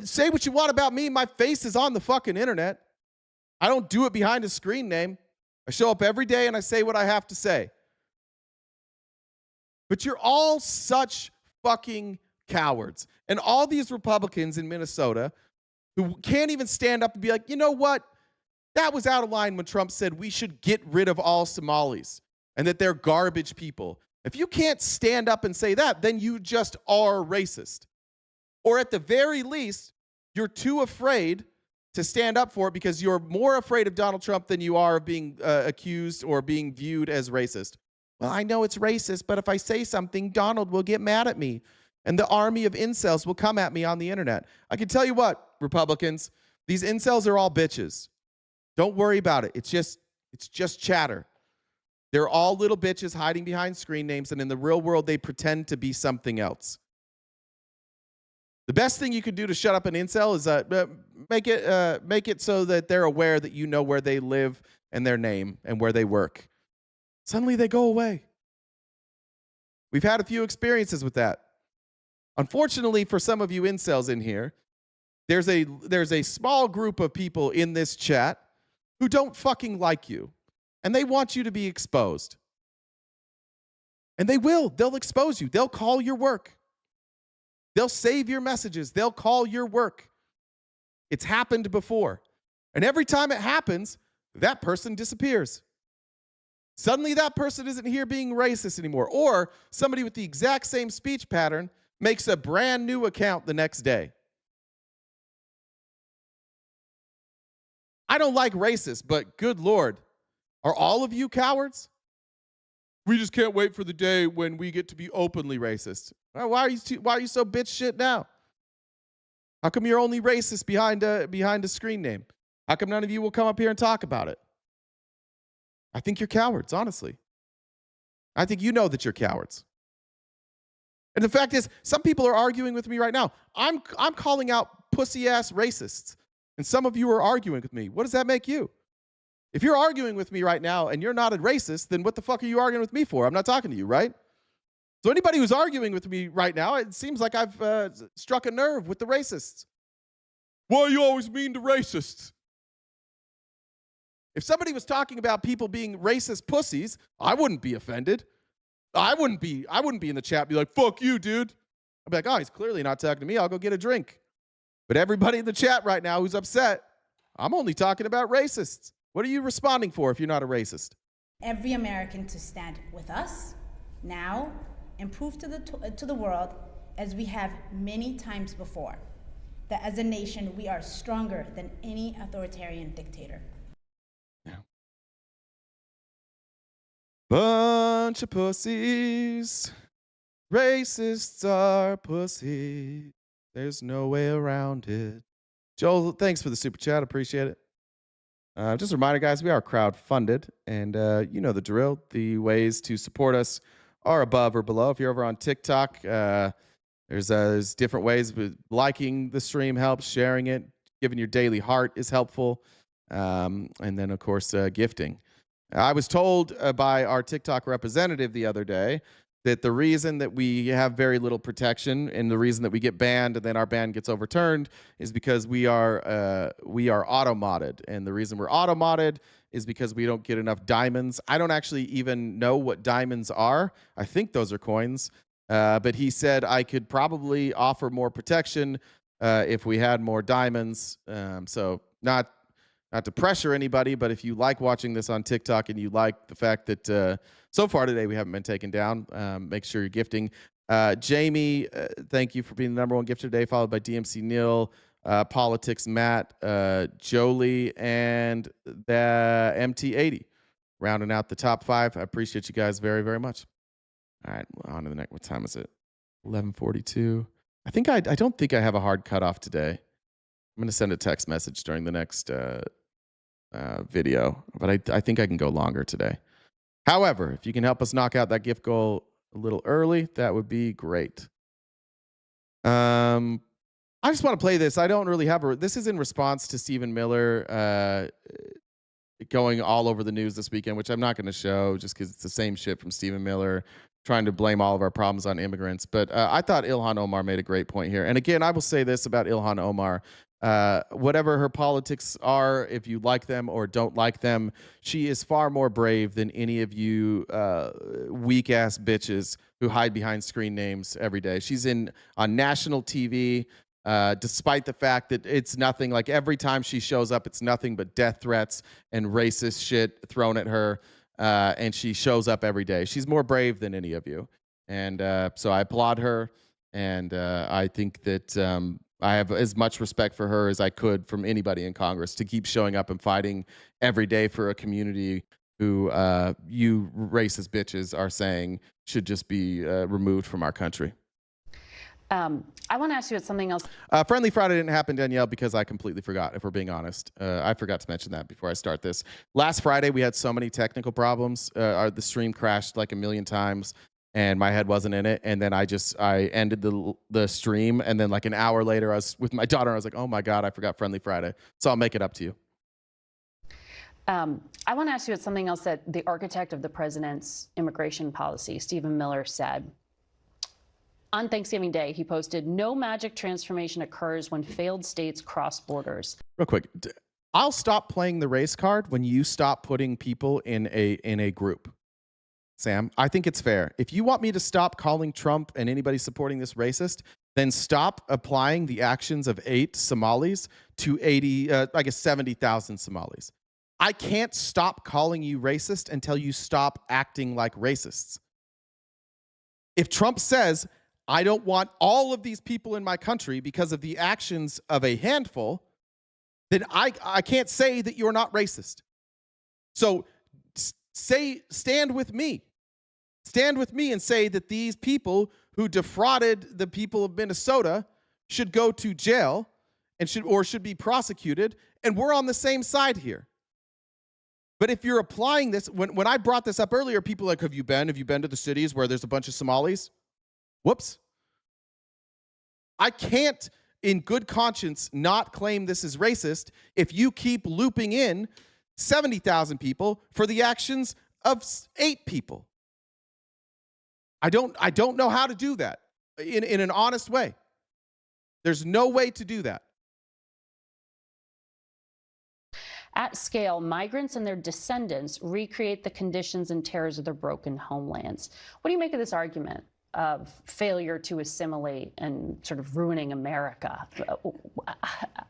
Say what you want about me. My face is on the fucking internet. I don't do it behind a screen name. I show up every day and I say what I have to say. But you're all such fucking cowards. And all these Republicans in Minnesota who can't even stand up and be like, you know what? That was out of line when Trump said we should get rid of all Somalis and that they're garbage people. If you can't stand up and say that, then you just are racist. Or at the very least, you're too afraid to stand up for it because you're more afraid of Donald Trump than you are of being accused or being viewed as racist. Well, I know it's racist, but if I say something, Donald will get mad at me. And the army of incels will come at me on the internet. I can tell you what, Republicans, these incels are all bitches. Don't worry about it. It's just chatter. They're all little bitches hiding behind screen names, and in the real world, they pretend to be something else. The best thing you could do to shut up an incel is make it so that they're aware that you know where they live and their name and where they work. Suddenly they go away. We've had a few experiences with that. Unfortunately, for some of you incels in here, there's a small group of people in this chat who don't fucking like you, and they want you to be exposed. And they will. They'll expose you. They'll call your work. They'll save your messages. They'll call your work. It's happened before. And every time it happens, that person disappears. Suddenly that person isn't here being racist anymore. Or somebody with the exact same speech pattern makes a brand new account the next day. I don't like racists, but good Lord, are all of you cowards? We just can't wait for the day when we get to be openly racist. Why are you so bitch shit now? How come you're only racist behind a screen name? How come none of you will come up here and talk about it? I think you're cowards, honestly. I think you know that you're cowards. And the fact is, some people are arguing with me right now. I'm calling out pussy-ass racists, and some of you are arguing with me. What does that make you? If you're arguing with me right now and you're not a racist, then what the fuck are you arguing with me for? I'm not talking to you, right? So anybody who's arguing with me right now, it seems like I've struck a nerve with the racists. Why are you always mean to racists? If somebody was talking about people being racist pussies, I wouldn't be offended. I wouldn't be in the chat be like, fuck you, dude. I'd be like, oh, he's clearly not talking to me. I'll go get a drink. But everybody in the chat right now who's upset, I'm only talking about racists. What are you responding for if you're not a racist? Every American to stand with us now and prove to the world, as we have many times before, that as a nation we are stronger than any authoritarian dictator. Yeah. Bunch of pussies. Racists are pussies. There's no way around it. Joel, thanks for the super chat. Appreciate it. Just a reminder, guys, we are crowd-funded, and you know the drill. The ways to support us are above or below. If you're over on TikTok, there's different ways. But liking the stream helps, sharing it, giving your daily heart is helpful, and then, of course, gifting. I was told by our TikTok representative the other day that the reason that we have very little protection and the reason that we get banned and then our ban gets overturned is because we are auto-modded. And the reason we're auto-modded is because we don't get enough diamonds. I don't actually even know what diamonds are. I think those are coins. But he said I could probably offer more protection if we had more diamonds. So not Not to pressure anybody, but if you like watching this on TikTok and you like the fact that so far today we haven't been taken down, make sure you're gifting. Jamie, thank you for being the #1 gifter today, followed by DMC Neil, Politics Matt, Jolie, and the MT80. Rounding out the top 5. I appreciate you guys very, very much. All right, on to the next. What time is it? 11:42. I think I don't think I have a hard cutoff today. I'm going to send a text message during the next video, but I think I can go longer today. However, if you can help us knock out that gift goal a little early, that would be great. I just want to play this. I don't really have this is in response to Stephen Miller going all over the news this weekend, which I'm not going to show just because it's the same shit from Stephen Miller trying to blame all of our problems on immigrants. But I thought Ilhan Omar made a great point here. And again, I will say this about Ilhan Omar. Whatever her politics are, if you like them or don't like them, she is far more brave than any of you weak-ass bitches who hide behind screen names every day. She's on national TV, despite the fact that it's nothing. Like every time she shows up, it's nothing but death threats and racist shit thrown at her. And she shows up every day. She's more brave than any of you. And so I applaud her. And I think that I have as much respect for her as I could from anybody in Congress to keep showing up and fighting every day for a community who you racist bitches are saying should just be removed from our country. I want to ask you about something else. Friendly Friday didn't happen, Danielle, because I completely forgot, if we're being honest. I forgot to mention that before I start this. Last Friday, we had so many technical problems. The stream crashed like a million times, and my head wasn't in it. And then I ended the stream, and then like an hour later, I was with my daughter, and I was like, oh my God, I forgot Friendly Friday. So I'll make it up to you. I want to ask you about something else that the architect of the president's immigration policy, Stephen Miller, said. On Thanksgiving Day, he posted, "No magic transformation occurs when failed states cross borders." Real quick, I'll stop playing the race card when you stop putting people in a group. Sam, I think it's fair. If you want me to stop calling Trump and anybody supporting this racist, then stop applying the actions of 8 Somalis to 70,000 Somalis. I can't stop calling you racist until you stop acting like racists. If Trump says, I don't want all of these people in my country because of the actions of a handful, then I can't say that you're not racist. So stand with me. Stand with me and say that these people who defrauded the people of Minnesota should go to jail and should be prosecuted, and we're on the same side here. But if you're applying this, when I brought this up earlier, people are like, have you been to the cities where there's a bunch of Somalis? Whoops. I can't, in good conscience, not claim this is racist if you keep looping in 70,000 people for the actions of 8 people. I don't know how to do that in an honest way. There's no way to do that. At scale, migrants and their descendants recreate the conditions and terrors of their broken homelands. What do you make of this argument of failure to assimilate and sort of ruining America?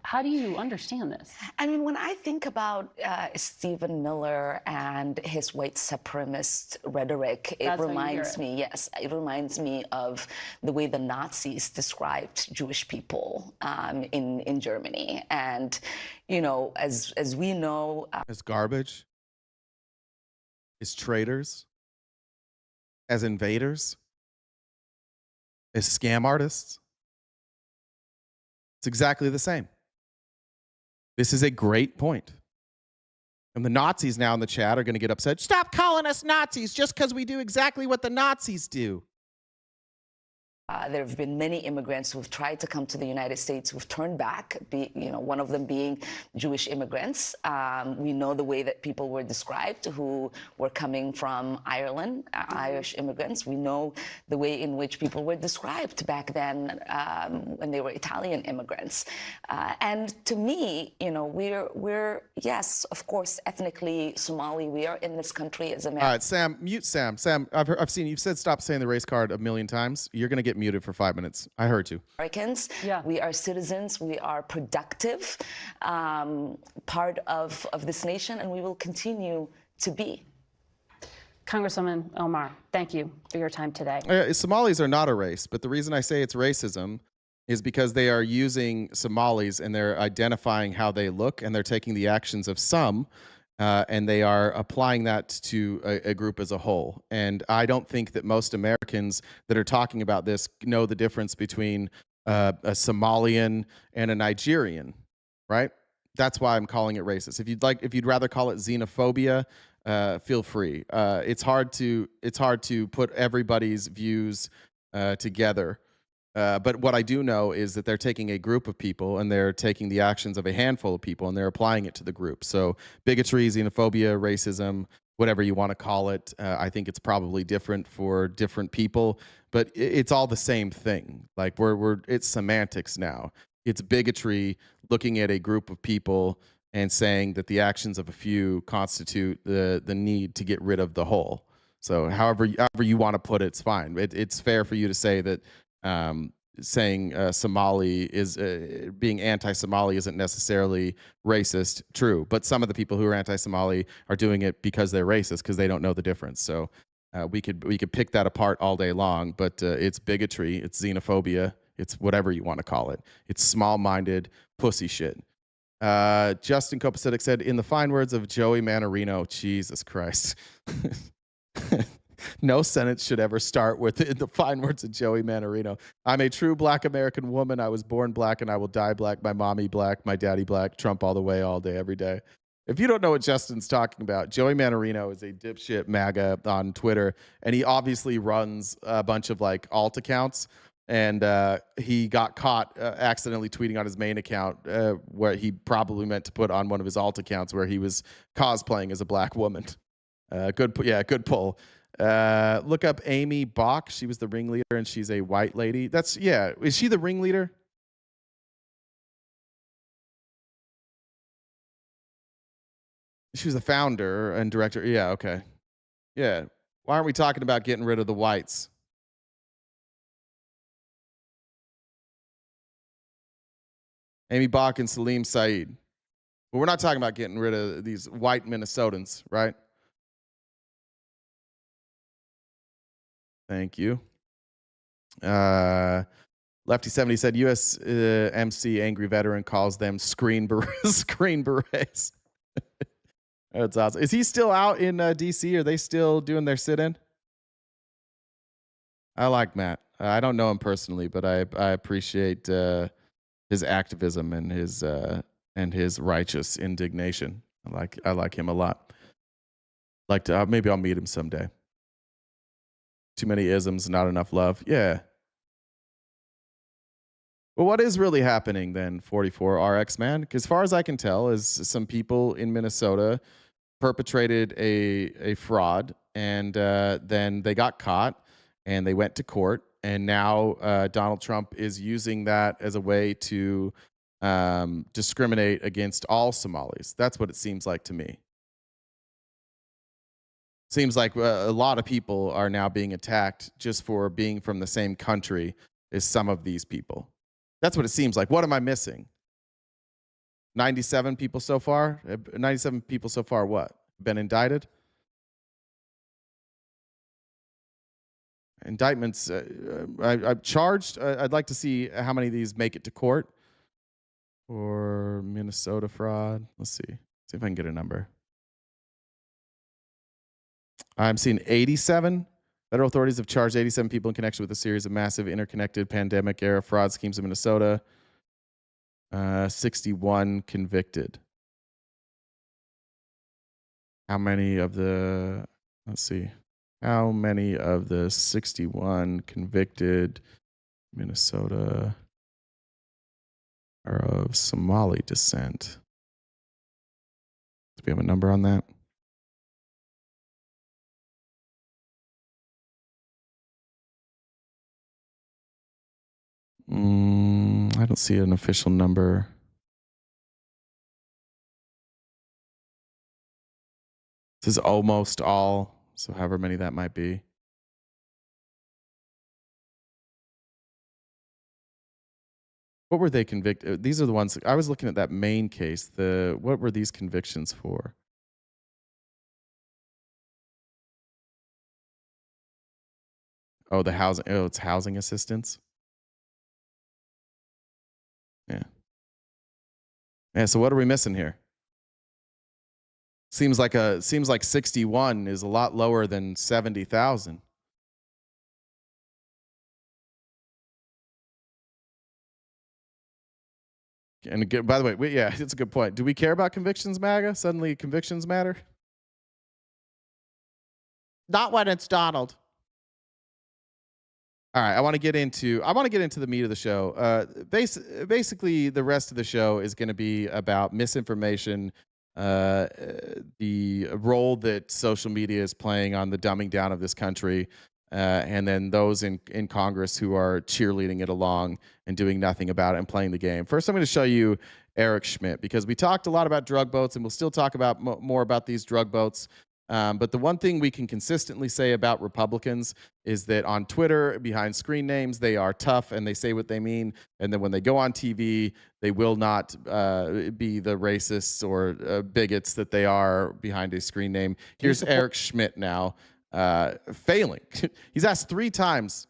How do you understand this? I mean, when I think about Stephen Miller and his white supremacist rhetoric, it reminds me of the way the Nazis described Jewish people in Germany. And, you know, as we know... as garbage, as traitors, as invaders, as scam artists. It's exactly the same. This is a great point. And the Nazis now in the chat are going to get upset. Stop calling us Nazis just because we do exactly what the Nazis do. There have been many immigrants who've tried to come to the United States who've turned back, one of them being Jewish immigrants. We know the way that people were described who were coming from Ireland, Irish immigrants. We know the way in which people were described back then when they were Italian immigrants. And to me, you know, we're yes, of course, ethnically Somali. We are in this country as Americans. All right, Sam, mute Sam. Sam, I've seen you've said stop saying the race card a million times. You're going to get get muted for 5 minutes. I heard you. Americans. Yeah. We are citizens. We are productive part of this nation, and we will continue to be. Congresswoman Omar, thank you for your time today. Somalis are not a race, but the reason I say it's racism is because they are using Somalis and they're identifying how they look, and they're taking the actions of some and they are applying that to a group as a whole. And I don't think that most Americans that are talking about this know the difference between a Somalian and a Nigerian, right? That's why I'm calling it racist. If you'd rather call it xenophobia, feel free. It's hard to put everybody's views together. But what I do know is that they're taking a group of people and they're taking the actions of a handful of people and they're applying it to the group. So bigotry, xenophobia, racism, whatever you want to call it, I think it's probably different for different people, but it's all the same thing. Like it's semantics now. It's bigotry looking at a group of people and saying that the actions of a few constitute the need to get rid of the whole. So however you want to put it, it's fine. It's fair for you to say that saying Somali is being anti-Somali isn't necessarily racist. True, but some of the people who are anti-Somali are doing it because they're racist because they don't know the difference. So we could pick that apart all day long, but it's bigotry, it's xenophobia, it's whatever you want to call it. It's small-minded pussy shit. Justin Copacetic said, in the fine words of Joey Manarino, Jesus Christ. No sentence should ever start with the fine words of Joey Manarino. I'm a true black American woman. I was born black and I will die black. My mommy black, my daddy black, Trump all the way, all day, every day. If you don't know what Justin's talking about, Joey Manarino is a dipshit MAGA on Twitter, and he obviously runs a bunch of like alt accounts. And he got caught accidentally tweeting on his main account where he probably meant to put on one of his alt accounts where he was cosplaying as a black woman. Good pull. Look up Amy Bach. She was the ringleader, and she's a white lady. Is she the ringleader? She was the founder and director. Yeah, okay. Yeah. Why aren't we talking about getting rid of the whites? Amy Bach and Salim Saeed. But we're not talking about getting rid of these white Minnesotans, right? Thank you. Lefty70 said US MC angry veteran calls them screen berets. That's awesome. Is he still out in DC? Are they still doing their sit-in? I like Matt. I don't know him personally, but I appreciate his activism and his righteous indignation. I like him a lot. Like to maybe I'll meet him someday. Too many isms, not enough love. Yeah. Well, what is really happening then, 44RX man? Because as far as I can tell, is some people in Minnesota perpetrated a fraud, and then they got caught, and they went to court, and now Donald Trump is using that as a way to discriminate against all Somalis. That's what it seems like to me. Seems like a lot of people are now being attacked just for being from the same country as some of these people. That's what it seems like. What am I missing? 97 people so far? 97 people so far what? Been indicted? Indictments, I've charged. I'd like to see how many of these make it to court. Or Minnesota fraud. Let's see. See if I can get a number. I'm seeing 87. Federal authorities have charged 87 people in connection with a series of massive interconnected pandemic-era fraud schemes in Minnesota. 61 convicted. How many of the 61 convicted Minnesota are of Somali descent? Do we have a number on that? I don't see an official number. This is almost all, so however many that might be. What were they convicted? These are the ones I was looking at, that main case. What were these convictions for? Oh, the housing. Oh, it's housing assistance. Yeah. Yeah. So what are we missing here? Seems like 61 is a lot lower than 70,000. And again, by the way, yeah, it's a good point. Do we care about convictions, MAGA? Suddenly convictions matter? Not when it's Donald. All right, I want to get into the meat of the show. Basically, the rest of the show is going to be about misinformation, the role that social media is playing on the dumbing down of this country, and then those in Congress who are cheerleading it along and doing nothing about it and playing the game. First, I'm going to show you Eric Schmidt, because we talked a lot about drug boats, and we'll still talk about more about these drug boats. But the one thing we can consistently say about Republicans is that on Twitter, behind screen names, they are tough and they say what they mean. And then when they go on TV, they will not be the racists or bigots that they are behind a screen name. Here's Eric Schmidt now failing. He's asked 3 times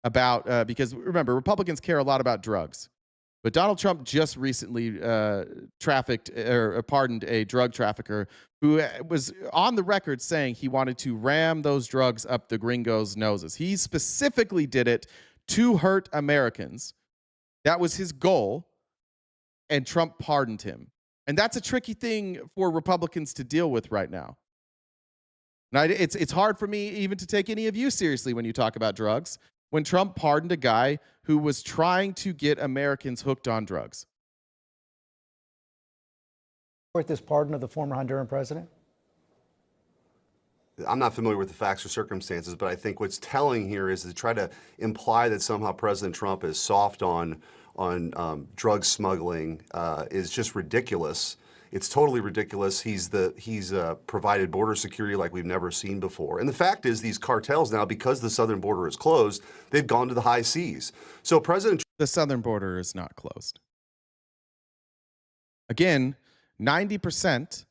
about, because remember, Republicans care a lot about drugs. But Donald Trump just recently pardoned a drug trafficker who was on the record saying he wanted to ram those drugs up the gringos' noses. He specifically did it to hurt Americans. That was his goal, and Trump pardoned him. And that's a tricky thing for Republicans to deal with right now. Now, it's hard for me even to take any of you seriously when you talk about drugs, when Trump pardoned a guy who was trying to get Americans hooked on drugs. Support this pardon of the former Honduran president? I'm not familiar with the facts or circumstances, but I think what's telling here is to try to imply that somehow President Trump is soft on drug smuggling is just ridiculous. It's totally ridiculous. He's provided border security like we've never seen before. And the fact is, these cartels now, because the southern border is closed, they've gone to the high seas. So the southern border is not closed. Again, 90%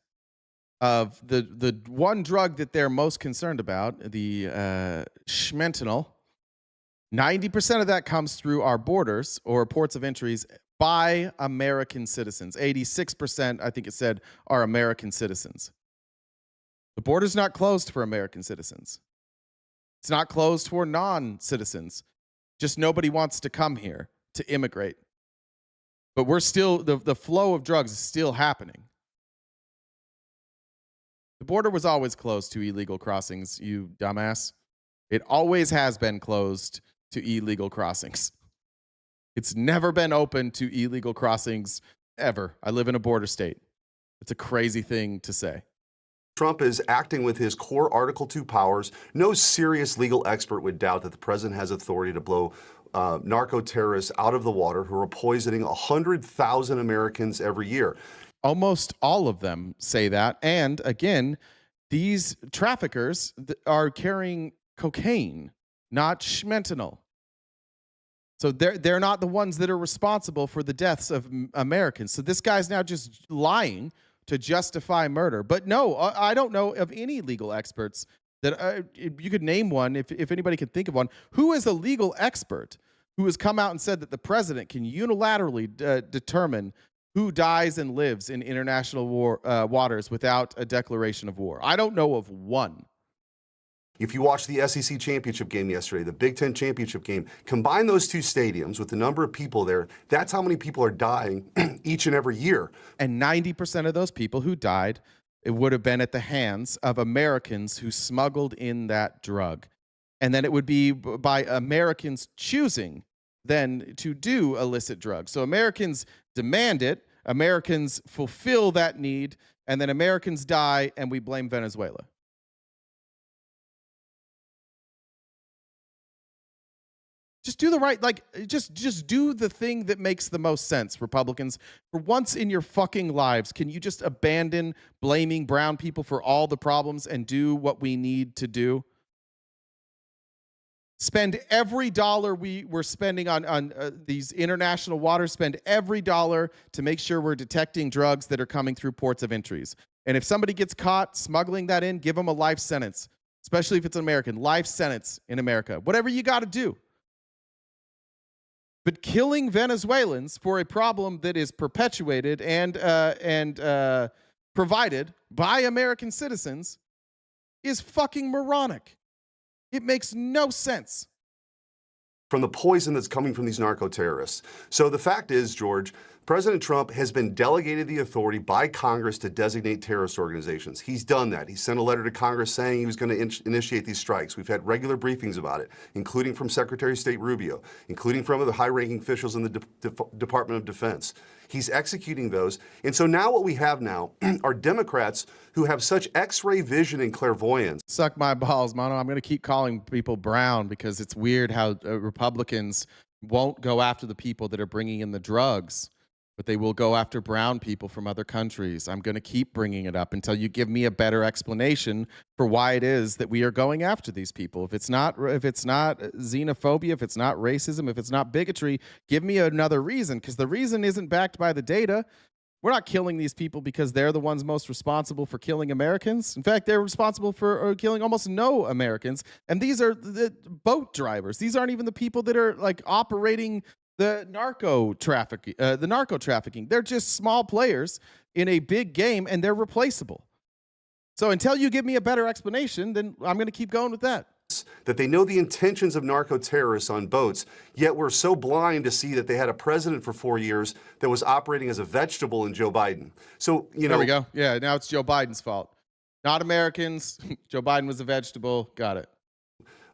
of the one drug that they're most concerned about, the schmentanol, 90% of that comes through our borders or ports of entries by American citizens. 86%, I think it said, are American citizens. The border's not closed for American citizens. It's not closed for non-citizens. Just nobody wants to come here to immigrate. But we're still, the flow of drugs is still happening. The border was always closed to illegal crossings, you dumbass. It always has been closed to illegal crossings. It's never been open to illegal crossings ever. I live in a border state. It's a crazy thing to say. Trump is acting with his core Article 2 powers. No serious legal expert would doubt that the president has authority to blow narco-terrorists out of the water who are poisoning 100,000 Americans every year. Almost all of them say that. And again, these traffickers are carrying cocaine, not schmentanol. So they're not the ones that are responsible for the deaths of Americans. So this guy's now just lying to justify murder. But no, I don't know of any legal experts that you could name one, if anybody could think of one. Who is a legal expert who has come out and said that the president can unilaterally determine who dies and lives in international waters without a declaration of war? I don't know of one. If you watched the SEC championship game yesterday, the Big Ten championship game, combine those 2 stadiums with the number of people there, that's how many people are dying each and every year. And 90% of those people who died, it would have been at the hands of Americans who smuggled in that drug. And then it would be by Americans choosing then to do illicit drugs. So Americans demand it, Americans fulfill that need, and then Americans die, and we blame Venezuela. Just do the right, just do the thing that makes the most sense, Republicans. For once in your fucking lives, can you just abandon blaming brown people for all the problems and do what we need to do? Spend every dollar we're spending on these international waters, spend every dollar to make sure we're detecting drugs that are coming through ports of entries. And if somebody gets caught smuggling that in, give them a life sentence, especially if it's an American. Life sentence in America. Whatever you got to do. But killing Venezuelans for a problem that is perpetuated and provided by American citizens is fucking moronic. It makes no sense. From the poison that's coming from these narco-terrorists. So the fact is, George, President Trump has been delegated the authority by Congress to designate terrorist organizations. He's done that. He sent a letter to Congress saying he was going to initiate these strikes. We've had regular briefings about it, including from Secretary of State Rubio, including from the high-ranking officials in the Department of Defense. He's executing those. And so now what we have now are Democrats who have such X-ray vision and clairvoyance. Suck my balls, Mono. I'm going to keep calling people brown because it's weird how Republicans won't go after the people that are bringing in the drugs, but they will go after brown people from other countries. I'm going to keep bringing it up until you give me a better explanation for why it is that we are going after these people. If it's not xenophobia, if it's not racism, if it's not bigotry, give me another reason, because the reason isn't backed by the data. We're not killing these people because they're the ones most responsible for killing Americans. In fact, they're responsible for killing almost no Americans. And these are the boat drivers. These aren't even the people that are like operating the narco trafficking. They're just small players in a big game, and they're replaceable. So until you give me a better explanation, then I'm going to keep going with that. That they know the intentions of narco-terrorists on boats, yet we're so blind to see that they had a president for 4 years that was operating as a vegetable in Joe Biden. So, you know. There we go. Yeah, now it's Joe Biden's fault. Not Americans. Joe Biden was a vegetable. Got it.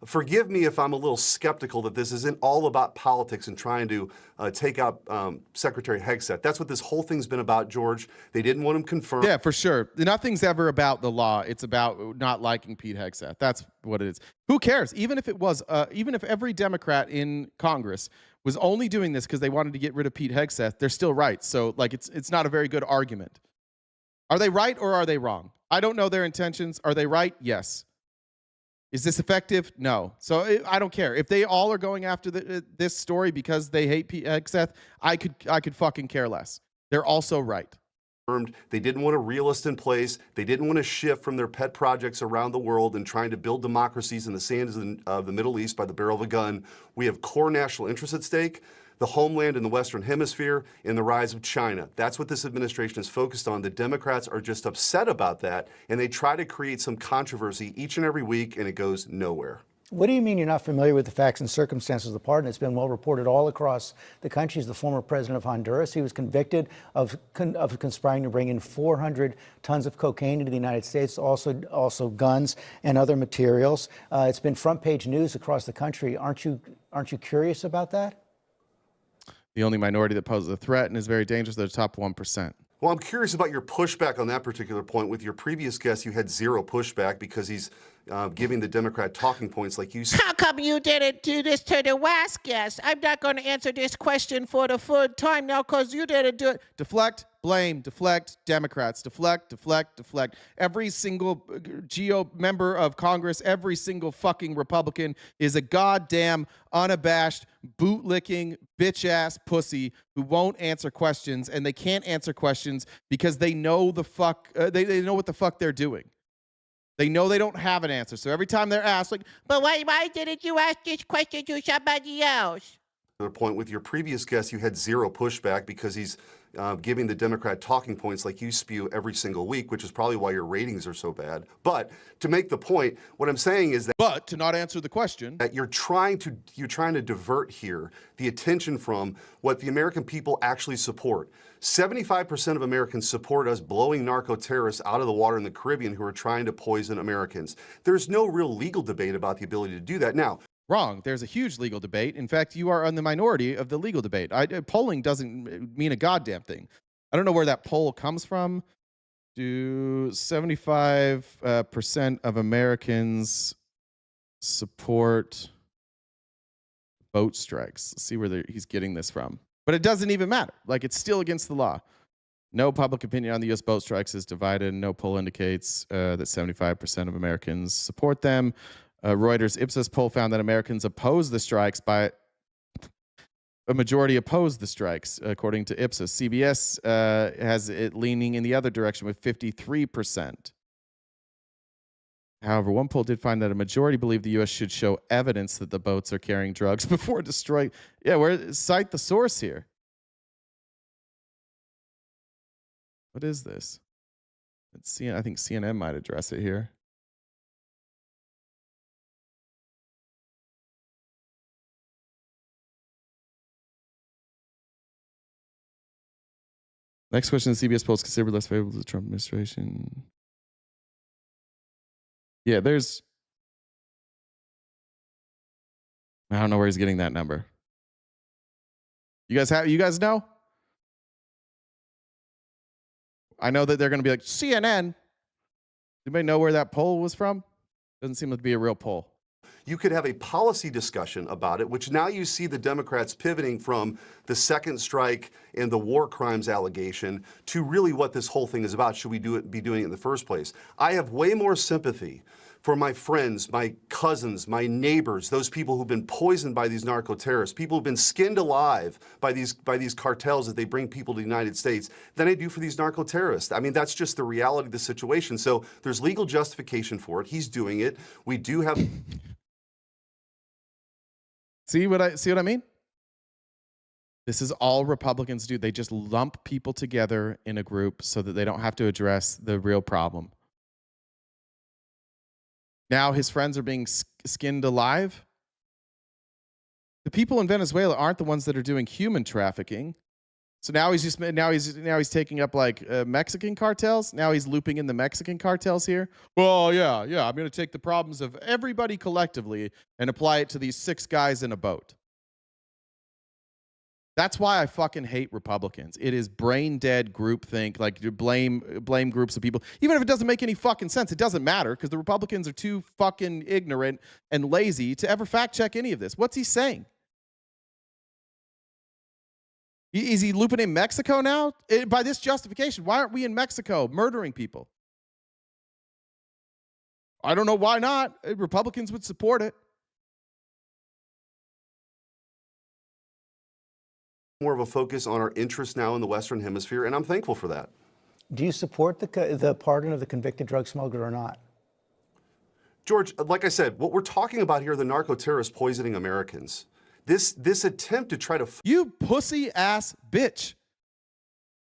Forgive me if I'm a little skeptical that this isn't all about politics and trying to take out Secretary Hegseth. That's what this whole thing's been about, George. They didn't want him confirmed. Yeah, for sure. Nothing's ever about the law. It's about not liking Pete Hegseth. That's what it is. Who cares? Even if it was, even if every Democrat in Congress was only doing this because they wanted to get rid of Pete Hegseth, they're still right. So, like, it's not a very good argument. Are they right or are they wrong? I don't know their intentions. Are they right? Yes. Is this effective? No. So I don't care. If they all are going after this story because they hate Pete Hegseth, I could fucking care less. They're also right. They didn't want a realist in place. They didn't want to shift from their pet projects around the world and trying to build democracies in the sands of the Middle East by the barrel of a gun. We have core national interests at stake, the homeland in the Western Hemisphere, and the rise of China. That's what this administration is focused on. The Democrats are just upset about that, and they try to create some controversy each and every week, and it goes nowhere. What do you mean you're not familiar with the facts and circumstances of the pardon? It's been well reported all across the country. He's the former president of Honduras. He was convicted of conspiring to bring in 400 tons of cocaine into the United States, also guns and other materials. It's been front page news across the country. Aren't you curious about that? The only minority that poses a threat and is very dangerous, they're the top 1%. Well, I'm curious about your pushback on that particular point. With your previous guest, you had zero pushback because he's giving the Democrat talking points like you said. How come you didn't do this to the last guest? I'm not going to answer this question for the third time now because you didn't do it. Deflect, blame, deflect, Democrats, deflect, deflect, deflect. Every single GO member of Congress, every single fucking Republican is a goddamn unabashed, bootlicking, bitch-ass pussy who won't answer questions, and they can't answer questions because they know the fuck, they know what the fuck they're doing. They know they don't have an answer. So every time they're asked, like, but why didn't you ask this question to somebody else? Point with your previous guest, you had zero pushback because he's giving the Democrat talking points like you spew every single week, which is probably why your ratings are so bad. But to make the point, what I'm saying is that, but to not answer the question, that you're trying to divert here the attention from what the American people actually support. 75% of Americans support us blowing narco-terrorists out of the water in the Caribbean who are trying to poison Americans. There's no real legal debate about the ability to do that. Now, wrong. There's a huge legal debate. In fact, you are on the minority of the legal debate. Polling doesn't mean a goddamn thing. I don't know where that poll comes from. Do 75% of Americans support boat strikes? Let's see where he's getting this from. But it doesn't even matter. Like, it's still against the law. No public opinion on the U.S. boat strikes is divided. No poll indicates that 75% of Americans support them. Reuters Ipsos poll found that Americans oppose the strikes by a majority opposed the strikes, according to Ipsos. CBS has it leaning in the other direction with 53%. However, one poll did find that a majority believe the U.S. should show evidence that the boats are carrying drugs before destroying. Yeah, cite the source here. What is this? Let's see. I think CNN might address it here. Next question: CBS polls considered less favorable to the Trump administration. Yeah, there's. I don't know where he's getting that number. You guys know? I know that they're going to be like, CNN. Anybody know where that poll was from? Doesn't seem to be a real poll. You could have a policy discussion about it, which now you see the Democrats pivoting from the second strike and the war crimes allegation to really what this whole thing is about. Should we be doing it in the first place? I have way more sympathy for my friends, my cousins, my neighbors, those people who've been poisoned by these narco-terrorists, people who've been skinned alive by these cartels as they bring people to the United States, than I do for these narco-terrorists. I mean, that's just the reality of the situation. So there's legal justification for it. He's doing it. We do have... See what I mean? This is all Republicans do. They just lump people together in a group so that they don't have to address the real problem. Now his friends are being skinned alive. The people in Venezuela aren't the ones that are doing human trafficking. So now he's taking up like Mexican cartels. Now he's looping in the Mexican cartels here. Well, yeah. I'm going to take the problems of everybody collectively and apply it to these 6 guys in a boat. That's why I fucking hate Republicans. It is brain dead groupthink. Like you blame groups of people, even if it doesn't make any fucking sense. It doesn't matter because the Republicans are too fucking ignorant and lazy to ever fact check any of this. What's he saying? Is he looping in Mexico now? By this justification, why aren't we in Mexico murdering people? I don't know why not. Republicans would support it. More of a focus on our interests now in the Western Hemisphere, and I'm thankful for that. Do you support the pardon of the convicted drug smuggler or not? George, like I said, what we're talking about here are the narco-terrorists poisoning Americans. This attempt to try to... You pussy ass bitch.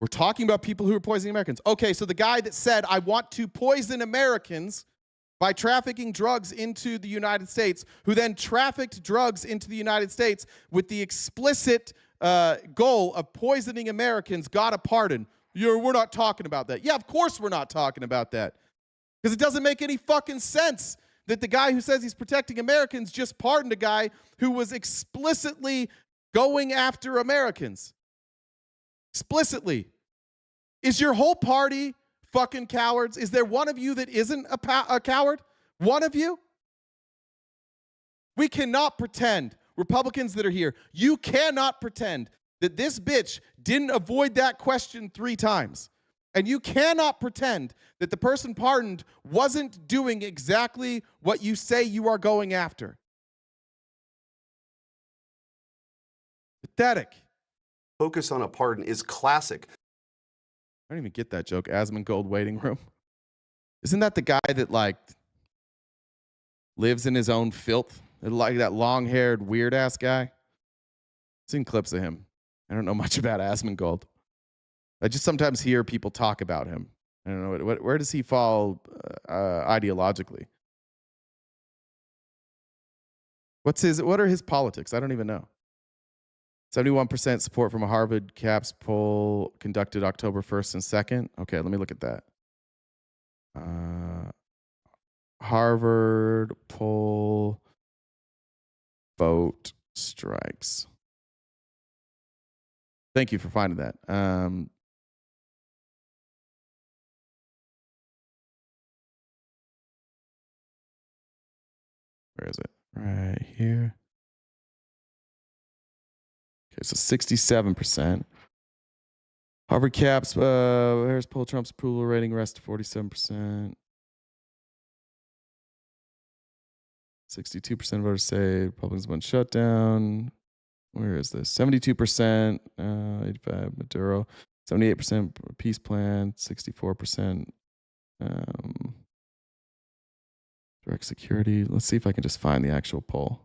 We're talking about people who are poisoning Americans. Okay, so the guy that said, I want to poison Americans by trafficking drugs into the United States, who then trafficked drugs into the United States with the explicit goal of poisoning Americans, got a pardon. We're not talking about that. Yeah, of course we're not talking about that. Because it doesn't make any fucking sense that the guy who says he's protecting Americans just pardoned a guy who was explicitly going after Americans. Explicitly. Is your whole party fucking cowards? Is there one of you that isn't a coward? One of you? We cannot pretend, Republicans that are here, you cannot pretend that this bitch didn't avoid that question 3 times. And you cannot pretend that the person pardoned wasn't doing exactly what you say you are going after. Pathetic. Focus on a pardon is classic. I don't even get that joke. Asmongold waiting room. Isn't that the guy that like lives in his own filth? Like that long-haired weird ass guy? I've seen clips of him. I don't know much about Asmongold. I just sometimes hear people talk about him. I don't know where does he fall ideologically? What are his politics? I don't even know. 71% support from a Harvard CAPS poll conducted October 1st and 2nd. Okay, let me look at that. Harvard poll vote strikes. Thank you for finding that. Where is it? Right here. Okay, so 67%. Harvard caps, Harris poll Trump's approval rating rests to 47%. 62% of voters say Republicans want shutdown. Where is this? 72%, 85 Maduro, 78% peace plan, 64% direct security. Let's see if I can just find the actual poll.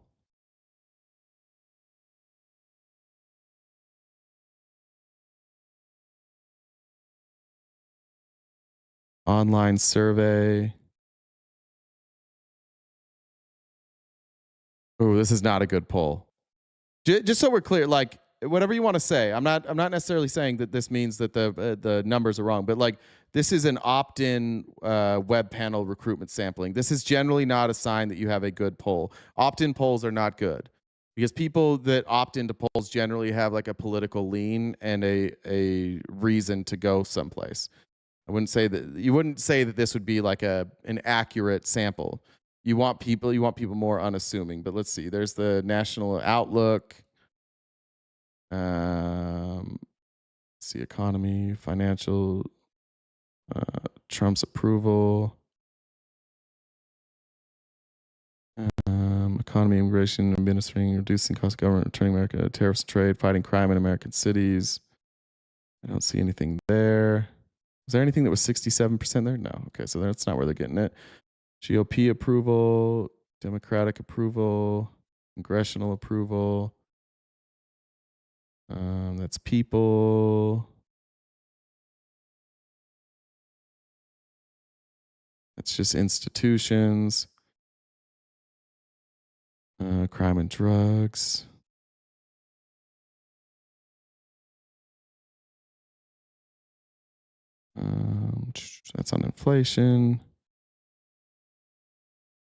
Online survey. Oh, this is not a good poll. Just so we're clear, like whatever you want to say, I'm not necessarily saying that this means that the numbers are wrong, but like this is an opt-in web panel recruitment sampling. This is generally not a sign that you have a good poll. Opt-in polls are not good because people that opt into polls generally have like a political lean and a reason to go someplace. You wouldn't say that this would be like an accurate sample. You want people more unassuming. But let's see. There's the National Outlook. Let's see, economy, financial, Trump's approval, economy, immigration, administering, reducing cost of government, returning America, tariffs, trade, fighting crime in American cities. I don't see anything there. Was there anything that was 67% there? No. Okay, so that's not where they're getting it. GOP approval, Democratic approval, congressional approval. That's people. That's just institutions. Crime and drugs. That's on inflation.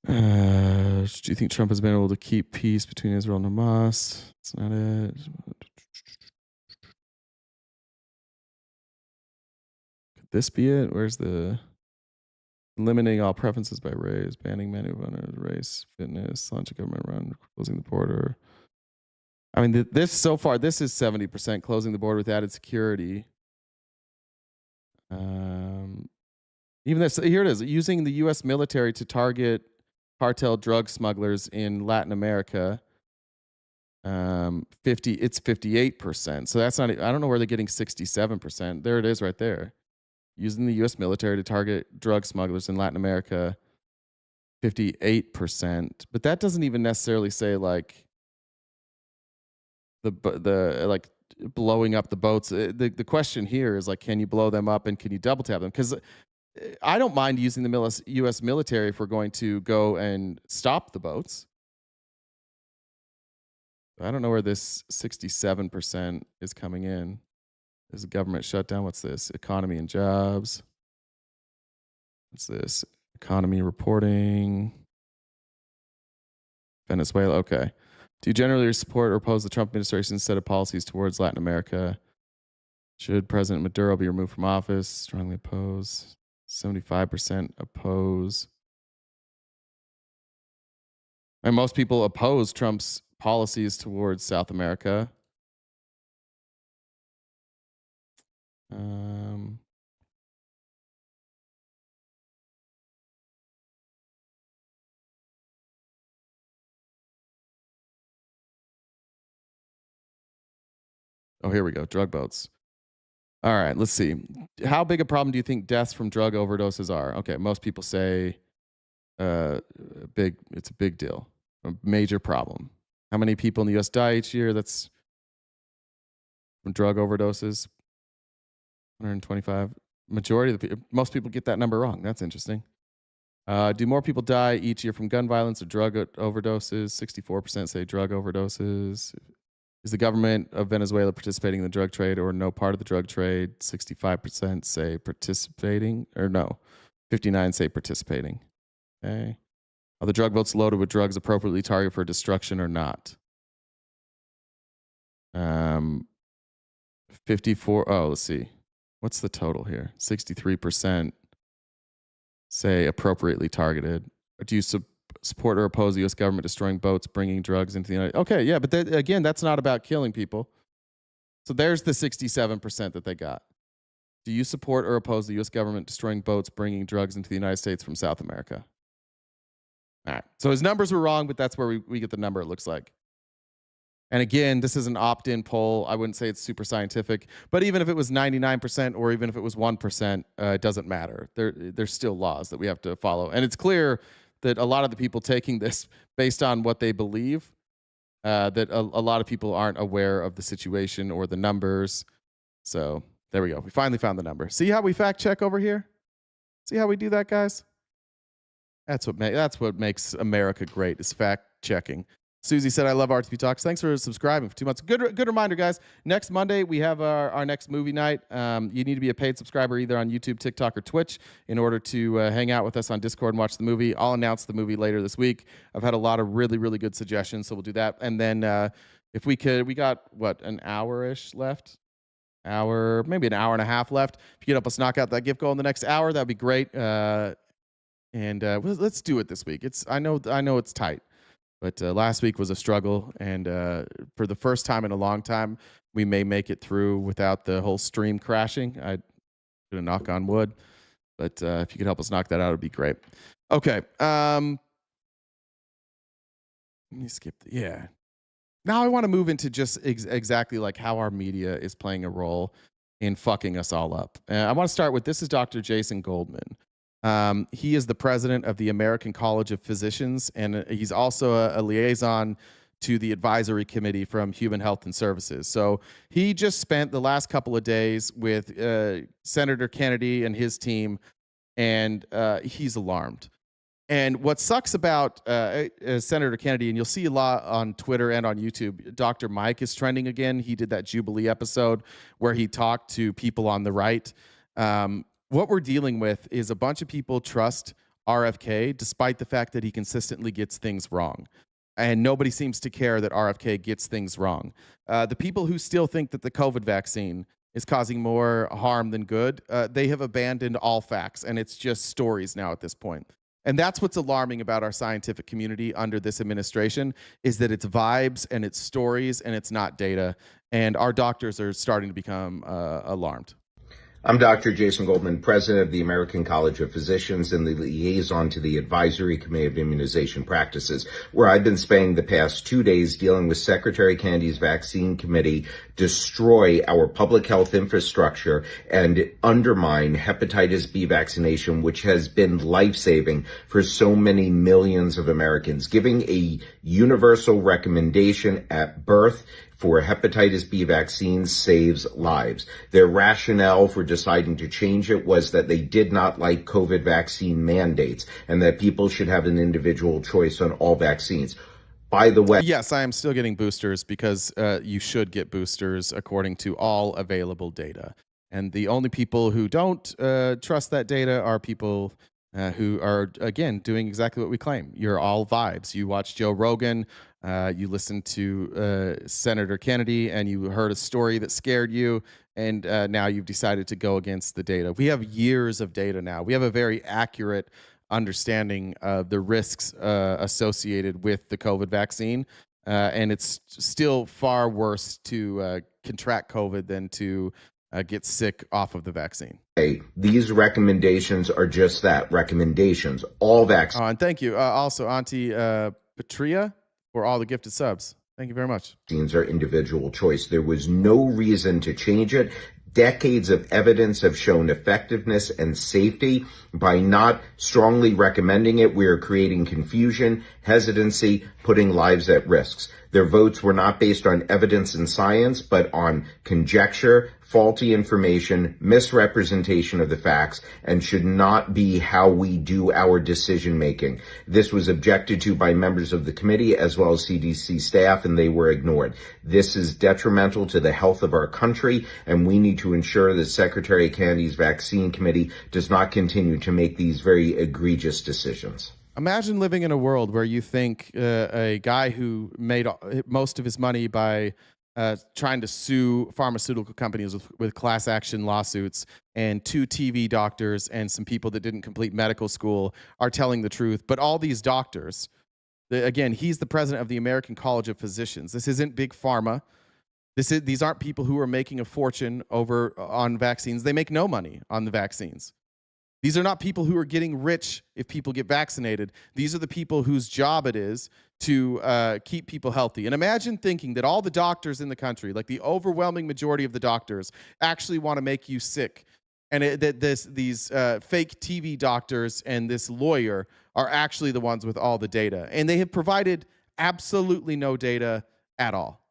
Do you think Trump has been able to keep peace between Israel and Hamas? That's not it. Could this be it? Where's the eliminating all preferences by race, banning men who honor race, fitness, launching government run, closing the border? I mean, this so far, this is 70% closing the border with added security. Even this, here it is, using the U.S. military to target cartel drug smugglers in Latin America. It's 58%. So that's not, I don't know where they're getting 67%. There it is right there. Using the U.S. military to target drug smugglers in Latin America, 58%. But that doesn't even necessarily say like the like blowing up the boats. The question here is like, can you blow them up and can you double tap them? Because I don't mind using the U.S. military if we're going to go and stop the boats. I don't know where this 67% is coming in. Is a government shutdown? What's this? Economy and jobs. What's this? Economy reporting. Venezuela. Okay. Do you generally support or oppose the Trump administration's set of policies towards Latin America? Should President Maduro be removed from office? Strongly oppose. 75% oppose. And most people oppose Trump's policies towards South America. Oh, here we go. Drug boats. All right, let's see. How big a problem do you think deaths from drug overdoses are? Okay, most people say it's a big deal, a major problem. How many people in the U.S. die each year? That's from drug overdoses. 125. Majority of the people, most people get that number wrong. That's interesting. Do more people die each year from gun violence or drug overdoses? 64% say drug overdoses. Is the government of Venezuela participating in the drug trade or no part of the drug trade? 65% say participating or no. 59 say participating. Okay. Are the drug boats loaded with drugs appropriately targeted for destruction or not? 54. Oh, let's see. What's the total here? 63% say appropriately targeted. Do you support or oppose the U.S. government destroying boats, bringing drugs into the United States? Okay, yeah, but again, that's not about killing people. So there's the 67% that they got. Do you support or oppose the U.S. government destroying boats, bringing drugs into the United States from South America? All right. So his numbers were wrong, but that's where we get the number, it looks like. And again, this is an opt-in poll. I wouldn't say it's super scientific, but even if it was 99% or even if it was 1%, it doesn't matter. There's still laws that we have to follow. And it's clear that a lot of the people taking this based on what they believe, that a lot of people aren't aware of the situation or the numbers. So there we go. We finally found the number. See how we fact check over here? See how we do that, guys? That's what makes America great, is fact checking. Susie said, I love RTP Talks. Thanks for subscribing for 2 months. Good reminder, guys. Next Monday, we have our next movie night. You need to be a paid subscriber either on YouTube, TikTok, or Twitch in order to hang out with us on Discord and watch the movie. I'll announce the movie later this week. I've had a lot of really, really good suggestions, so we'll do that. And then if we could, we got, an hour-ish left? Maybe an hour and a half left. If you could help us knock out that gift goal in the next hour, that'd be great. And let's do it this week. I know it's tight. But last week was a struggle, and for the first time in a long time, we may make it through without the whole stream crashing. I'm going to knock on wood, but if you could help us knock that out, it would be great. Okay. Let me skip. Now I want to move into just exactly like how our media is playing a role in fucking us all up. I want to start with, this is Dr. Jason Goldman. He is the president of the American College of Physicians, and he's also a liaison to the advisory committee from Human Health and Services. So he just spent the last couple of days with Senator Kennedy and his team, and he's alarmed. And what sucks about Senator Kennedy, and you'll see a lot on Twitter and on YouTube, Dr. Mike is trending again. He did that Jubilee episode where he talked to people on the right. What we're dealing with is a bunch of people trust RFK despite the fact that he consistently gets things wrong. And nobody seems to care that RFK gets things wrong. The people who still think that the COVID vaccine is causing more harm than good, they have abandoned all facts, and it's just stories now at this point. And that's what's alarming about our scientific community under this administration, is that it's vibes and it's stories and it's not data. And our doctors are starting to become alarmed. I'm Dr. Jason Goldman, president of the American College of Physicians and the liaison to the Advisory Committee of Immunization Practices, where I've been spending the past 2 days dealing with Secretary Kennedy's vaccine committee destroy our public health infrastructure and undermine hepatitis B vaccination, which has been life-saving for so many millions of Americans, giving a universal recommendation at birth for hepatitis B vaccines saves lives. Their rationale for deciding to change it was that they did not like COVID vaccine mandates and that people should have an individual choice on all vaccines. By the way, yes, I am still getting boosters because you should get boosters according to all available data. And the only people who don't trust that data are people who are, again, doing exactly what we claim. You're all vibes. You watch Joe Rogan, you listened to Senator Kennedy, and you heard a story that scared you, and now you've decided to go against the data. We have years of data now. We have a very accurate understanding of the risks associated with the COVID vaccine, and it's still far worse to contract COVID than to get sick off of the vaccine. These recommendations are just that, recommendations. All vaccines. And thank you. Also, Auntie Patria, for all the gifted subs. Thank you very much. Vaccines are individual choice. There was no reason to change it. Decades of evidence have shown effectiveness and safety. By not strongly recommending it, we are creating confusion, hesitancy, putting lives at risk. Their votes were not based on evidence and science, but on conjecture, faulty information, misrepresentation of the facts, and should not be how we do our decision making. This was objected to by members of the committee as well as CDC staff, and they were ignored. This is detrimental to the health of our country, and we need to ensure that Secretary Kennedy's vaccine committee does not continue to make these very egregious decisions. Imagine living in a world where you think a guy who made most of his money by trying to sue pharmaceutical companies with class action lawsuits, and 2 TV doctors and some people that didn't complete medical school are telling the truth. But all these doctors, again, he's the president of the American College of Physicians. This isn't big pharma. These aren't people who are making a fortune on vaccines. They make no money on the vaccines. These are not people who are getting rich if people get vaccinated. These are the people whose job it is to keep people healthy. And imagine thinking that all the doctors in the country, like the overwhelming majority of the doctors, actually want to make you sick. And that these fake TV doctors and this lawyer are actually the ones with all the data. And they have provided absolutely no data at all.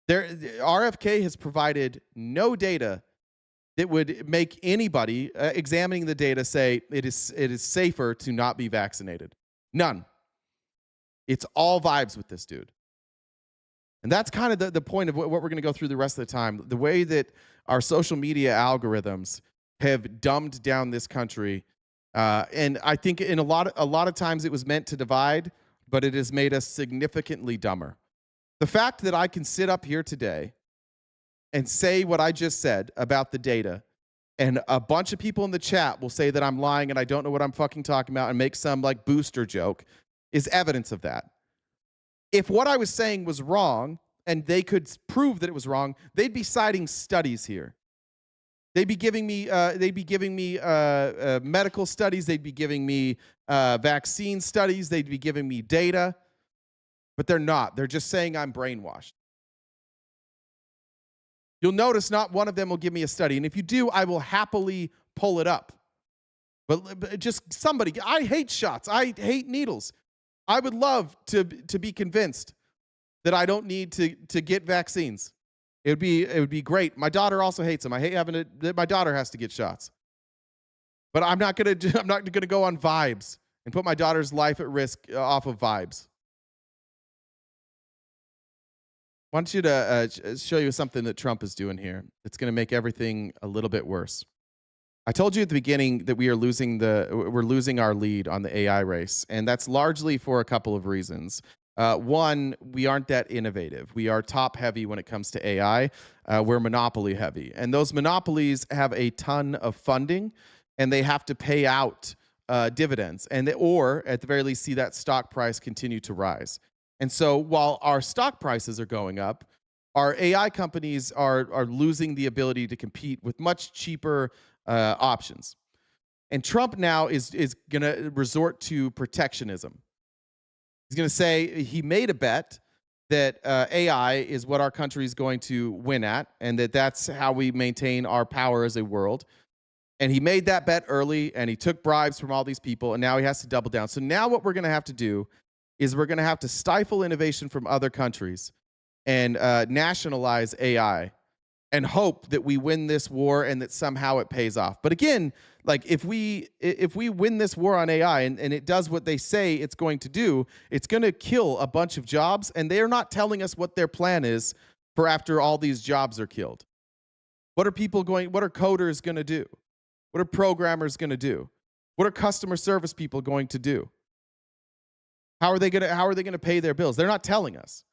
RFK has provided no data that would make anybody examining the data say it is safer to not be vaccinated. None. It's all vibes with this dude. And that's kind of the point of what we're going to go through the rest of the time. The way that our social media algorithms have dumbed down this country. And I think in a lot of times it was meant to divide, but it has made us significantly dumber. The fact that I can sit up here today and say what I just said about the data, and a bunch of people in the chat will say that I'm lying and I don't know what I'm fucking talking about and make some like booster joke, is evidence of that. If what I was saying was wrong and they could prove that it was wrong, they'd be citing studies here. They'd be giving me medical studies. They'd be giving me vaccine studies. They'd be giving me data, but they're not. They're just saying I'm brainwashed. You'll notice not one of them will give me a study. And if you do, I will happily pull it up. But just somebody, I hate shots. I hate needles. I would love to be convinced that I don't need to get vaccines. It would be great. My daughter also hates them. I hate having that my daughter has to get shots. But I'm not gonna go on vibes and put my daughter's life at risk off of vibes. I want you to show you something that Trump is doing here. It's going to make everything a little bit worse. I told you at the beginning that we're losing our lead on the AI race, and that's largely for a couple of reasons. One, we aren't that innovative. We are top heavy when it comes to AI. We're monopoly heavy, and those monopolies have a ton of funding, and they have to pay out dividends, or at the very least see that stock price continue to rise. And so while our stock prices are going up, our AI companies are losing the ability to compete with much cheaper options. And Trump now is going to resort to protectionism. He's going to say he made a bet that AI is what our country is going to win at, and that's how we maintain our power as a world. And he made that bet early, and he took bribes from all these people, and now he has to double down. So now what we're going to have to do is we're going to have to stifle innovation from other countries and nationalize AI and hope that we win this war and that somehow it pays off. But again, like if we win this war on AI and it does what they say it's going to do, it's going to kill a bunch of jobs, and they are not telling us what their plan is for after all these jobs are killed. What are coders going to do? What are programmers going to do? What are customer service people going to do? How are they going to pay their bills? They're not telling us.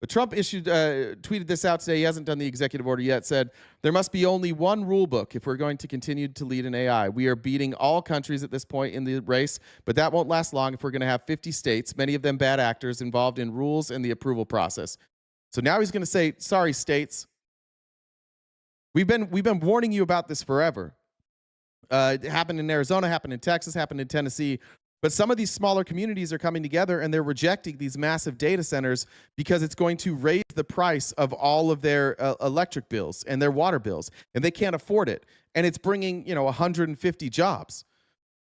But Trump tweeted this out today. He hasn't done the executive order yet. Said there must be only one rule book if we're going to continue to lead in AI. We are beating all countries at this point in the race, but that won't last long if we're going to have 50 states, many of them bad actors, involved in rules and the approval process. So now he's going to say, "Sorry, states. We've been warning you about this forever. It happened in Arizona, happened in Texas, happened in Tennessee." But some of these smaller communities are coming together and they're rejecting these massive data centers because it's going to raise the price of all of their electric bills and their water bills, and they can't afford it. And it's bringing 150 jobs.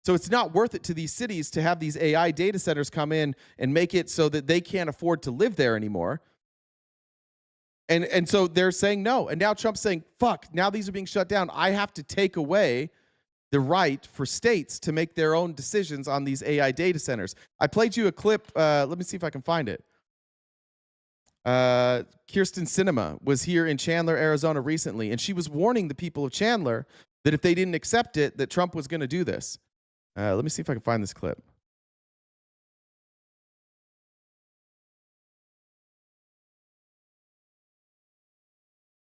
So it's not worth it to these cities to have these AI data centers come in and make it so that they can't afford to live there anymore. And so they're saying no. And now Trump's saying, fuck, now these are being shut down. I have to take away the right for states to make their own decisions on these AI data centers. I played you a clip. Let me see if I can find it. Kirsten Sinema was here in Chandler, Arizona recently, and she was warning the people of Chandler that if they didn't accept it, that Trump was going to do this. Let me see if I can find this clip.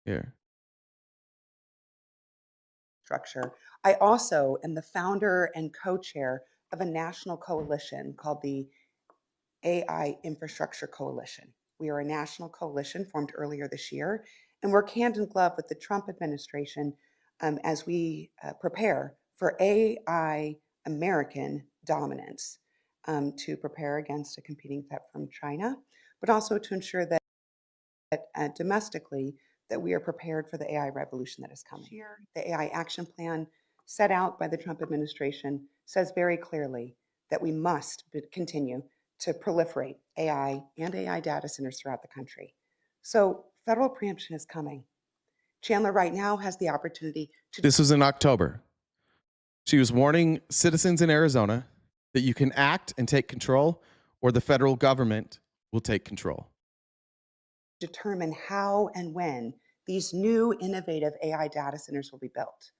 Here. Structure. I also am the founder and co-chair of a national coalition called the AI Infrastructure Coalition. We are a national coalition formed earlier this year and work hand in glove with the Trump administration as we prepare for AI American dominance to prepare against a competing threat from China, but also to ensure that domestically that we are prepared for the AI revolution that is coming. The AI action plan set out by the Trump administration says very clearly that we must continue to proliferate AI and AI data centers throughout the country. So federal preemption is coming. Chandler right now has the opportunity to... This was in October. She was warning citizens in Arizona that you can act and take control, or the federal government will take control. Determine how and when these new innovative AI data centers will be built.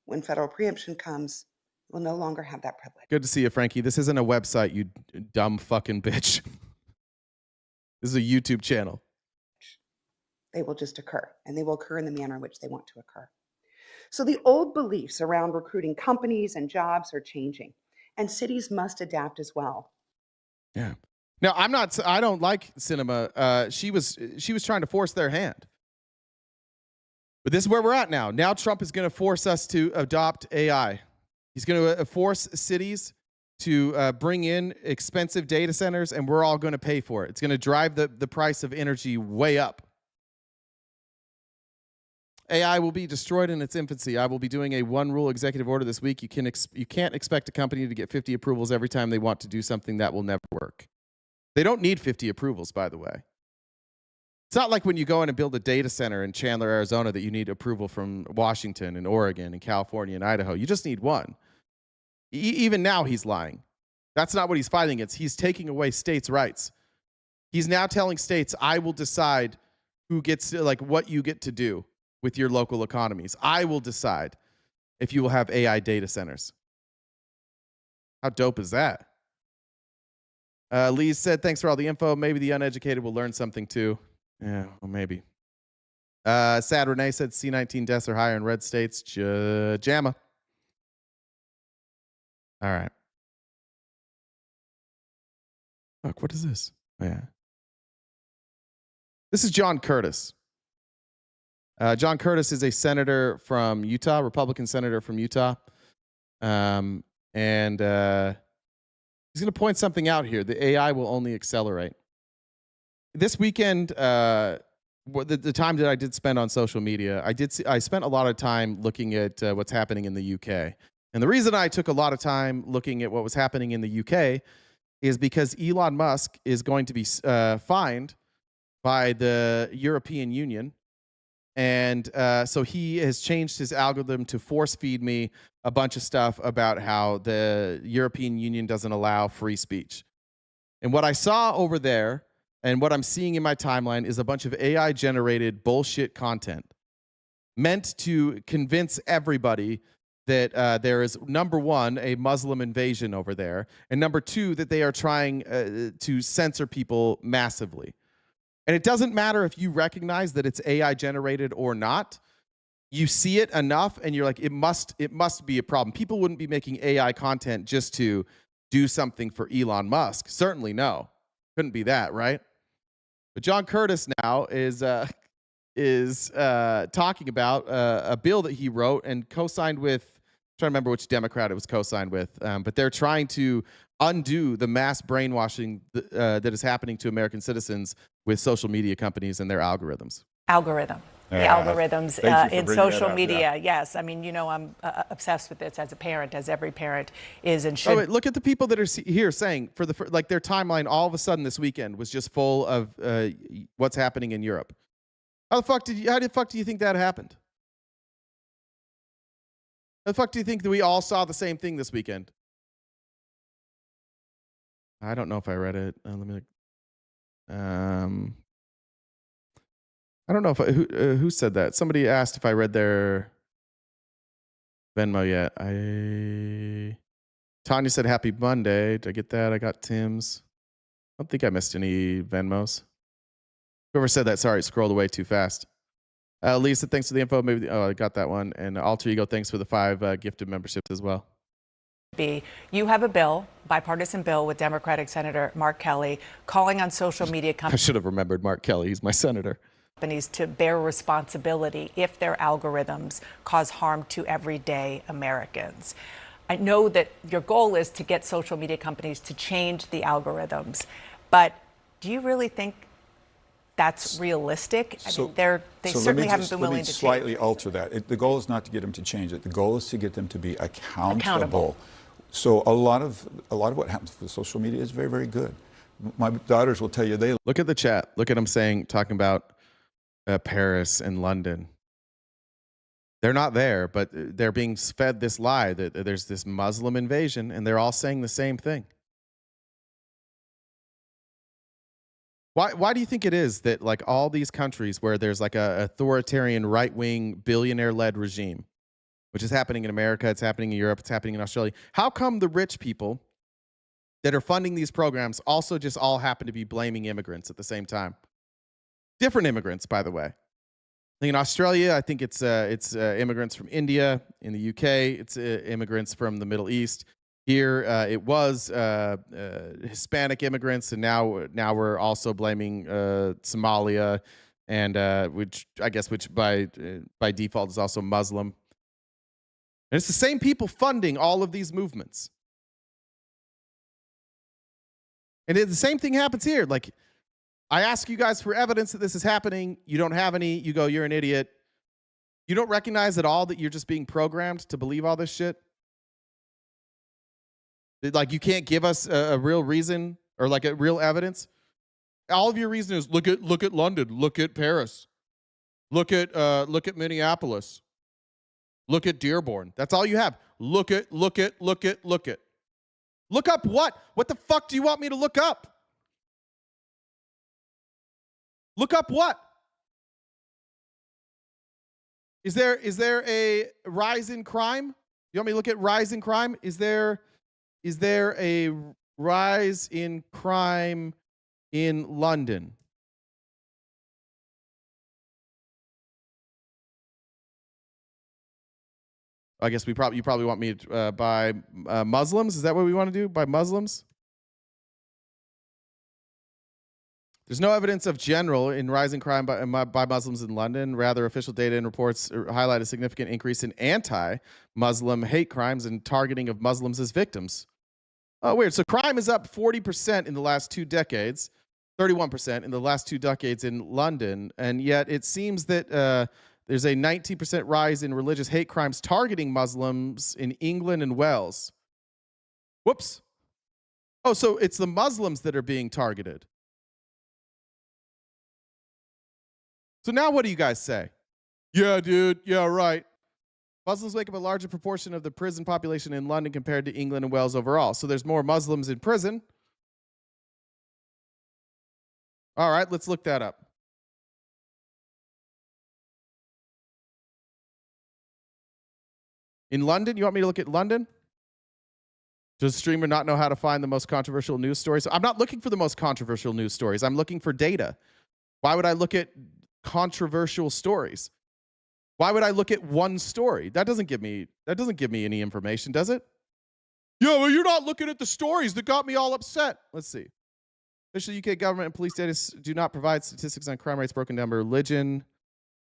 When federal preemption comes, we'll no longer have that privilege. Good to see you, Frankie. This isn't a website, you dumb fucking bitch. This is a YouTube channel. They will just occur, and they will occur in the manner in which they want to occur. So the old beliefs around recruiting companies and jobs are changing, and cities must adapt as well. Yeah. Now, I don't like cinema. She was trying to force their hand. But this is where we're at now. Now Trump is going to force us to adopt AI. He's going to force cities to bring in expensive data centers, and we're all going to pay for it. It's going to drive the price of energy way up. AI will be destroyed in its infancy. I will be doing a one-rule executive order this week. You can't expect a company to get 50 approvals every time they want to do something that will never work. They don't need 50 approvals, by the way. It's not like when you go in and build a data center in Chandler, Arizona, that you need approval from Washington and Oregon and California and Idaho. You just need one. Even now, he's lying. That's not what he's fighting against. He's taking away states' rights. He's now telling states, I will decide who gets to, like, what you get to do with your local economies. I will decide if you will have AI data centers. How dope is that? Lee said, thanks for all the info. Maybe the uneducated will learn something too. Yeah, well, maybe. Sad Renee said C-19 deaths are higher in red states. JAMA. All right. Fuck, what is this? Oh, yeah. This is John Curtis. John Curtis is a senator from Utah, Republican senator from Utah. And he's going to point something out here. The AI will only accelerate. This weekend, the time that I did spend on social media, I spent a lot of time looking at what's happening in the UK. And the reason I took a lot of time looking at what was happening in the UK is because Elon Musk is going to be fined by the European Union. And so he has changed his algorithm to force feed me a bunch of stuff about how the European Union doesn't allow free speech. And what I saw over there and what I'm seeing in my timeline is a bunch of AI-generated bullshit content meant to convince everybody that there is, number one, a Muslim invasion over there, and number two, that they are trying to censor people massively. And it doesn't matter if you recognize that it's AI generated or not. You see it enough and you're like, it must be a problem. People wouldn't be making AI content just to do something for Elon Musk. Certainly no. Couldn't be that, right? But John Curtis now is talking about a bill that he wrote and co-signed with, I'm trying to remember which Democrat it was co-signed with, but they're trying to undo the mass brainwashing that is happening to American citizens with social media companies and their algorithms. Algorithm. The algorithms in social media. Yes. I mean, you know, I'm obsessed with this as a parent, as every parent is and should. Oh, wait, look at the people that are here saying like their timeline all of a sudden this weekend was just full of what's happening in Europe. How the fuck do you think that happened? How the fuck do you think that we all saw the same thing this weekend? I don't know if I read it. Let me look. I don't know if who said that. Somebody asked if I read their Venmo yet. Tanya said happy Monday. Did I get that? I got Tim's. I don't think I missed any Venmos. Whoever said that, sorry, scrolled away too fast. Lisa, thanks for the info. Maybe I got that one. And Alter Ego, thanks for the 5 gifted memberships as well. You have a bill, bipartisan bill with Democratic Senator Mark Kelly calling on social media companies. I should have remembered Mark Kelly. He's my senator. companies to bear responsibility if their algorithms cause harm to everyday Americans. I know that your goal is to get social media companies to change the algorithms, but do you really think that's realistic? I mean, they certainly haven't been willing to change. Slightly alter that. The goal is not to get them to change it. The goal is to get them to be accountable. So a lot of what happens with social media is very, very good. My daughters will tell you they look at the chat. Look at them talking about Paris and London. They're not there, but they're being fed this lie that there's this Muslim invasion, and they're all saying the same thing. Why do you think it is that like all these countries where there's like a authoritarian right-wing billionaire-led regime, which is happening in America, it's happening in Europe, it's happening in Australia, how come the rich people that are funding these programs also just all happen to be blaming immigrants at the same time? Different immigrants, by the way. In Australia, I think it's immigrants from India. In the UK, it's immigrants from the Middle East. Here, it was Hispanic immigrants, and now we're also blaming Somalia, and which by default is also Muslim. And it's the same people funding all of these movements. And the same thing happens here. Like, I ask you guys for evidence that this is happening. You don't have any. You go, you're an idiot. You don't recognize at all that you're just being programmed to believe all this shit? Like, you can't give us a real reason or like a real evidence? All of your reason is look at London, look at Paris, look at Minneapolis, look at Dearborn. That's all you have. Look at. Look up what? What the fuck do you want me to look up? Look up what? Is there a rise in crime? You want me to look at rise in crime? Is there a rise in crime in London? I guess you probably want me to by Muslims. Is that what we want to do? By Muslims? There's no evidence of general in rising crime by Muslims in London. Rather, official data and reports highlight a significant increase in anti-Muslim hate crimes and targeting of Muslims as victims. Oh, weird. So crime is up 40% in the last 2 decades, 31% in the last 2 decades in London, and yet it seems that there's a 19% rise in religious hate crimes targeting Muslims in England and Wales. Whoops. Oh, so it's the Muslims that are being targeted. So now what do you guys say? Yeah, dude. Yeah, right. Muslims make up a larger proportion of the prison population in London compared to England and Wales overall. So there's more Muslims in prison. All right, let's look that up. In London, you want me to look at London? Does the streamer not know how to find the most controversial news stories? I'm not looking for the most controversial news stories. I'm looking for data. Why would I look at controversial stories? Why would I look at one story? That doesn't give me any information, does it? Yeah, well, you're not looking at the stories that got me all upset. Let's see. Official UK government and police data do not provide statistics on crime rates broken down by religion.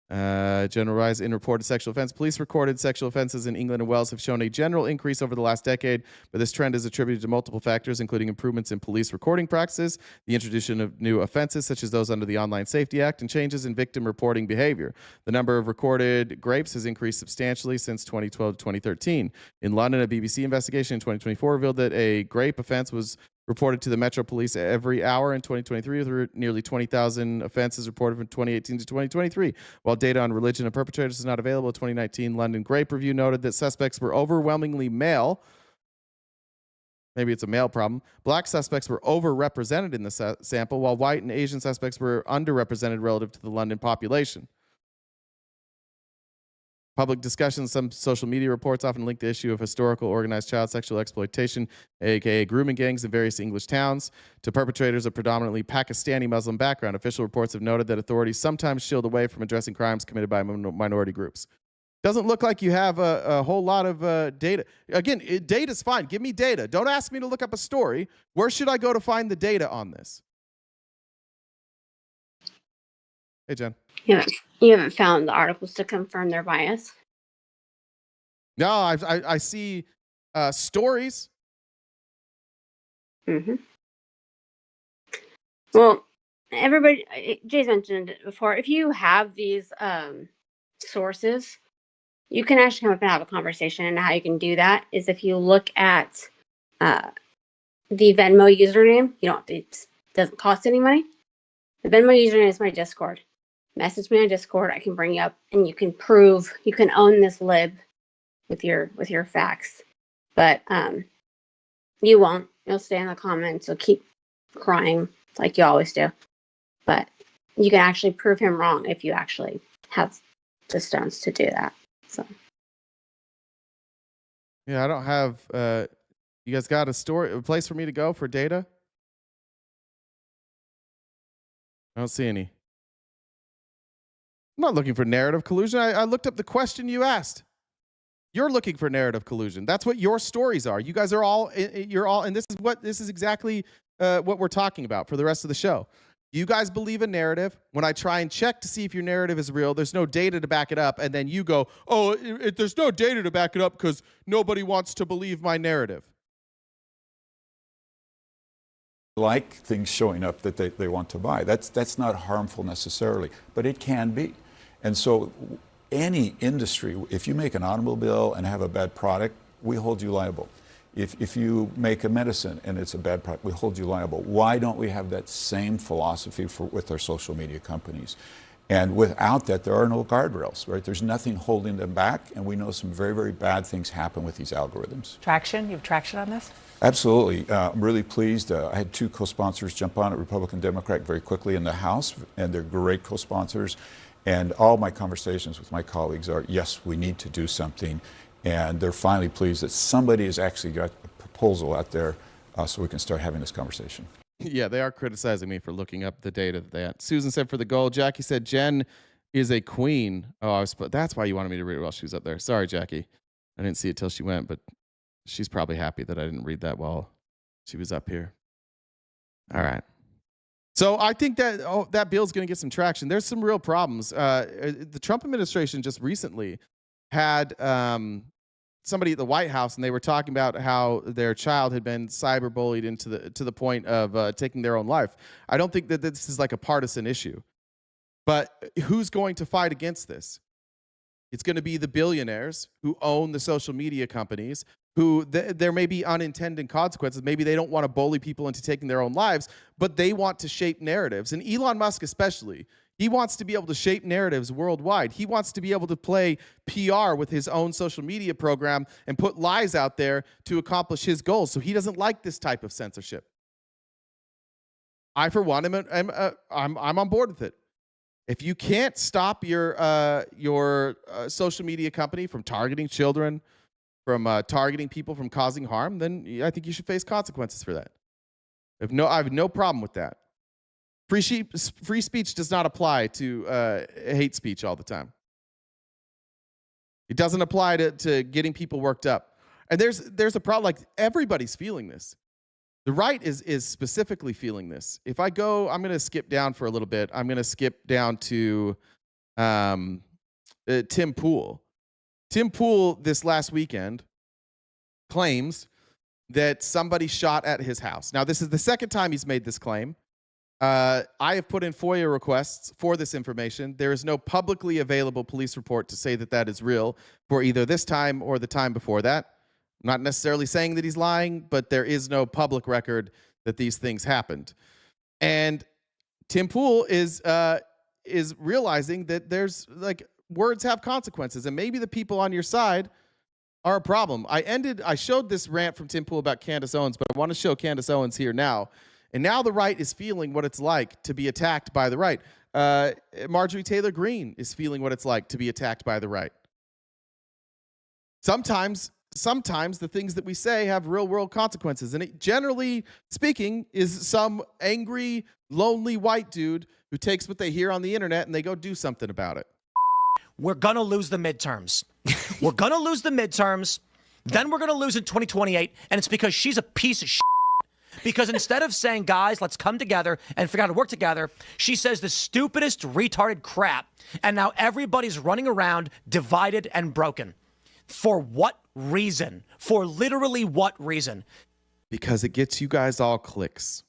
General rise in reported sexual offense. Police recorded sexual offenses in England and Wales have shown a general increase over the last decade, but this trend is attributed to multiple factors, including improvements in police recording practices, the introduction of new offenses such as those under the Online Safety Act, and changes in victim reporting behavior. The number of recorded grapes has increased substantially since 2012 to 2013. In London, a BBC investigation in 2024 revealed that a grape offense was reported to the Metro Police every hour in 2023, with nearly 20,000 offenses reported from 2018 to 2023. While data on religion of perpetrators is not available, a 2019 London Grape Review noted that suspects were overwhelmingly male. Maybe it's a male problem. Black suspects were overrepresented in the sample, while white and Asian suspects were underrepresented relative to the London population. Public discussions, some social media reports often link the issue of historical organized child sexual exploitation, aka grooming gangs in various English towns, to perpetrators of predominantly Pakistani Muslim background. Official reports have noted that authorities sometimes shield away from addressing crimes committed by minority groups. Doesn't look like you have a whole lot of data. Again, data's fine. Give me data. Don't ask me to look up a story. Where should I go to find the data on this? Hey, Jen. You haven't found the articles to confirm their bias? No, I see stories. Mm-hmm. Well, everybody, Jay's mentioned it before. If you have these sources, you can actually come up and have a conversation. And how you can do that is if you look at the Venmo username. It doesn't cost any money. The Venmo username is my Discord. Message me on Discord. I can bring you up, and you can own this lib with your facts. But you won't. You'll stay in the comments. You'll keep crying like you always do. But you can actually prove him wrong if you actually have the stones to do that. So. Yeah, I don't have. You guys got a place for me to go for data? I don't see any. I'm not looking for narrative collusion. I looked up the question you asked. You're looking for narrative collusion. That's what your stories are. You guys are all. And this is exactly what we're talking about for the rest of the show. You guys believe a narrative. When I try and check to see if your narrative is real, there's no data to back it up. And then you go, oh, there's no data to back it up because nobody wants to believe my narrative. Like things showing up that they want to buy. That's not harmful necessarily, but it can be. And so any industry, if you make an automobile and have a bad product, we hold you liable. If you make a medicine and it's a bad product, we hold you liable. Why don't we have that same philosophy with our social media companies? And without that, there are no guardrails, right? There's nothing holding them back, and we know some very, very bad things happen with these algorithms. Traction? You have traction on this? Absolutely. I'm really pleased. I had two co-sponsors jump on it, Republican, Democrat, very quickly in the House, and they're great co-sponsors. And all my conversations with my colleagues are, yes, we need to do something. And they're finally pleased that somebody has actually got a proposal out there so we can start having this conversation. Yeah, they are criticizing me for looking up the data that they had. Susan said for the goal. Jackie said Jen is a queen. Oh, that's why you wanted me to read it while she was up there. Sorry, Jackie. I didn't see it till she went, but she's probably happy that I didn't read that while she was up here. All right. So I think that that bill's going to get some traction. There's some real problems. The Trump administration just recently had somebody at the White House, and they were talking about how their child had been cyberbullied to the point of taking their own life. I don't think that this is like a partisan issue. But who's going to fight against this? It's going to be the billionaires who own the social media companies, who there may be unintended consequences. Maybe they don't want to bully people into taking their own lives, but they want to shape narratives. And Elon Musk especially, he wants to be able to shape narratives worldwide. He wants to be able to play PR with his own social media program and put lies out there to accomplish his goals. So he doesn't like this type of censorship. I, for one, I'm on board with it. If you can't stop your social media company from targeting children, from targeting people, from causing harm, then I think you should face consequences for that. I have no problem with that. Free speech does not apply to hate speech all the time. It doesn't apply to getting people worked up. And there's a problem. Like, everybody's feeling this. The right is specifically feeling this. If I go, I'm going to skip down for a little bit. I'm going to skip down to Tim Pool. Tim Pool this last weekend claims that somebody shot at his house. Now, this is the second time he's made this claim. I have put in FOIA requests for this information. There is no publicly available police report to say that that is real for either this time or the time before that. I'm not necessarily saying that he's lying, but there is no public record that these things happened. And Tim Pool is realizing that there's, like, words have consequences, and maybe the people on your side are a problem. I showed this rant from Tim Pool about Candace Owens, but I want to show Candace Owens here now. And now the right is feeling what it's like to be attacked by the right. Marjorie Taylor Greene is feeling what it's like to be attacked by the right. Sometimes the things that we say have real-world consequences. And it, generally speaking, is some angry, lonely white dude who takes what they hear on the internet and they go do something about it. We're going to lose the midterms. We're going to lose the midterms. Then we're going to lose in 2028. And it's because she's a piece of shit. Because instead of saying, guys, let's come together and figure out how to work together, she says the stupidest, retarded crap. And now everybody's running around divided and broken. For what reason? For literally what reason? Because it gets you guys all clicks.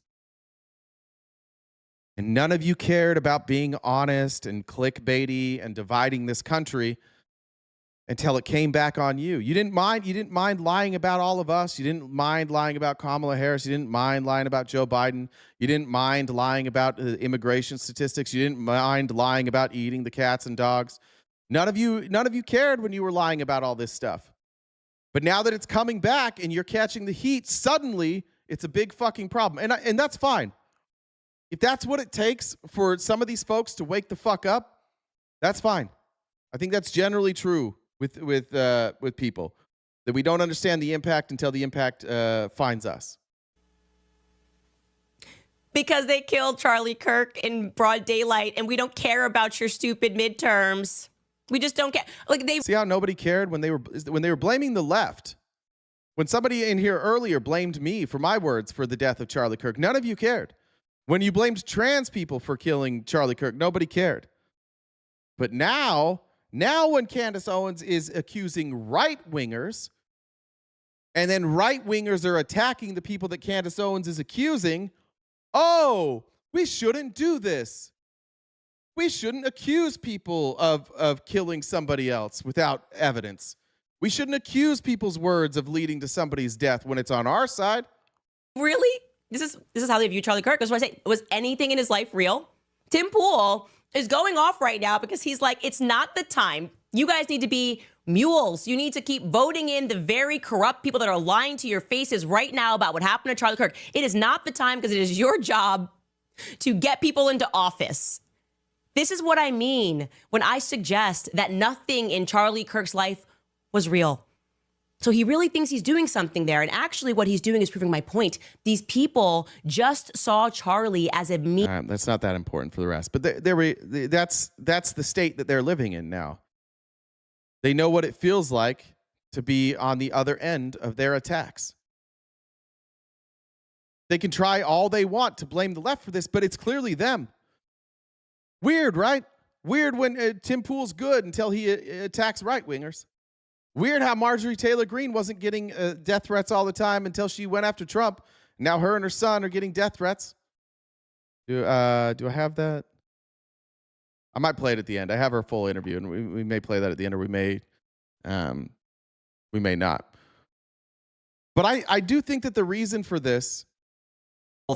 And none of you cared about being honest and clickbaity and dividing this country until it came back on you. You didn't mind lying about all of us. You didn't mind lying about Kamala Harris. You didn't mind lying about Joe Biden. You didn't mind lying about immigration statistics. You didn't mind lying about eating the cats and dogs. None of you cared when you were lying about all this stuff. But now that it's coming back and you're catching the heat, suddenly it's a big fucking problem. And that's fine. If that's what it takes for some of these folks to wake the fuck up, that's fine. I think that's generally true with people, that we don't understand the impact until the impact finds us. Because they killed Charlie Kirk in broad daylight, and we don't care about your stupid midterms. We just don't care. Like, they see how nobody cared when they were blaming the left. When somebody in here earlier blamed me for my words for the death of Charlie Kirk, none of you cared. When you blamed trans people for killing Charlie Kirk, nobody cared. But now when Candace Owens is accusing right-wingers, and then right-wingers are attacking the people that Candace Owens is accusing, oh, we shouldn't do this. We shouldn't accuse people of killing somebody else without evidence. We shouldn't accuse people's words of leading to somebody's death when it's on our side. Really? This is how they view Charlie Kirk. That's why I say, was anything in his life real? Tim Pool is going off right now because he's like, it's not the time. You guys need to be mules. You need to keep voting in the very corrupt people that are lying to your faces right now about what happened to Charlie Kirk. It is not the time because it is your job to get people into office. This is what I mean when I suggest that nothing in Charlie Kirk's life was real. So he really thinks he's doing something there. And actually what he's doing is proving my point. These people just saw Charlie as a me. That's not that important for the rest. But that's the state that they're living in now. They know what it feels like to be on the other end of their attacks. They can try all they want to blame the left for this, but it's clearly them. Weird, right? Weird when Tim Pool's good until he attacks right-wingers. Weird how Marjorie Taylor Greene wasn't getting death threats all the time until she went after Trump. Now her and her son are getting death threats. Do I have that? I might play it at the end. I have her full interview, and we may play that at the end, or we may not. But I do think that the reason for this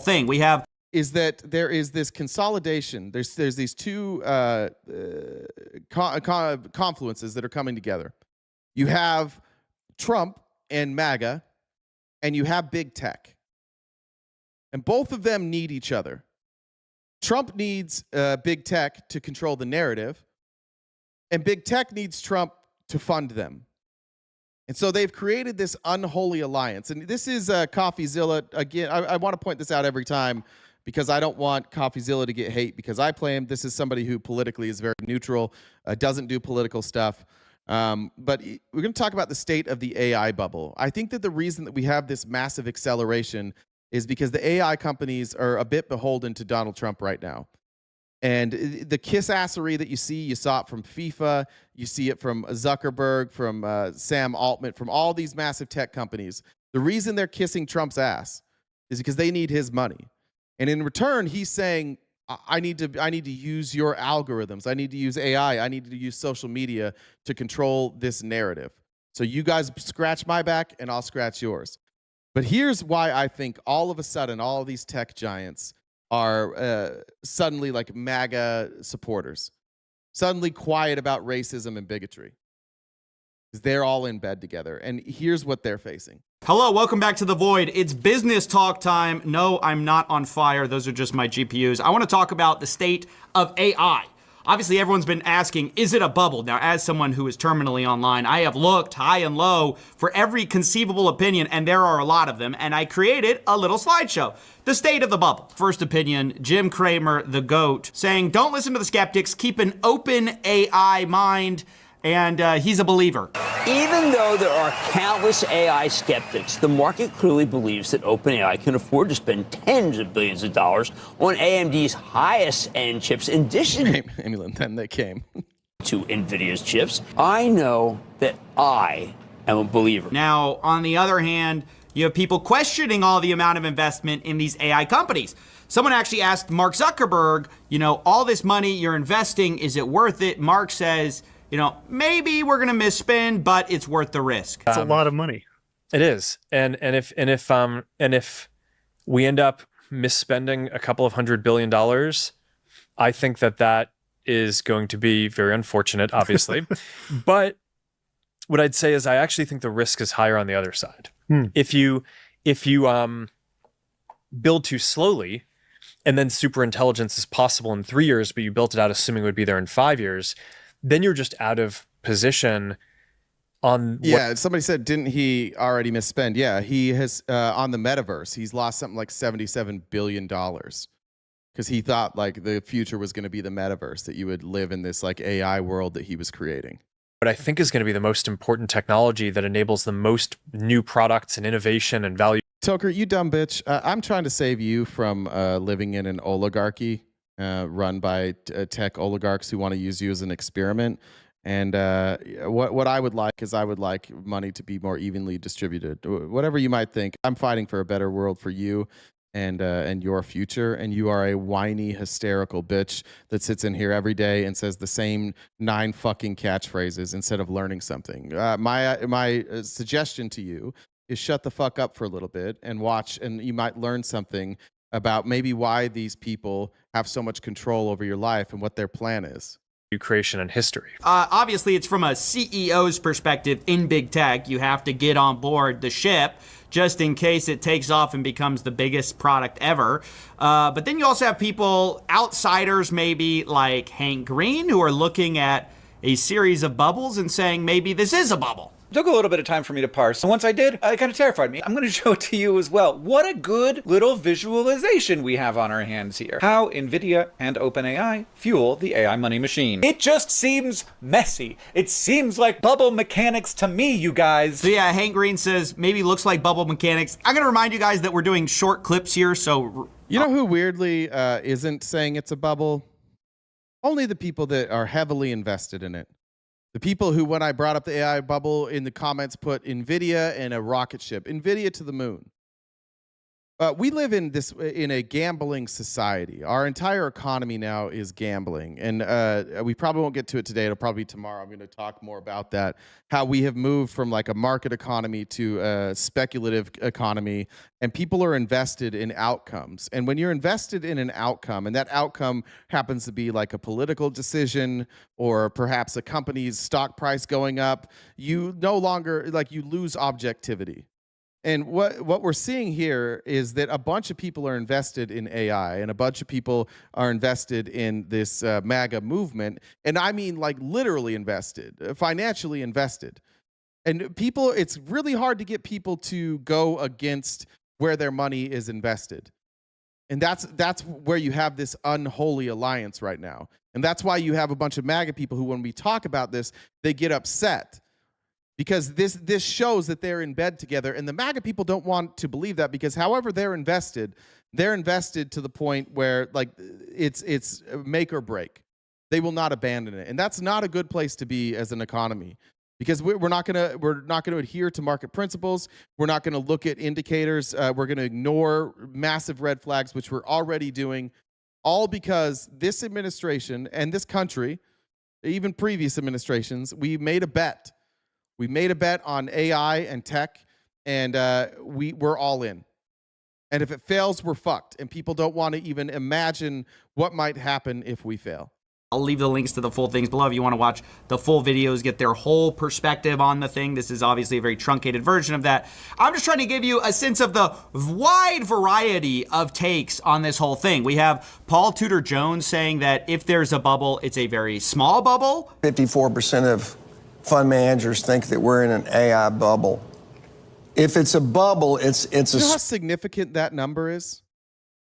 thing we have is that there is this consolidation. There's these two confluences that are coming together. You have Trump and MAGA, and you have big tech. And both of them need each other. Trump needs big tech to control the narrative, and big tech needs Trump to fund them. And so they've created this unholy alliance. And this is CoffeeZilla. Again, I want to point this out every time because I don't want CoffeeZilla to get hate because I play him. This is somebody who politically is very neutral, doesn't do political stuff. But we're going to talk about the state of the AI bubble. I think that the reason that we have this massive acceleration is because the AI companies are a bit beholden to Donald Trump right now. And the kiss-assery that you see, you saw it from FIFA, you see it from Zuckerberg, from Sam Altman, from all these massive tech companies. The reason they're kissing Trump's ass is because they need his money. And in return, he's saying, I need to use your algorithms. I need to use AI. I need to use social media to control this narrative. So you guys scratch my back and I'll scratch yours. But here's why I think all of a sudden all of these tech giants are suddenly like MAGA supporters, suddenly quiet about racism and bigotry. Because they're all in bed together. And here's what they're facing. Hello, welcome back to The Void. It's business talk time. No, I'm not on fire. Those are just my GPUs. I want to talk about the state of AI. Obviously, everyone's been asking, is it a bubble? Now, as someone who is terminally online, I have looked high and low for every conceivable opinion, and there are a lot of them, and I created a little slideshow. The state of the bubble. First opinion, Jim Cramer, the GOAT, saying, don't listen to the skeptics, keep an open AI mind. and he's a believer. Even though there are countless AI skeptics, the market clearly believes that OpenAI can afford to spend tens of billions of dollars on AMD's highest-end chips in addition then they came. to NVIDIA's chips. I know that I am a believer. Now, on the other hand, you have people questioning all the amount of investment in these AI companies. Someone actually asked Mark Zuckerberg, all this money you're investing, is it worth it? Mark says, maybe we're going to misspend, but it's worth the risk. It's a lot of money. It is. And if we end up misspending a couple of $100 billion, I think that is going to be very unfortunate, obviously. But what I'd say is I actually think the risk is higher on the other side. If you build too slowly and then super intelligence is possible in 3 years, but you built it out assuming it would be there in 5 years, then you're just out of position on somebody said, didn't he already misspend? Yeah, he has on the metaverse. He's lost something like $77 billion because he thought like the future was going to be the metaverse, that you would live in this like AI world that he was creating. What I think is going to be the most important technology that enables the most new products and innovation and value. Toker, you dumb bitch. I'm trying to save you from living in an oligarchy run by tech oligarchs who want to use you as an experiment. And what I would like is I would like money to be more evenly distributed. Whatever you might think, I'm fighting for a better world for you and your future. And you are a whiny, hysterical bitch that sits in here every day and says the same 9 fucking catchphrases instead of learning something. My suggestion to you is shut the fuck up for a little bit and watch, and you might learn something about maybe why these people have so much control over your life and what their plan is. Creation and history. Obviously, it's from a CEO's perspective in big tech. You have to get on board the ship just in case it takes off and becomes the biggest product ever. But then you also have people, outsiders maybe like Hank Green, who are looking at a series of bubbles and saying maybe this is a bubble. It took a little bit of time for me to parse. And once I did, it kind of terrified me. I'm going to show it to you as well. What a good little visualization we have on our hands here. How NVIDIA and OpenAI fuel the AI money machine. It just seems messy. It seems like bubble mechanics to me, you guys. So yeah, Hank Green says maybe looks like bubble mechanics. I'm going to remind you guys that we're doing short clips here, so... You know who weirdly isn't saying it's a bubble? Only the people that are heavily invested in it. The people who, when I brought up the AI bubble in the comments, put NVIDIA and a rocket ship. NVIDIA to the moon. We live in a gambling society. Our entire economy now is gambling. And we probably won't get to it today. It'll probably be tomorrow. I'm going to talk more about that. How we have moved from like a market economy to a speculative economy. And people are invested in outcomes. And when you're invested in an outcome, and that outcome happens to be like a political decision or perhaps a company's stock price going up, you no longer, like, you lose objectivity. And what we're seeing here is that a bunch of people are invested in AI and a bunch of people are invested in this MAGA movement. And I mean, like, literally invested, financially invested. And people, it's really hard to get people to go against where their money is invested. And that's where you have this unholy alliance right now. And that's why you have a bunch of MAGA people who, when we talk about this, they get upset. Because this shows that they're in bed together, and the MAGA people don't want to believe that, because however they're invested to the point where, like, it's make or break. They will not abandon it, and that's not a good place to be as an economy, because we're not gonna adhere to market principles. We're not gonna look at indicators. We're gonna ignore massive red flags, which we're already doing, all because this administration and this country, even previous administrations, we made a bet. We made a bet on AI and tech, and we're all in. And if it fails, we're fucked. And people don't want to even imagine what might happen if we fail. I'll leave the links to the full things below if you want to watch the full videos, get their whole perspective on the thing. This is obviously a very truncated version of that. I'm just trying to give you a sense of the wide variety of takes on this whole thing. We have Paul Tudor Jones saying that if there's a bubble, it's a very small bubble. 54% of fund managers think that we're in an AI bubble. If it's a bubble, it's you know how significant that number is?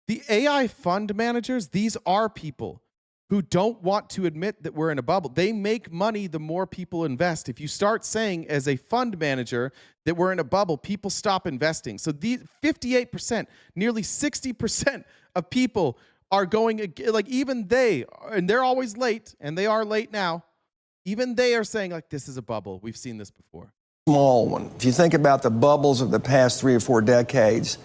The AI fund managers, these are people who don't want to admit that we're in a bubble. They make money the more people invest. If you start saying as a fund manager that we're in a bubble, people stop investing. So these 58%, nearly 60% of people are going, like even they, and they're always late, and they are late now, even they are saying like, this is a bubble. We've seen this before. Small one. If you think about the bubbles of the past 3 or 4 decades,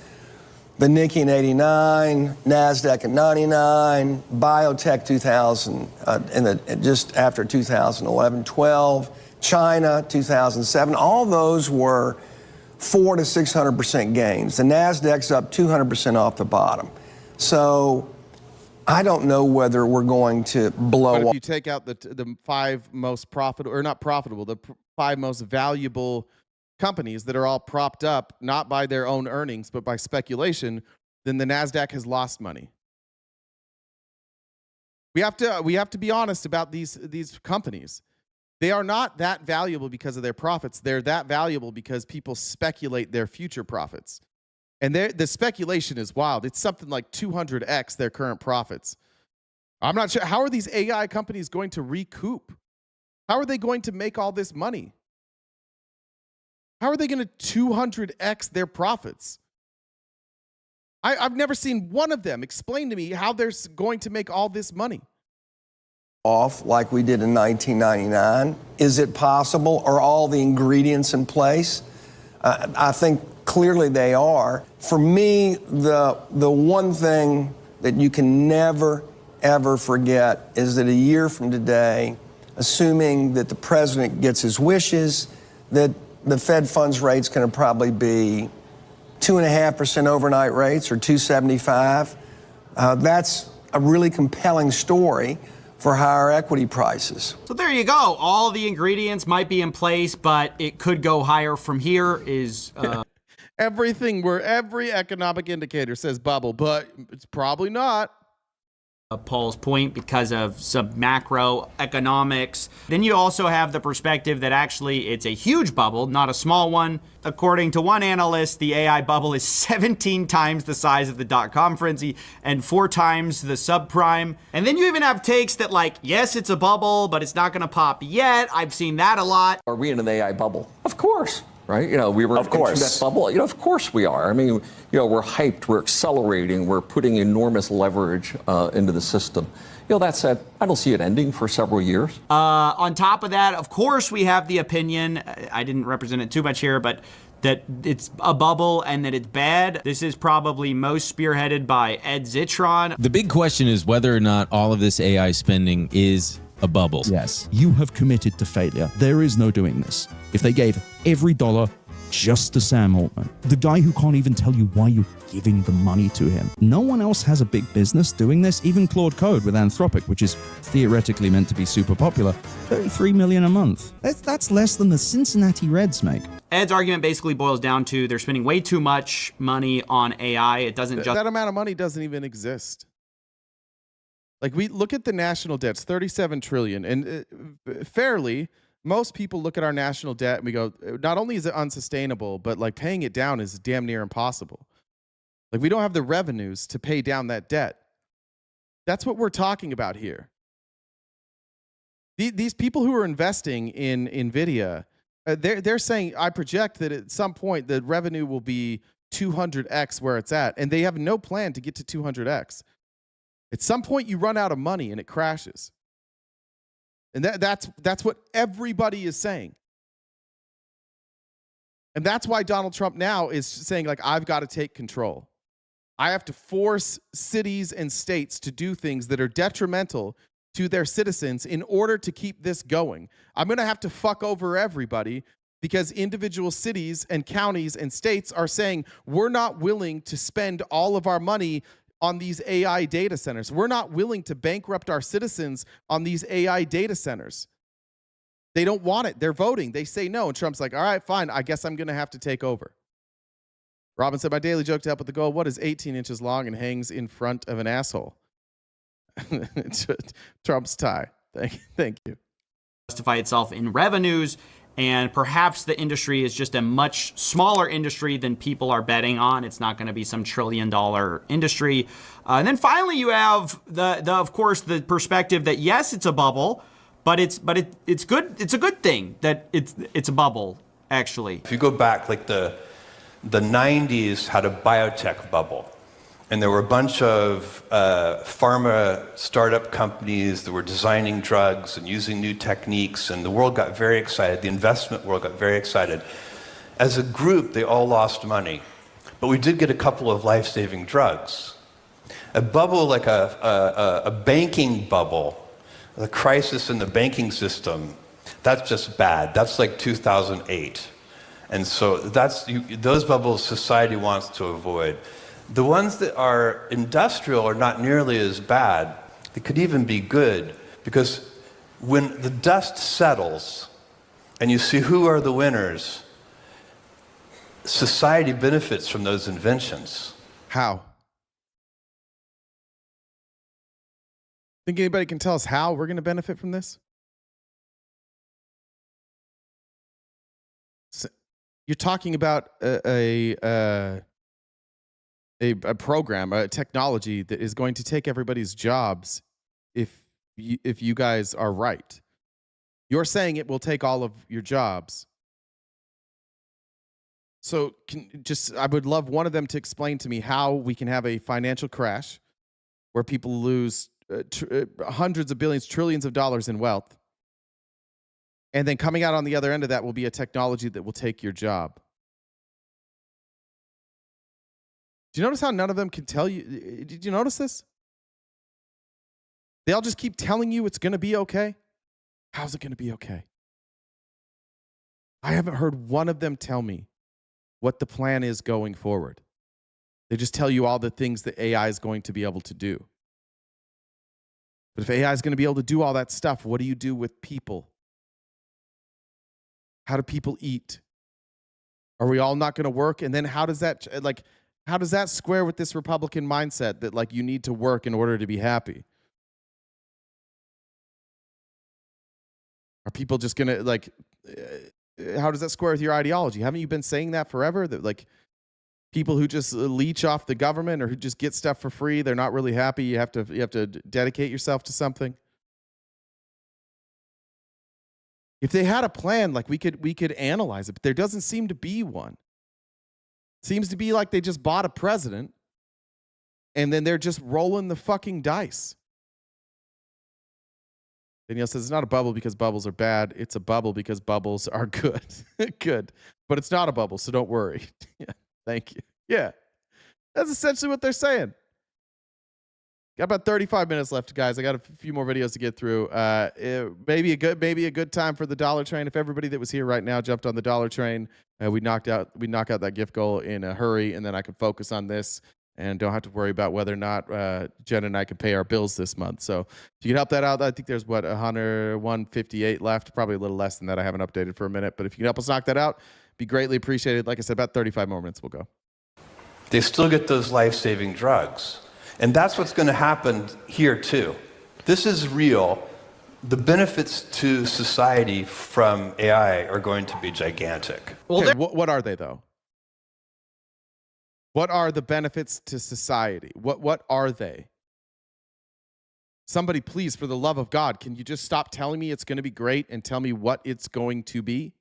the Nikkei in 89, NASDAQ in 99, biotech 2000, just after 2011, 12, China 2007, all those were 400 to 600% gains. The NASDAQ's up 200% off the bottom. So I don't know whether we're going to blow up. But if you take out the 5 most profitable, or not profitable, the 5 most valuable companies that are all propped up, not by their own earnings, but by speculation, then the NASDAQ has lost money. We have to be honest about these companies. They are not that valuable because of their profits. They're that valuable because people speculate their future profits. And the speculation is wild. It's something like 200x their current profits. I'm not sure. How are these AI companies going to recoup? How are they going to make all this money? How are they going to 200x their profits? I've never seen one of them explain to me how they're going to make all this money. Off like we did in 1999. Is it possible? Are all the ingredients in place? I think clearly they are. For me, the one thing that you can never, ever forget is that a year from today, assuming that the president gets his wishes, that the Fed funds rate's going to probably be 2.5% overnight rates or 2.75. That's a really compelling story for higher equity prices. So there you go. All the ingredients might be in place, but it could go higher from here. Every economic indicator says bubble, but it's probably not. Paul's point because of some macroeconomics. Then you also have the perspective that actually it's a huge bubble, not a small one. According to one analyst, the AI bubble is 17 times the size of the dot-com frenzy and 4 times the subprime. And then you even have takes that like, yes, it's a bubble, but it's not going to pop yet. I've seen that a lot. Are we in an AI bubble? Of course. Right? We were into that bubble. Of course we are. I mean, we're hyped, we're accelerating, we're putting enormous leverage into the system. That said, I don't see it ending for several years. On top of that, of course, we have the opinion, I didn't represent it too much here, but that it's a bubble and that it's bad. This is probably most spearheaded by Ed Zitron. The big question is whether or not all of this AI spending is a bubble. Yes, you have committed to failure. There is no doing this. If they gave every dollar just to Sam Altman, the guy who can't even tell you why you're giving the money to him. No one else has a big business doing this. Even Claude Code with Anthropic, which is theoretically meant to be super popular, $33 million a month. That's less than the Cincinnati Reds make. Ed's argument basically boils down to they're spending way too much money on AI. It doesn't just... That amount of money doesn't even exist. Like, we look at the national debts, $37 trillion, and fairly, most people look at our national debt and we go, not only is it unsustainable, but like paying it down is damn near impossible. Like, we don't have the revenues to pay down that debt. That's what we're talking about here. These people who are investing in NVIDIA, they're saying, I project that at some point the revenue will be 200x where it's at, and they have no plan to get to 200x. At some point, you run out of money and it crashes. And that's what everybody is saying. And that's why Donald Trump now is saying, like, I've got to take control. I have to force cities and states to do things that are detrimental to their citizens in order to keep this going. I'm going to have to fuck over everybody because individual cities and counties and states are saying, we're not willing to spend all of our money on these AI data centers. We're not willing to bankrupt our citizens on these AI data centers. They don't want it. They're voting. They say no. And Trump's like, all right, fine. I guess I'm going to have to take over. Robin said, my daily joke to help with the goal, what is 18 inches long and hangs in front of an asshole? Trump's tie. Thank you. Justify itself in revenues, and perhaps the industry is just a much smaller industry than people are betting on. It's not going to be some $1 trillion industry. And then finally, you have of course, the perspective that yes, it's a bubble, but it's good. It's a good thing that it's a bubble. Actually, if you go back, like the 90s had a biotech bubble, and there were a bunch of pharma startup companies that were designing drugs and using new techniques, and the world got very excited. The investment world got very excited. As a group, they all lost money, but we did get a couple of life-saving drugs. A bubble like a banking bubble, the crisis in the banking system, that's just bad. That's like 2008. And so those bubbles society wants to avoid. The ones that are industrial are not nearly as bad. They could even be good, because when the dust settles and you see who are the winners, society benefits from those inventions. How? Think anybody can tell us how we're going to benefit from this? So you're talking about a program, a technology that is going to take everybody's jobs if you guys are right. You're saying it will take all of your jobs. So I would love one of them to explain to me how we can have a financial crash where people lose hundreds of billions, trillions of dollars in wealth. And then coming out on the other end of that will be a technology that will take your job. Do you notice how none of them can tell you? Did you notice this? They all just keep telling you it's going to be okay. How's it going to be okay? I haven't heard one of them tell me what the plan is going forward. They just tell you all the things that AI is going to be able to do. But if AI is going to be able to do all that stuff, what do you do with people? How do people eat? Are we all not going to work? And then how does that square with this Republican mindset that you need to work in order to be happy? Are people just going to how does that square with your ideology? Haven't you been saying that forever? That people who just leech off the government or who just get stuff for free, they're not really happy. You have to dedicate yourself to something. If they had a plan, we could analyze it, but there doesn't seem to be one. It seems to be like they just bought a president and then they're just rolling the fucking dice. Danielle says it's not a bubble because bubbles are bad. It's a bubble because bubbles are good. Good. But it's not a bubble, so don't worry. Yeah, thank you. Yeah. That's essentially what they're saying. Got about 35 minutes left, guys. I got a few more videos to get through. Maybe a good time for the dollar train. If everybody that was here right now jumped on the dollar train, we knock out that gift goal in a hurry, and then I can focus on this and don't have to worry about whether or not Jen and I can pay our bills this month. So if you can help that out, I think there's 158 left, probably a little less than that. I haven't updated for a minute, but if you can help us knock that out, be greatly appreciated. Like I said, about 35 more minutes, we'll go. They still get those life-saving drugs. And that's what's going to happen here too. This is real. The benefits to society from AI are going to be gigantic. Well, what are they though? What are the benefits to society? What are they? Somebody, please, for the love of God, can you just stop telling me it's going to be great and tell me what it's going to be?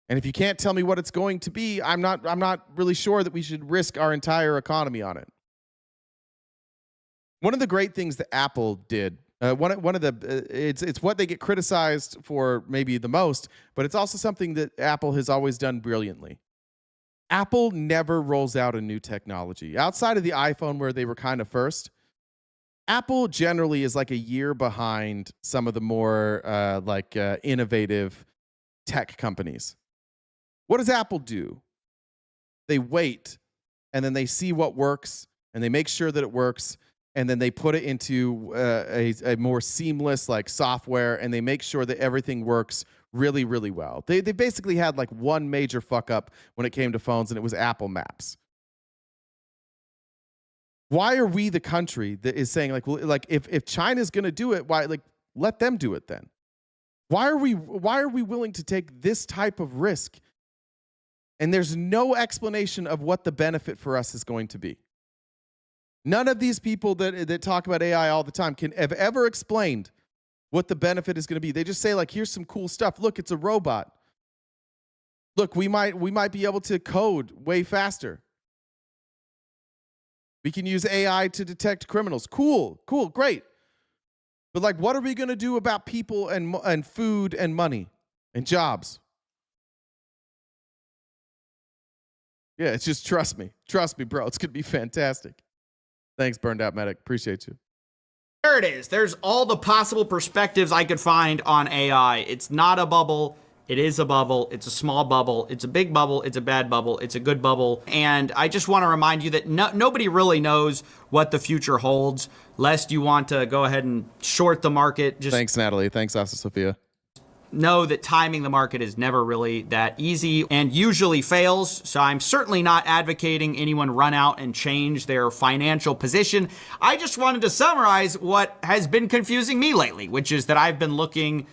And if you can't tell me what it's going to be, I'm not really sure that we should risk our entire economy on it. One of the great things that Apple did, it's what they get criticized for maybe the most, but it's also something that Apple has always done brilliantly. Apple never rolls out a new technology. Outside of the iPhone where they were kind of first, Apple generally is like a year behind some of the more innovative tech companies. What does Apple do? They wait, and then they see what works, and they make sure that it works, and then they put it into a more seamless software, and they make sure that everything works really, really well. They basically had one major fuck up when it came to phones, and it was Apple Maps. Why are we the country that is saying if China's going to do it, why let them do it then? Why are we willing to take this type of risk? And there's no explanation of what the benefit for us is going to be. None of these people that talk about AI all the time have ever explained what the benefit is going to be. They just say, like, here's some cool stuff. Look, it's a robot. Look, we might be able to code way faster. We can use AI to detect criminals. Cool, great. But, like, what are we going to do about people and food and money and jobs? Yeah, it's just trust me, bro. It's going to be fantastic. Thanks, Burned Out Medic. Appreciate you. There it is. There's all the possible perspectives I could find on AI. It's not a bubble. It is a bubble. It's a small bubble. It's a big bubble. It's a bad bubble. It's a good bubble. And I just want to remind you that nobody really knows what the future holds, lest you want to go ahead and short the market. Just thanks, Natalie. Thanks, Asa Sophia. Know that timing the market is never really that easy and usually fails. So I'm certainly not advocating anyone run out and change their financial position. I just wanted to summarize what has been confusing me lately, which is that I've been looking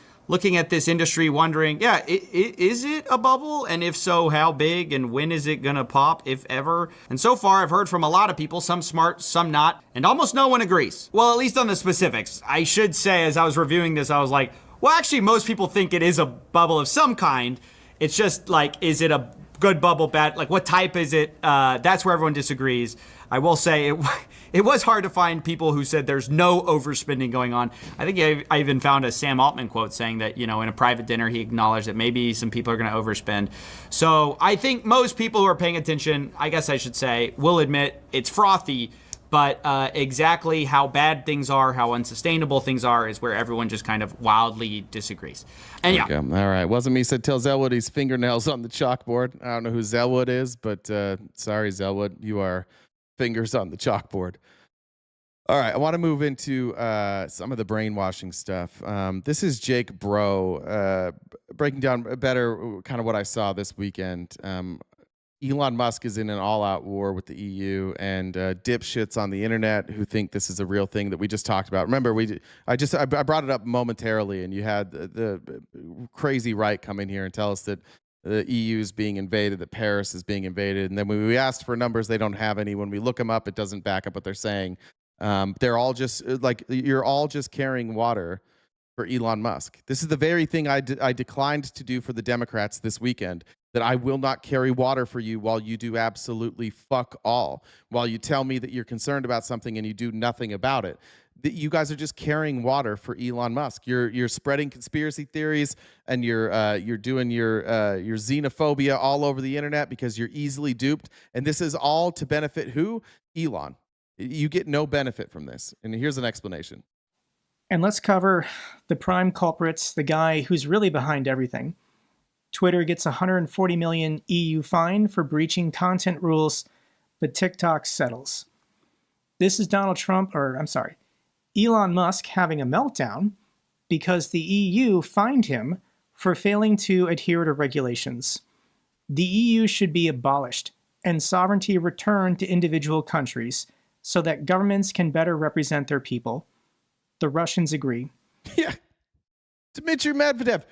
at this industry wondering, is it a bubble? And if so, how big? And when is it going to pop, if ever? And so far, I've heard from a lot of people, some smart, some not, and almost no one agrees. Well, at least on the specifics. I should say, as I was reviewing this, I was like, well, actually, most people think it is a bubble of some kind. It's just like, is it a good bubble, bad? Like, what type is it? That's where everyone disagrees. I will say it was hard to find people who said there's no overspending going on. I think I even found a Sam Altman quote saying that, in a private dinner, he acknowledged that maybe some people are going to overspend. So I think most people who are paying attention, I guess I should say, will admit it's frothy. But exactly how bad things are, how unsustainable things are, is where everyone just kind of wildly disagrees. And yeah. Okay. All right. Wasn't me said tell Zelwood he's fingernails on the chalkboard. I don't know who Zelwood is, but sorry, Zelwood. You are fingers on the chalkboard. All right. I want to move into some of the brainwashing stuff. This is Jake Bro breaking down better kind of what I saw this weekend. Elon Musk is in an all-out war with the EU, and dipshits on the internet who think this is a real thing that we just talked about. Remember, I brought it up momentarily, and you had the crazy right come in here and tell us that the EU is being invaded, that Paris is being invaded, and then when we asked for numbers, they don't have any. When we look them up, it doesn't back up what they're saying. They're all just like, you're all just carrying water for Elon Musk. This is the very thing I declined to do for the Democrats this weekend. That I will not carry water for you while you do absolutely fuck all. While you tell me that you're concerned about something and you do nothing about it. That you guys are just carrying water for Elon Musk. You're spreading conspiracy theories and you're doing your xenophobia all over the internet because you're easily duped. And this is all to benefit who? Elon. You get no benefit from this. And here's an explanation. And let's cover the prime culprits, the guy who's really behind everything. Twitter gets a $140 million EU fine for breaching content rules, but TikTok settles. This is Elon Musk having a meltdown because the EU fined him for failing to adhere to regulations. The EU should be abolished and sovereignty returned to individual countries so that governments can better represent their people. The Russians agree. Yeah. Dmitry Medvedev,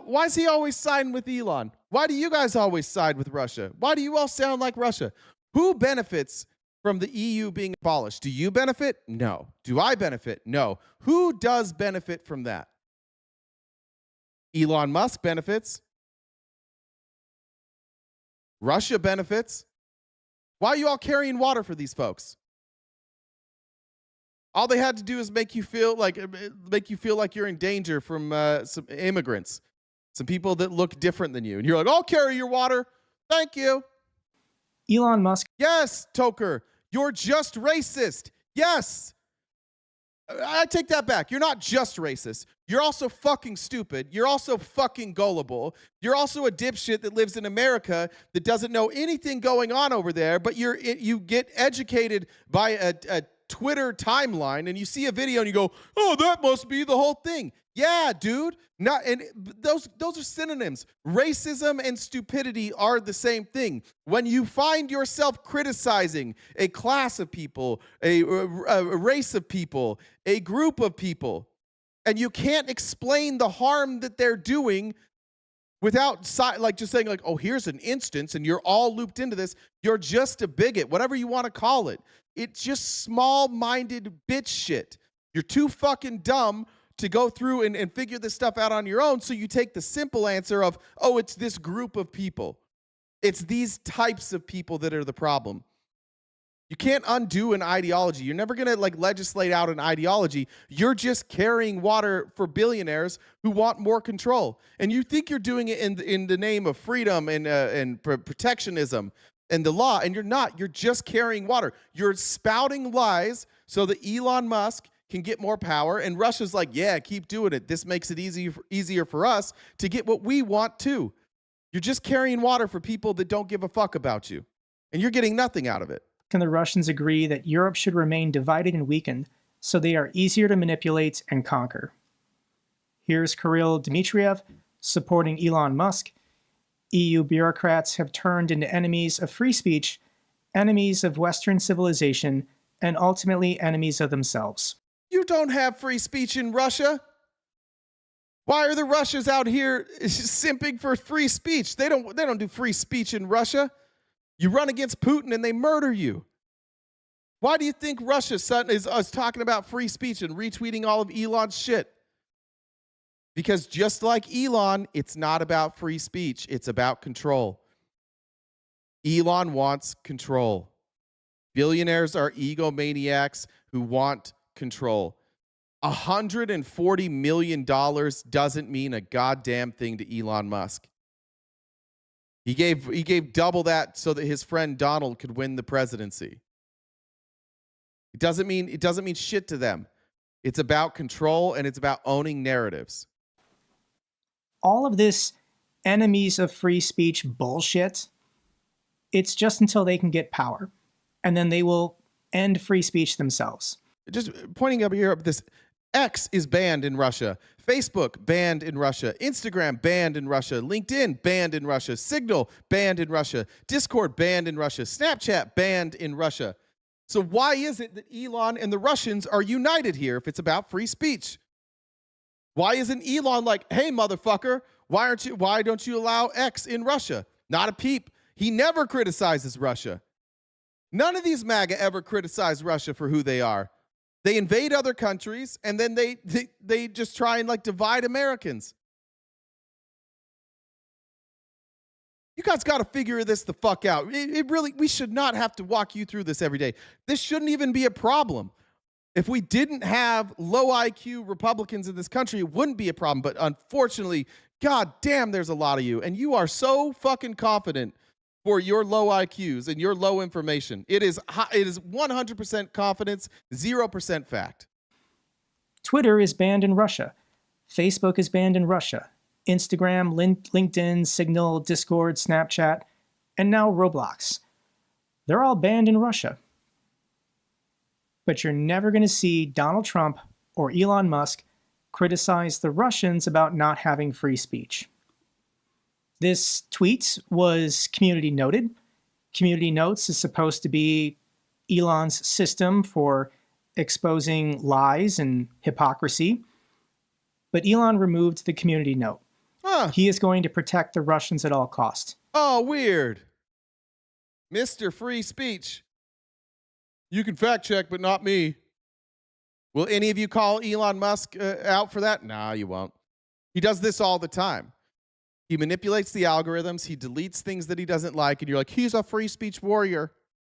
why is he always siding with Elon? Why do you guys always side with Russia? Why do you all sound like Russia? Who benefits from the EU being abolished? Do you benefit? No. Do I benefit? No. Who does benefit from that? Elon Musk benefits. Russia benefits. Why are you all carrying water for these folks? All they had to do is make you feel like you're in danger from some immigrants, some people that look different than you. And you're like, I'll carry your water. Thank you. Elon Musk. Yes, Toker, you're just racist. Yes. I take that back. You're not just racist. You're also fucking stupid. You're also fucking gullible. You're also a dipshit that lives in America that doesn't know anything going on over there, but you get educated by a Twitter timeline and you see a video and you go, oh, that must be the whole thing. Yeah, dude. Those are synonyms. Racism and stupidity are the same thing. When you find yourself criticizing a class of people, a race of people, a group of people, and you can't explain the harm that they're doing, without like just saying like, oh, here's an instance and you're all looped into this. You're just a bigot, whatever you want to call it. It's just small-minded bitch shit. You're too fucking dumb to go through and figure this stuff out on your own. So you take the simple answer of, oh, it's this group of people. It's these types of people that are the problem. You can't undo an ideology. You're never going to like legislate out an ideology. You're just carrying water for billionaires who want more control. And you think you're doing it in the name of freedom and protectionism and the law, and you're not. You're just carrying water. You're spouting lies so that Elon Musk can get more power, and Russia's like, yeah, keep doing it. This makes it easier for us to get what we want too. You're just carrying water for people that don't give a fuck about you, and you're getting nothing out of it. Can the Russians agree that Europe should remain divided and weakened so they are easier to manipulate and conquer? Here's Kirill Dmitriev supporting Elon Musk. EU bureaucrats have turned into enemies of free speech, enemies of Western civilization, and ultimately enemies of themselves. You don't have free speech in Russia. Why are the Russians out here simping for free speech? They don't do free speech in Russia. You run against Putin and they murder you. Why do you think Russia is talking about free speech and retweeting all of Elon's shit? Because just like Elon, it's not about free speech. It's about control. Elon wants control. Billionaires are egomaniacs who want control. $140 million doesn't mean a goddamn thing to Elon Musk. He gave double that so that his friend Donald could win the presidency. It doesn't mean shit to them. It's about control and it's about owning narratives. All of this enemies of free speech bullshit, it's just until they can get power, and then they will end free speech themselves. Just pointing up here, this X is banned in Russia. Facebook banned in Russia. Instagram banned in Russia. LinkedIn banned in Russia. Signal banned in Russia. Discord banned in Russia. Snapchat banned in Russia. So why is it that Elon and the Russians are united here if it's about free speech? Why isn't Elon like, hey, motherfucker, why don't you allow X in Russia? Not a peep. He never criticizes Russia. None of these MAGA ever criticize Russia for who they are. They invade other countries, and then they just try and like divide Americans. You guys got to figure this the fuck out. We should not have to walk you through this every day. This shouldn't even be a problem. If we didn't have low IQ Republicans in this country, it wouldn't be a problem. But unfortunately, god damn, there's a lot of you. And you are so fucking confident for your low IQs and your low information. It is 100% confidence, 0% fact. Twitter is banned in Russia. Facebook is banned in Russia. Instagram, LinkedIn, Signal, Discord, Snapchat, and now Roblox. They're all banned in Russia. But you're never going to see Donald Trump or Elon Musk criticize the Russians about not having free speech. This tweet was community noted. Community Notes is supposed to be Elon's system for exposing lies and hypocrisy. But Elon removed the community note. He is going to protect the Russians at all costs. Oh, weird. Mr. Free Speech. You can fact check, but not me. Will any of you call Elon Musk out for that? No, you won't. He does this all the time. He manipulates the algorithms. He deletes things that he doesn't like. And you're like, he's a free speech warrior.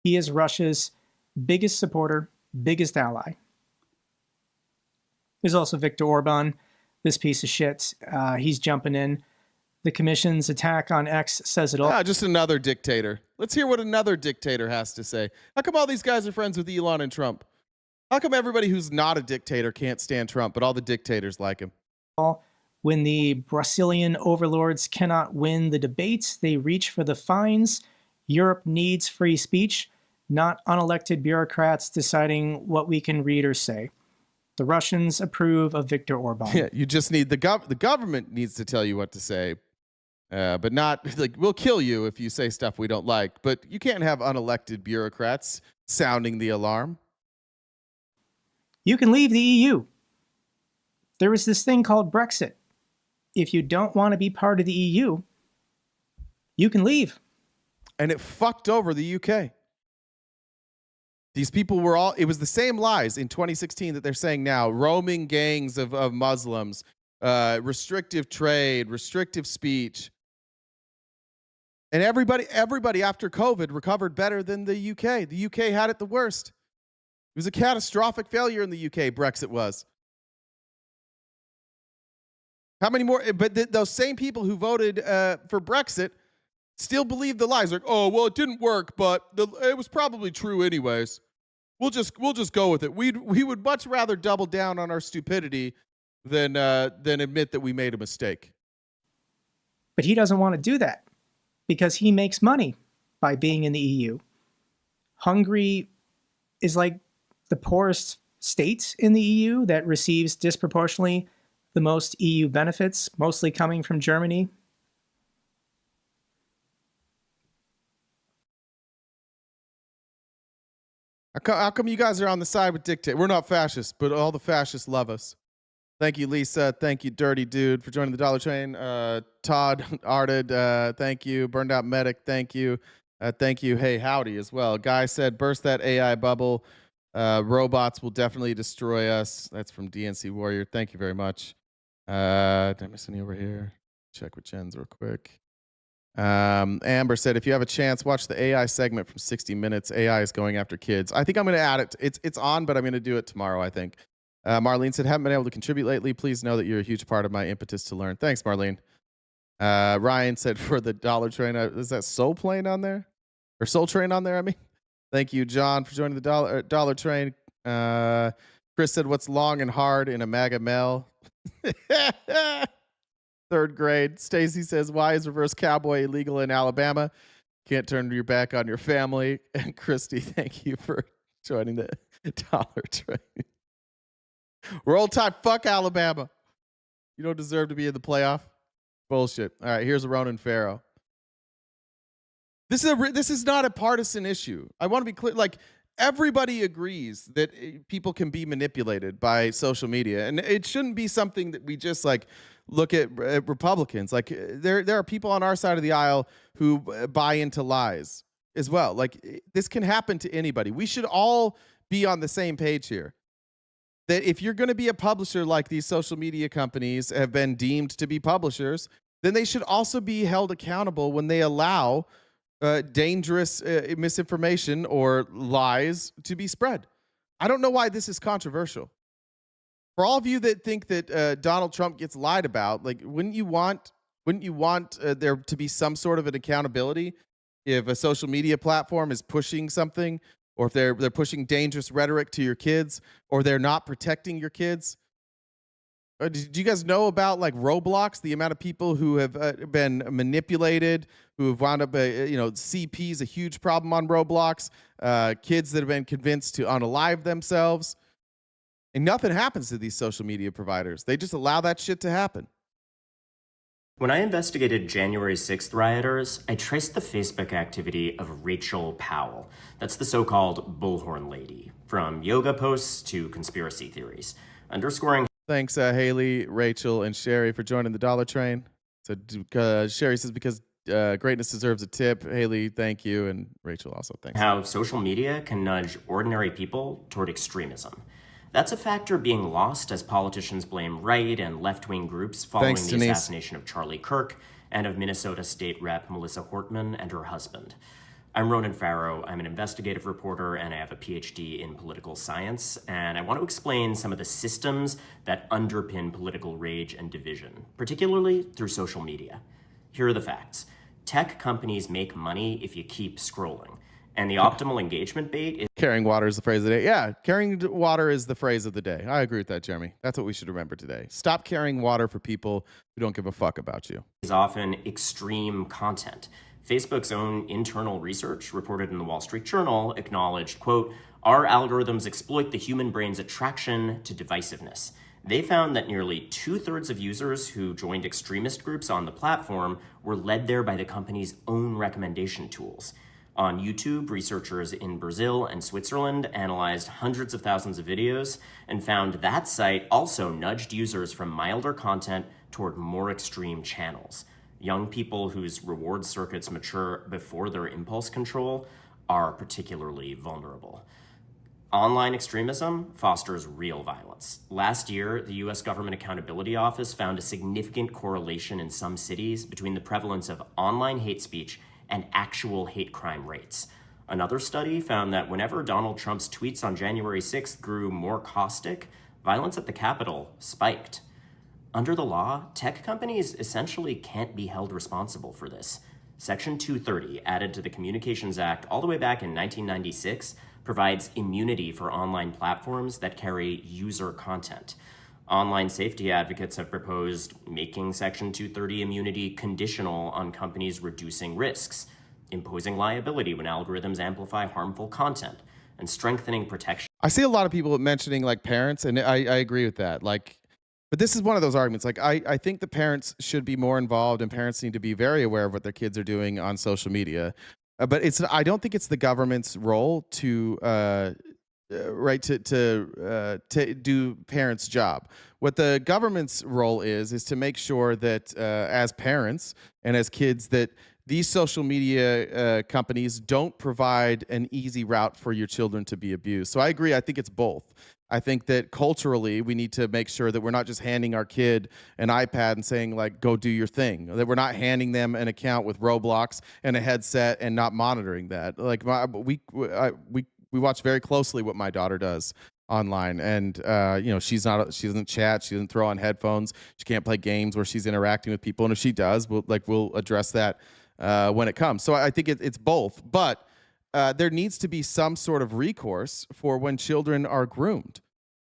He is Russia's biggest supporter, biggest ally. There's also Viktor Orban, this piece of shit. He's jumping in. The commission's attack on X says it all. Just another dictator. Let's hear what another dictator has to say. How come all these guys are friends with Elon and Trump? How come everybody who's not a dictator can't stand Trump, but all the dictators like him? When the Brazilian overlords cannot win the debates, they reach for the fines. Europe needs free speech, not unelected bureaucrats deciding what we can read or say. The Russians approve of Viktor Orban. Yeah, you just need the government needs to tell you what to say, but not like we'll kill you if you say stuff we don't like. But you can't have unelected bureaucrats sounding the alarm. You can leave the EU. There was this thing called Brexit. if you don't want to be part of the EU, you can leave. And it fucked over the UK. These people were all, it was the same lies in 2016 that they're saying now. Roaming gangs of Muslims, restrictive trade, restrictive speech. And everybody after COVID recovered better than the UK. The UK had it the worst. It was a catastrophic failure in the UK, Brexit was. How many more? But those same people who voted for Brexit still believe the lies. Like, oh, well, it didn't work, but it was probably true anyways. We'll just go with it. We would much rather double down on our stupidity than admit that we made a mistake. But he doesn't want to do that because he makes money by being in the EU. Hungary is like the poorest state in the EU that receives disproportionately the most EU benefits, mostly coming from Germany. How come you guys are on the side with dictate? We're not fascists, but all the fascists love us. Thank you, Lisa. Thank you, Dirty Dude, for joining the Dollar Train. Todd Arted, thank you. Burned Out Medic, thank you. Thank you. Hey, howdy as well. Guy said, burst that AI bubble. Robots will definitely destroy us. That's from DNC Warrior. Thank you very much. Did I miss any over here? Check with Jens real quick. Amber said, if you have a chance, watch the AI segment from 60 Minutes. AI is going after kids. I think I'm going to add it. It's on, but I'm going to do it tomorrow, I think. Marlene said, haven't been able to contribute lately. Please know that you're a huge part of my impetus to learn. Thanks, Marlene. Ryan said, for the Dollar Train, is that Soul Plane on there? Or Soul Train on there, I mean? Thank you, John, for joining the Dollar Train. Chris said, what's long and hard in a MAGA mail? Third grade. Stacy says, why is reverse cowboy illegal in Alabama? Can't turn your back on your family. And Christy, thank you for joining the Dollar Train. Roll Tide, fuck Alabama. You don't deserve to be in the playoff. Bullshit. All right, here's a Ronan Farrow. This is not a partisan issue. I want to be clear. Like, everybody agrees that people can be manipulated by social media, and it shouldn't be something that we just like look at Republicans. Like, there are people on our side of the aisle who buy into lies as well. Like, this can happen to anybody. We should all be on the same page here. That if you're going to be a publisher like these social media companies have been deemed to be publishers, then they should also be held accountable when they allow dangerous misinformation or lies to be spread. I don't know why this is controversial. For all of you that think that Donald Trump gets lied about, like, wouldn't you want there to be some sort of an accountability if a social media platform is pushing something, or if they're pushing dangerous rhetoric to your kids, or they're not protecting your kids? Do you guys know about like Roblox, the amount of people who have been manipulated, who have wound up, CP is a huge problem on Roblox, kids that have been convinced to unalive themselves, and nothing happens to these social media providers. They just allow that shit to happen. When I investigated January 6th rioters, I traced the Facebook activity of Rachel Powell. That's the so-called bullhorn lady, from yoga posts to conspiracy theories, underscoring. Thanks, Haley, Rachel, and Sherry for joining the Dollar Train. So Sherry says, because greatness deserves a tip. Haley, thank you. And Rachel also thanks. How social media can nudge ordinary people toward extremism. That's a factor being lost as politicians blame right and left-wing groups following the assassination of Charlie Kirk and of Minnesota State Rep Melissa Hortman and her husband. I'm Ronan Farrow. I'm an investigative reporter, and I have a PhD in political science. And I want to explain some of the systems that underpin political rage and division, particularly through social media. Here are the facts. Tech companies make money if you keep scrolling. And the optimal engagement bait is... Carrying water is the phrase of the day. Yeah, carrying water is the phrase of the day. I agree with that, Jeremy. That's what we should remember today. Stop carrying water for people who don't give a fuck about you. ...is often extreme content. Facebook's own internal research, reported in the Wall Street Journal, acknowledged, quote, our algorithms exploit the human brain's attraction to divisiveness. They found that nearly 2/3 of users who joined extremist groups on the platform were led there by the company's own recommendation tools. On YouTube, researchers in Brazil and Switzerland analyzed hundreds of thousands of videos and found that site also nudged users from milder content toward more extreme channels. Young people whose reward circuits mature before their impulse control are particularly vulnerable. Online extremism fosters real violence. Last year, the U.S. Government Accountability Office found a significant correlation in some cities between the prevalence of online hate speech and actual hate crime rates. Another study found that whenever Donald Trump's tweets on January 6th grew more caustic, violence at the Capitol spiked. Under the law, tech companies essentially can't be held responsible for this. Section 230, added to the Communications Act all the way back in 1996, provides immunity for online platforms that carry user content. Online safety advocates have proposed making Section 230 immunity conditional on companies reducing risks, imposing liability when algorithms amplify harmful content, and strengthening protection. I see a lot of people mentioning like parents, and I agree with that. Like, but this is one of those arguments. Like, I think the parents should be more involved, and parents need to be very aware of what their kids are doing on social media. But I don't think it's the government's role to do parents' job. What the government's role is to make sure that as parents and as kids that these social media companies don't provide an easy route for your children to be abused. So I agree. I think it's both. I think that culturally we need to make sure that we're not just handing our kid an iPad and saying like, go do your thing, that we're not handing them an account with Roblox and a headset and not monitoring that. Like we watch very closely what my daughter does online, and she doesn't chat, she doesn't throw on headphones, she can't play games where she's interacting with people, and if she does, we'll address that when it comes. So I think it's both, but there needs to be some sort of recourse for when children are groomed.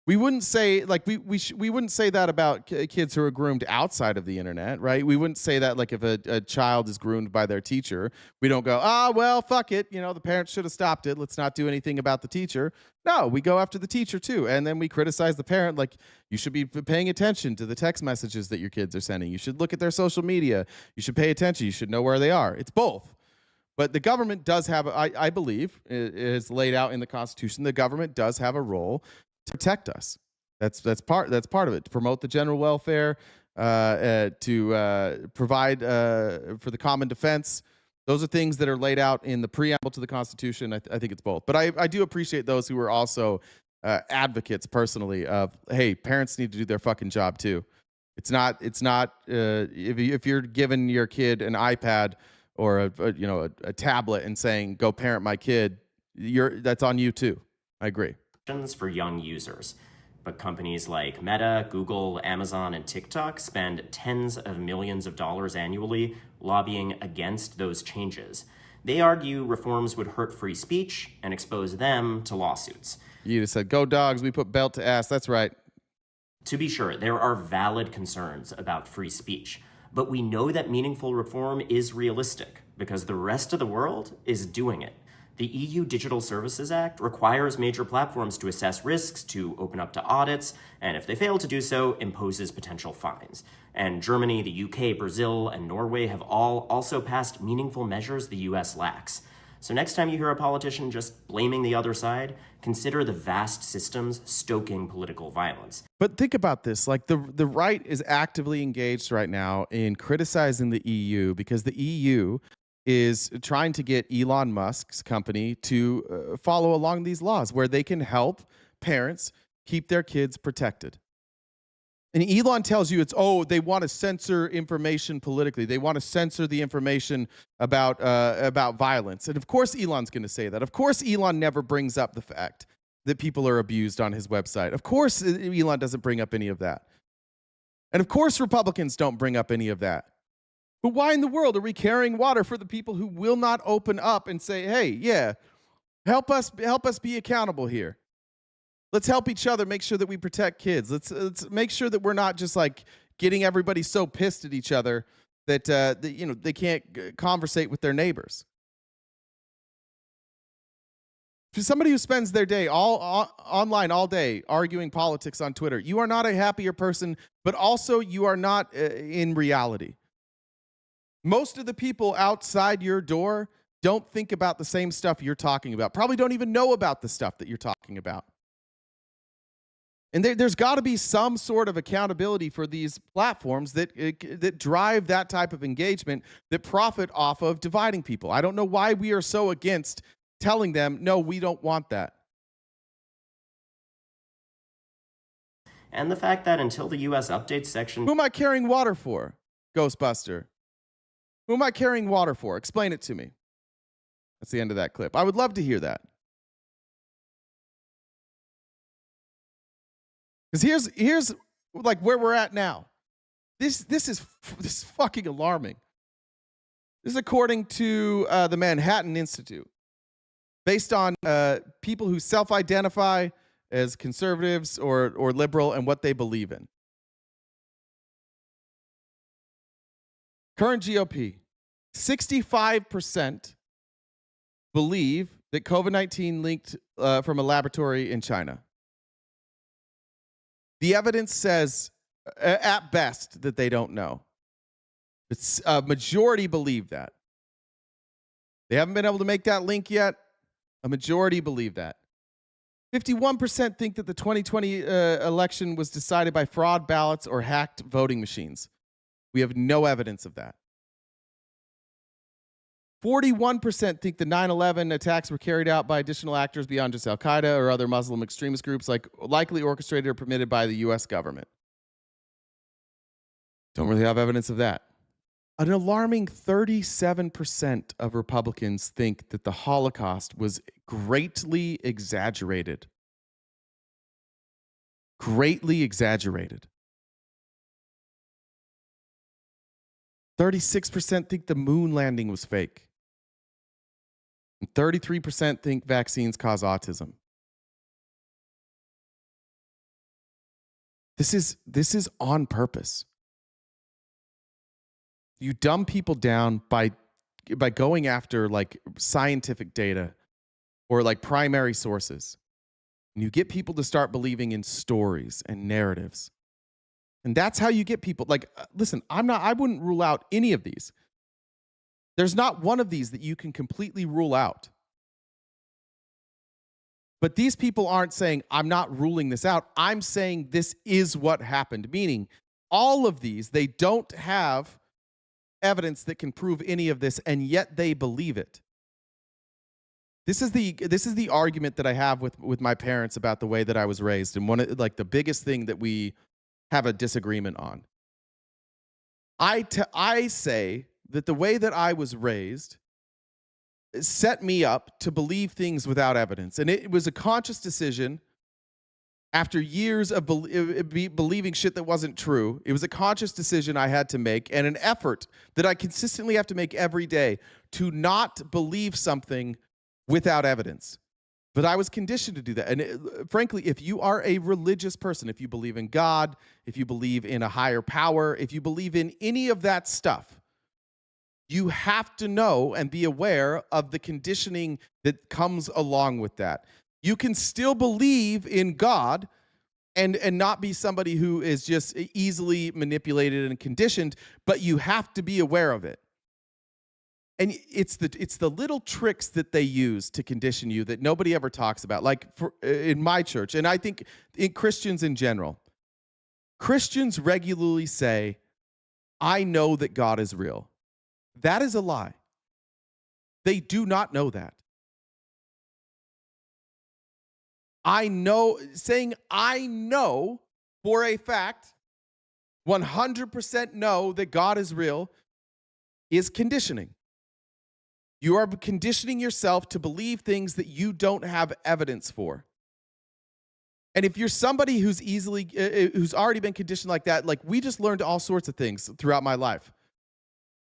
We wouldn't say like we wouldn't say that about kids who are groomed outside of the internet, right? We wouldn't say that like if a child is groomed by their teacher, we don't go, well, fuck it, the parents should have stopped it, let's not do anything about the teacher. No, we go after the teacher too, and then we criticize the parent like, you should be paying attention to the text messages that your kids are sending. You should look at their social media. You should pay attention. You should know where they are. It's both. But the government does have, I believe, it is laid out in the Constitution, the government does have a role to protect us. That's part of it, to promote the general welfare, to provide for the common defense. Those are things that are laid out in the preamble to the Constitution. I think it's both. But I do appreciate those who are also advocates personally of, hey, parents need to do their fucking job too. It's not if you're giving your kid an iPad or a tablet and saying, go parent my kid, that's on you too. I agree. For young users. But companies like Meta, Google, Amazon, and TikTok spend tens of millions of dollars annually lobbying against those changes. They argue reforms would hurt free speech and expose them to lawsuits. You just said, go dogs, we put belt to ass. That's right. To be sure, there are valid concerns about free speech, but we know that meaningful reform is realistic because the rest of the world is doing it. The EU Digital Services Act requires major platforms to assess risks, to open up to audits, and if they fail to do so, imposes potential fines. And Germany, the UK, Brazil, and Norway have all also passed meaningful measures the US lacks. So next time you hear a politician just blaming the other side, consider the vast systems stoking political violence. But think about this, like the right is actively engaged right now in criticizing the EU because the EU is trying to get Elon Musk's company to follow along these laws where they can help parents keep their kids protected. And Elon tells you they want to censor information politically. They want to censor the information about violence. And of course Elon's going to say that. Of course Elon never brings up the fact that people are abused on his website. Of course Elon doesn't bring up any of that. And of course Republicans don't bring up any of that. But why in the world are we carrying water for the people who will not open up and say, hey, yeah, help us be accountable here. Let's help each other make sure that we protect kids. Let's make sure that we're not just like getting everybody so pissed at each other that they can't conversate with their neighbors. For somebody who spends their day online all day arguing politics on Twitter, you are not a happier person, but also you are not in reality. Most of the people outside your door don't think about the same stuff you're talking about, probably don't even know about the stuff that you're talking about. And there's got to be some sort of accountability for these platforms that drive that type of engagement, that profit off of dividing people. I don't know why we are so against telling them, no, we don't want that. And the fact that until the U.S. updates Section... Who am I carrying water for, Ghostbuster? Who am I carrying water for? Explain it to me. That's the end of that clip. I would love to hear that. Because here's like where we're at now. This is fucking alarming. This is according to the Manhattan Institute, based on people who self-identify as conservatives or liberal and what they believe in. Current GOP, 65% believe that COVID-19 linked from a laboratory in China. The evidence says, at best, that they don't know. It's a majority believe that. They haven't been able to make that link yet. A majority believe that. 51% think that the 2020 election was decided by fraud ballots or hacked voting machines. We have no evidence of that. 41% think the 9/11 attacks were carried out by additional actors beyond just Al-Qaeda or other Muslim extremist groups, likely orchestrated or permitted by the U.S. government. Don't really have evidence of that. An alarming 37% of Republicans think that the Holocaust was greatly exaggerated. Greatly exaggerated. 36% think the moon landing was fake. And 33% think vaccines cause autism. This is on purpose. You dumb people down by going after like scientific data or like primary sources. And you get people to start believing in stories and narratives. And that's how you get people. Like, listen, I wouldn't rule out any of these. There's not one of these that you can completely rule out. But these people aren't saying, I'm not ruling this out. I'm saying this is what happened. Meaning, all of these, they don't have evidence that can prove any of this, and yet they believe it. This is the argument that I have with my parents about the way that I was raised, and the biggest thing that we have a disagreement on. I say that the way that I was raised set me up to believe things without evidence. And it was a conscious decision after years of believing shit that wasn't true. It was a conscious decision I had to make and an effort that I consistently have to make every day to not believe something without evidence. But I was conditioned to do that. And frankly, if you are a religious person, if you believe in God, if you believe in a higher power, if you believe in any of that stuff, you have to know and be aware of the conditioning that comes along with that. You can still believe in God and not be somebody who is just easily manipulated and conditioned, but you have to be aware of it. And it's the little tricks that they use to condition you that nobody ever talks about. Like in my church, and I think in Christians in general, Christians regularly say, I know that God is real. That is a lie. They do not know that. Saying I know for a fact, 100% know that God is real, is conditioning. You are conditioning yourself to believe things that you don't have evidence for. And if you're somebody who's already been conditioned like that, like we just learned all sorts of things throughout my life.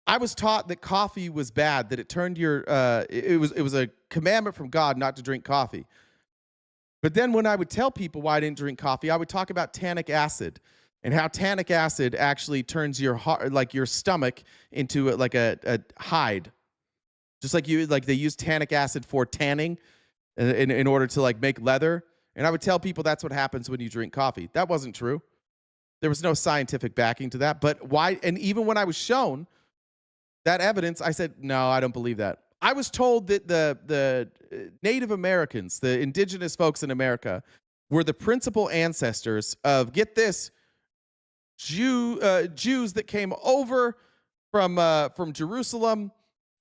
I was taught that coffee was bad, that it turned it was a commandment from God not to drink coffee. But then when I would tell people why I didn't drink coffee, I would talk about tannic acid and how tannic acid actually turns your heart, like your stomach into like a hide. Just like they use tannic acid for tanning in order to like make leather. And I would tell people that's what happens when you drink coffee. That wasn't true. There was no scientific backing to that. But why? And even when I was shown that evidence, I said, no, I don't believe that. I was told that the Native Americans, the indigenous folks in America, were the principal ancestors of, get this, Jews that came over from Jerusalem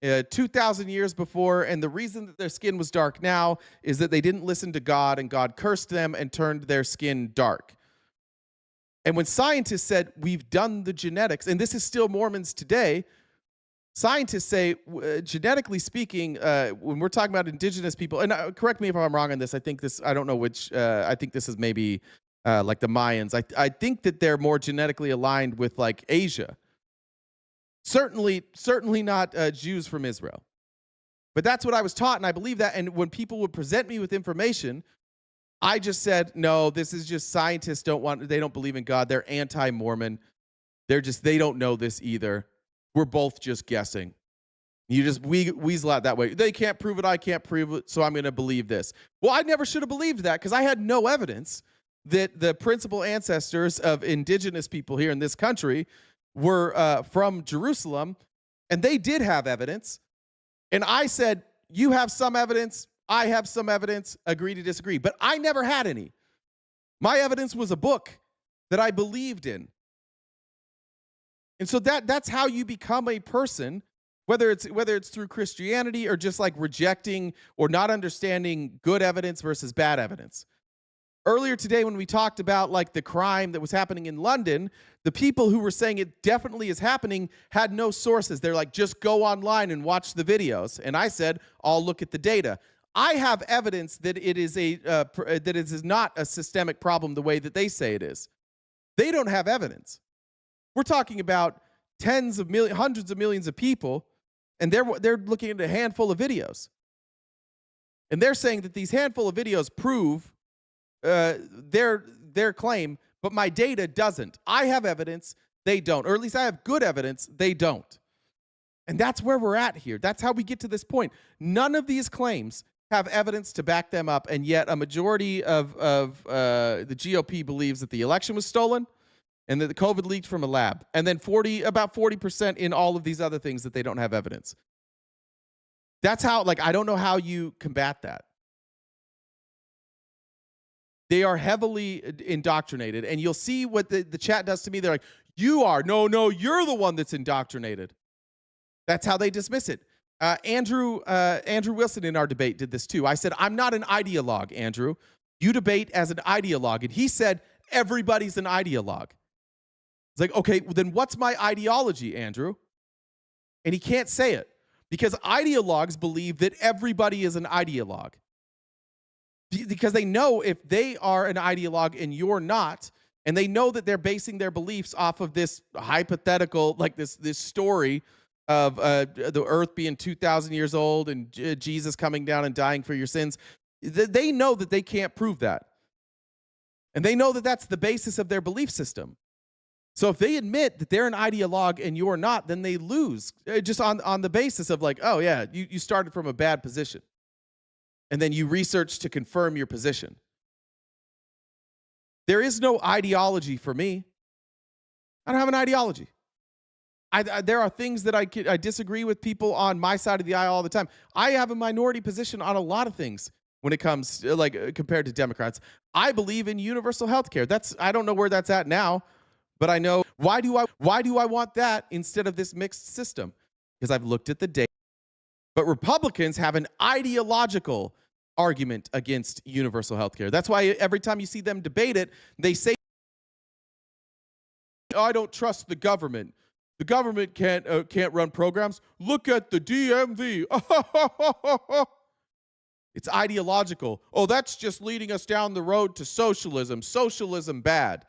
2,000 years before, and the reason that their skin was dark now is that they didn't listen to God, and God cursed them and turned their skin dark. And when scientists said, we've done the genetics, and this is still Mormons today, scientists say, genetically speaking, when we're talking about indigenous people, and correct me if I'm wrong on this, I think this, I don't know which, I think this is maybe like the Mayans. I think that they're more genetically aligned with like Asia. Certainly not Jews from Israel. But that's what I was taught, and I believe that. And when people would present me with information, I just said, no, this is just scientists they don't believe in God. They're anti-Mormon. They don't know this either. We're both just guessing. You just weasel out that way. They can't prove it. I can't prove it. So I'm going to believe this. Well, I never should have believed that because I had no evidence that the principal ancestors of indigenous people here in this country were from Jerusalem, and they did have evidence. And I said, you have some evidence, I have some evidence, agree to disagree. But I never had any. My evidence was a book that I believed in. And so that's how you become a person, whether it's through Christianity or just like rejecting or not understanding good evidence versus bad evidence. Earlier today, when we talked about like the crime that was happening in London, the people who were saying it definitely is happening had no sources. They're like, just go online and watch the videos. And I said, I'll look at the data. I have evidence that it is not a systemic problem the way that they say it is. They don't have evidence. We're talking about hundreds of millions of people, and they're looking at a handful of videos. And they're saying that these handful of videos prove their claim, but my data doesn't. I have evidence, they don't. Or at least I have good evidence, they don't. And that's where we're at here. That's how we get to this point. None of these claims have evidence to back them up, and yet a majority of the GOP believes that the election was stolen and that the COVID leaked from a lab. And then about 40% in all of these other things that they don't have evidence. That's how, like, I don't know how you combat that. They are heavily indoctrinated, and you'll see what the chat does to me. They're like, you are. No, you're the one that's indoctrinated. That's how they dismiss it. Andrew Wilson in our debate did this too. I said, I'm not an ideologue, Andrew. You debate as an ideologue. And he said, everybody's an ideologue. It's like, okay, well, then what's my ideology, Andrew? And he can't say it because ideologues believe that everybody is an ideologue. Because they know if they are an ideologue and you're not, and they know that they're basing their beliefs off of this hypothetical, like this story of the earth being 2,000 years old and Jesus coming down and dying for your sins. They know that they can't prove that. And they know that that's the basis of their belief system. So if they admit that they're an ideologue and you're not, then they lose just on the basis of like, oh yeah, you started from a bad position. And then you research to confirm your position. There is no ideology for me. I don't have an ideology. There are things that I disagree with people on my side of the aisle all the time. I have a minority position on a lot of things when it comes to, like, compared to Democrats. I believe in universal health care. I don't know where that's at now, but I know why do I want that instead of this mixed system? Because I've looked at the data. But Republicans have an ideological argument against universal health care. That's why every time you see them debate it, they say, I don't trust the government. The government can't run programs. Look at the DMV. It's ideological. Oh, that's just leading us down the road to socialism. Socialism bad.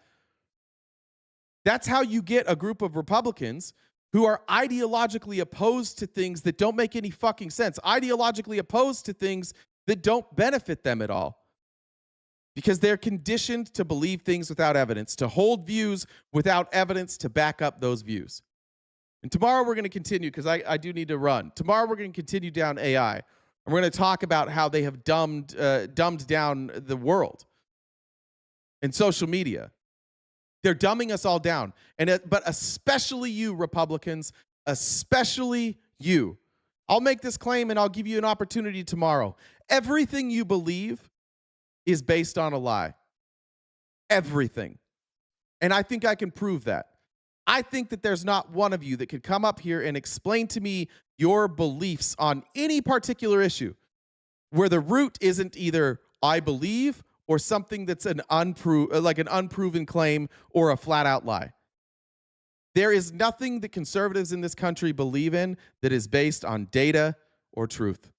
That's how you get a group of Republicans who are ideologically opposed to things that don't make any fucking sense, ideologically opposed to things that don't benefit them at all. Because they're conditioned to believe things without evidence, to hold views without evidence to back up those views. And tomorrow we're going to continue, because I do need to run. Tomorrow we're going to continue down AI. And we're going to talk about how they have dumbed down the world and social media. They're dumbing us all down. But especially you, Republicans, especially you. I'll make this claim and I'll give you an opportunity tomorrow. Everything you believe is based on a lie. everything. And I think I can prove that. I think that there's not one of you that could come up here and explain to me your beliefs on any particular issue where the root isn't either I believe or something that's an unproven claim or a flat out lie. There is nothing that conservatives in this country believe in that is based on data or truth.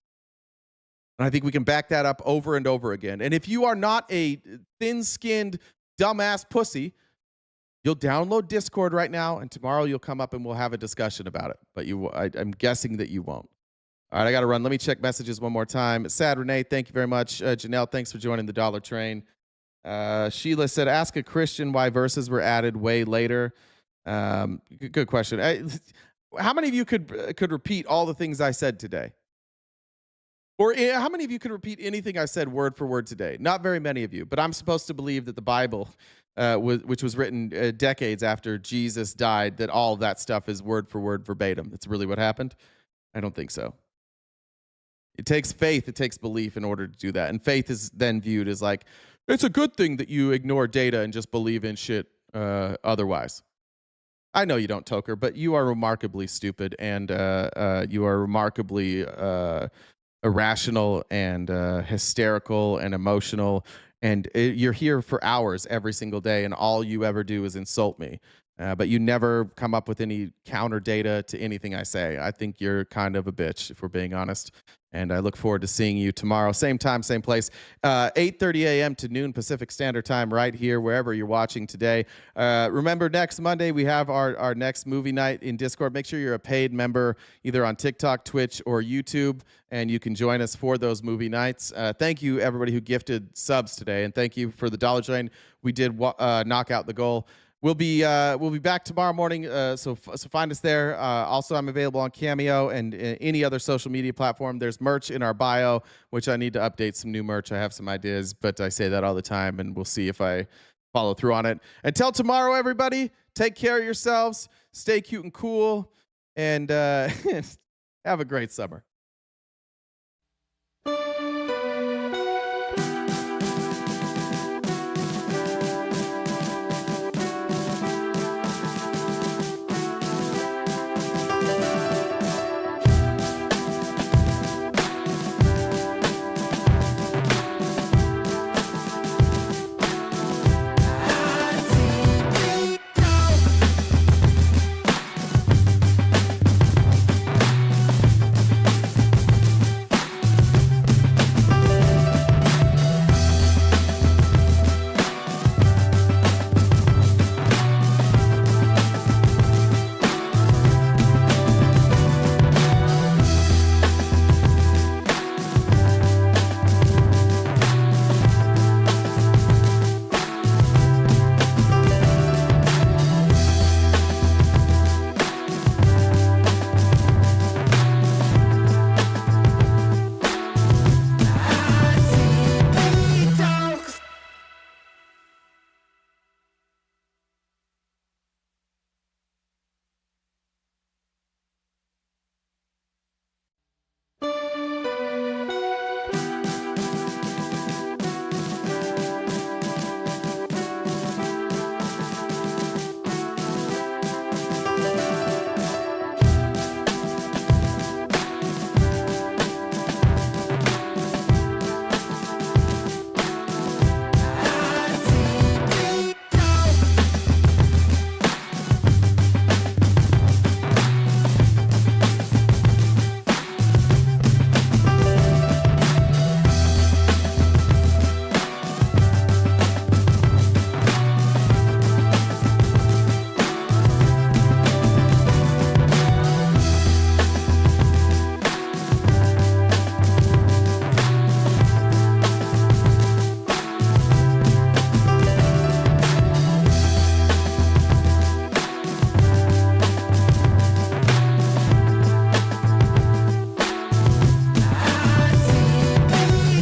And I think we can back that up over and over again. And if you are not a thin-skinned, dumbass pussy, you'll download Discord right now, and tomorrow you'll come up and we'll have a discussion about it. But I'm guessing that you won't. All right, I got to run. Let me check messages one more time. Sad Renee, thank you very much. Janelle, thanks for joining the Dollar Train. Sheila said, ask a Christian why verses were added way later. Good question. How many of you could repeat all the things I said today? Or how many of you could repeat anything I said word for word today? Not very many of you, but I'm supposed to believe that the Bible, which was written decades after Jesus died, that all of that stuff is word for word verbatim. That's really what happened? I don't think so. It takes faith, it takes belief in order to do that. And faith is then viewed as like, it's a good thing that you ignore data and just believe in shit otherwise. I know you don't, Toker, but you are remarkably stupid, and you are remarkably irrational and hysterical and emotional, and you're here for hours every single day, and all you ever do is insult me. But you never come up with any counter data to anything I say. I think you're kind of a bitch, if we're being honest. And I look forward to seeing you tomorrow, same time, same place, 8:30 a.m. to noon Pacific Standard Time, right here, wherever you're watching today. Remember, next Monday, we have our next movie night in Discord. Make sure you're a paid member, either on TikTok, Twitch, or YouTube, and you can join us for those movie nights. Thank you, everybody who gifted subs today, and thank you for the Dollar Train. We did knock out the goal. We'll be back tomorrow morning, so find us there. Also, I'm available on Cameo and any other social media platform. There's merch in our bio, which I need to update some new merch. I have some ideas, but I say that all the time, and we'll see if I follow through on it. Until tomorrow, everybody, take care of yourselves, stay cute and cool, and have a great summer.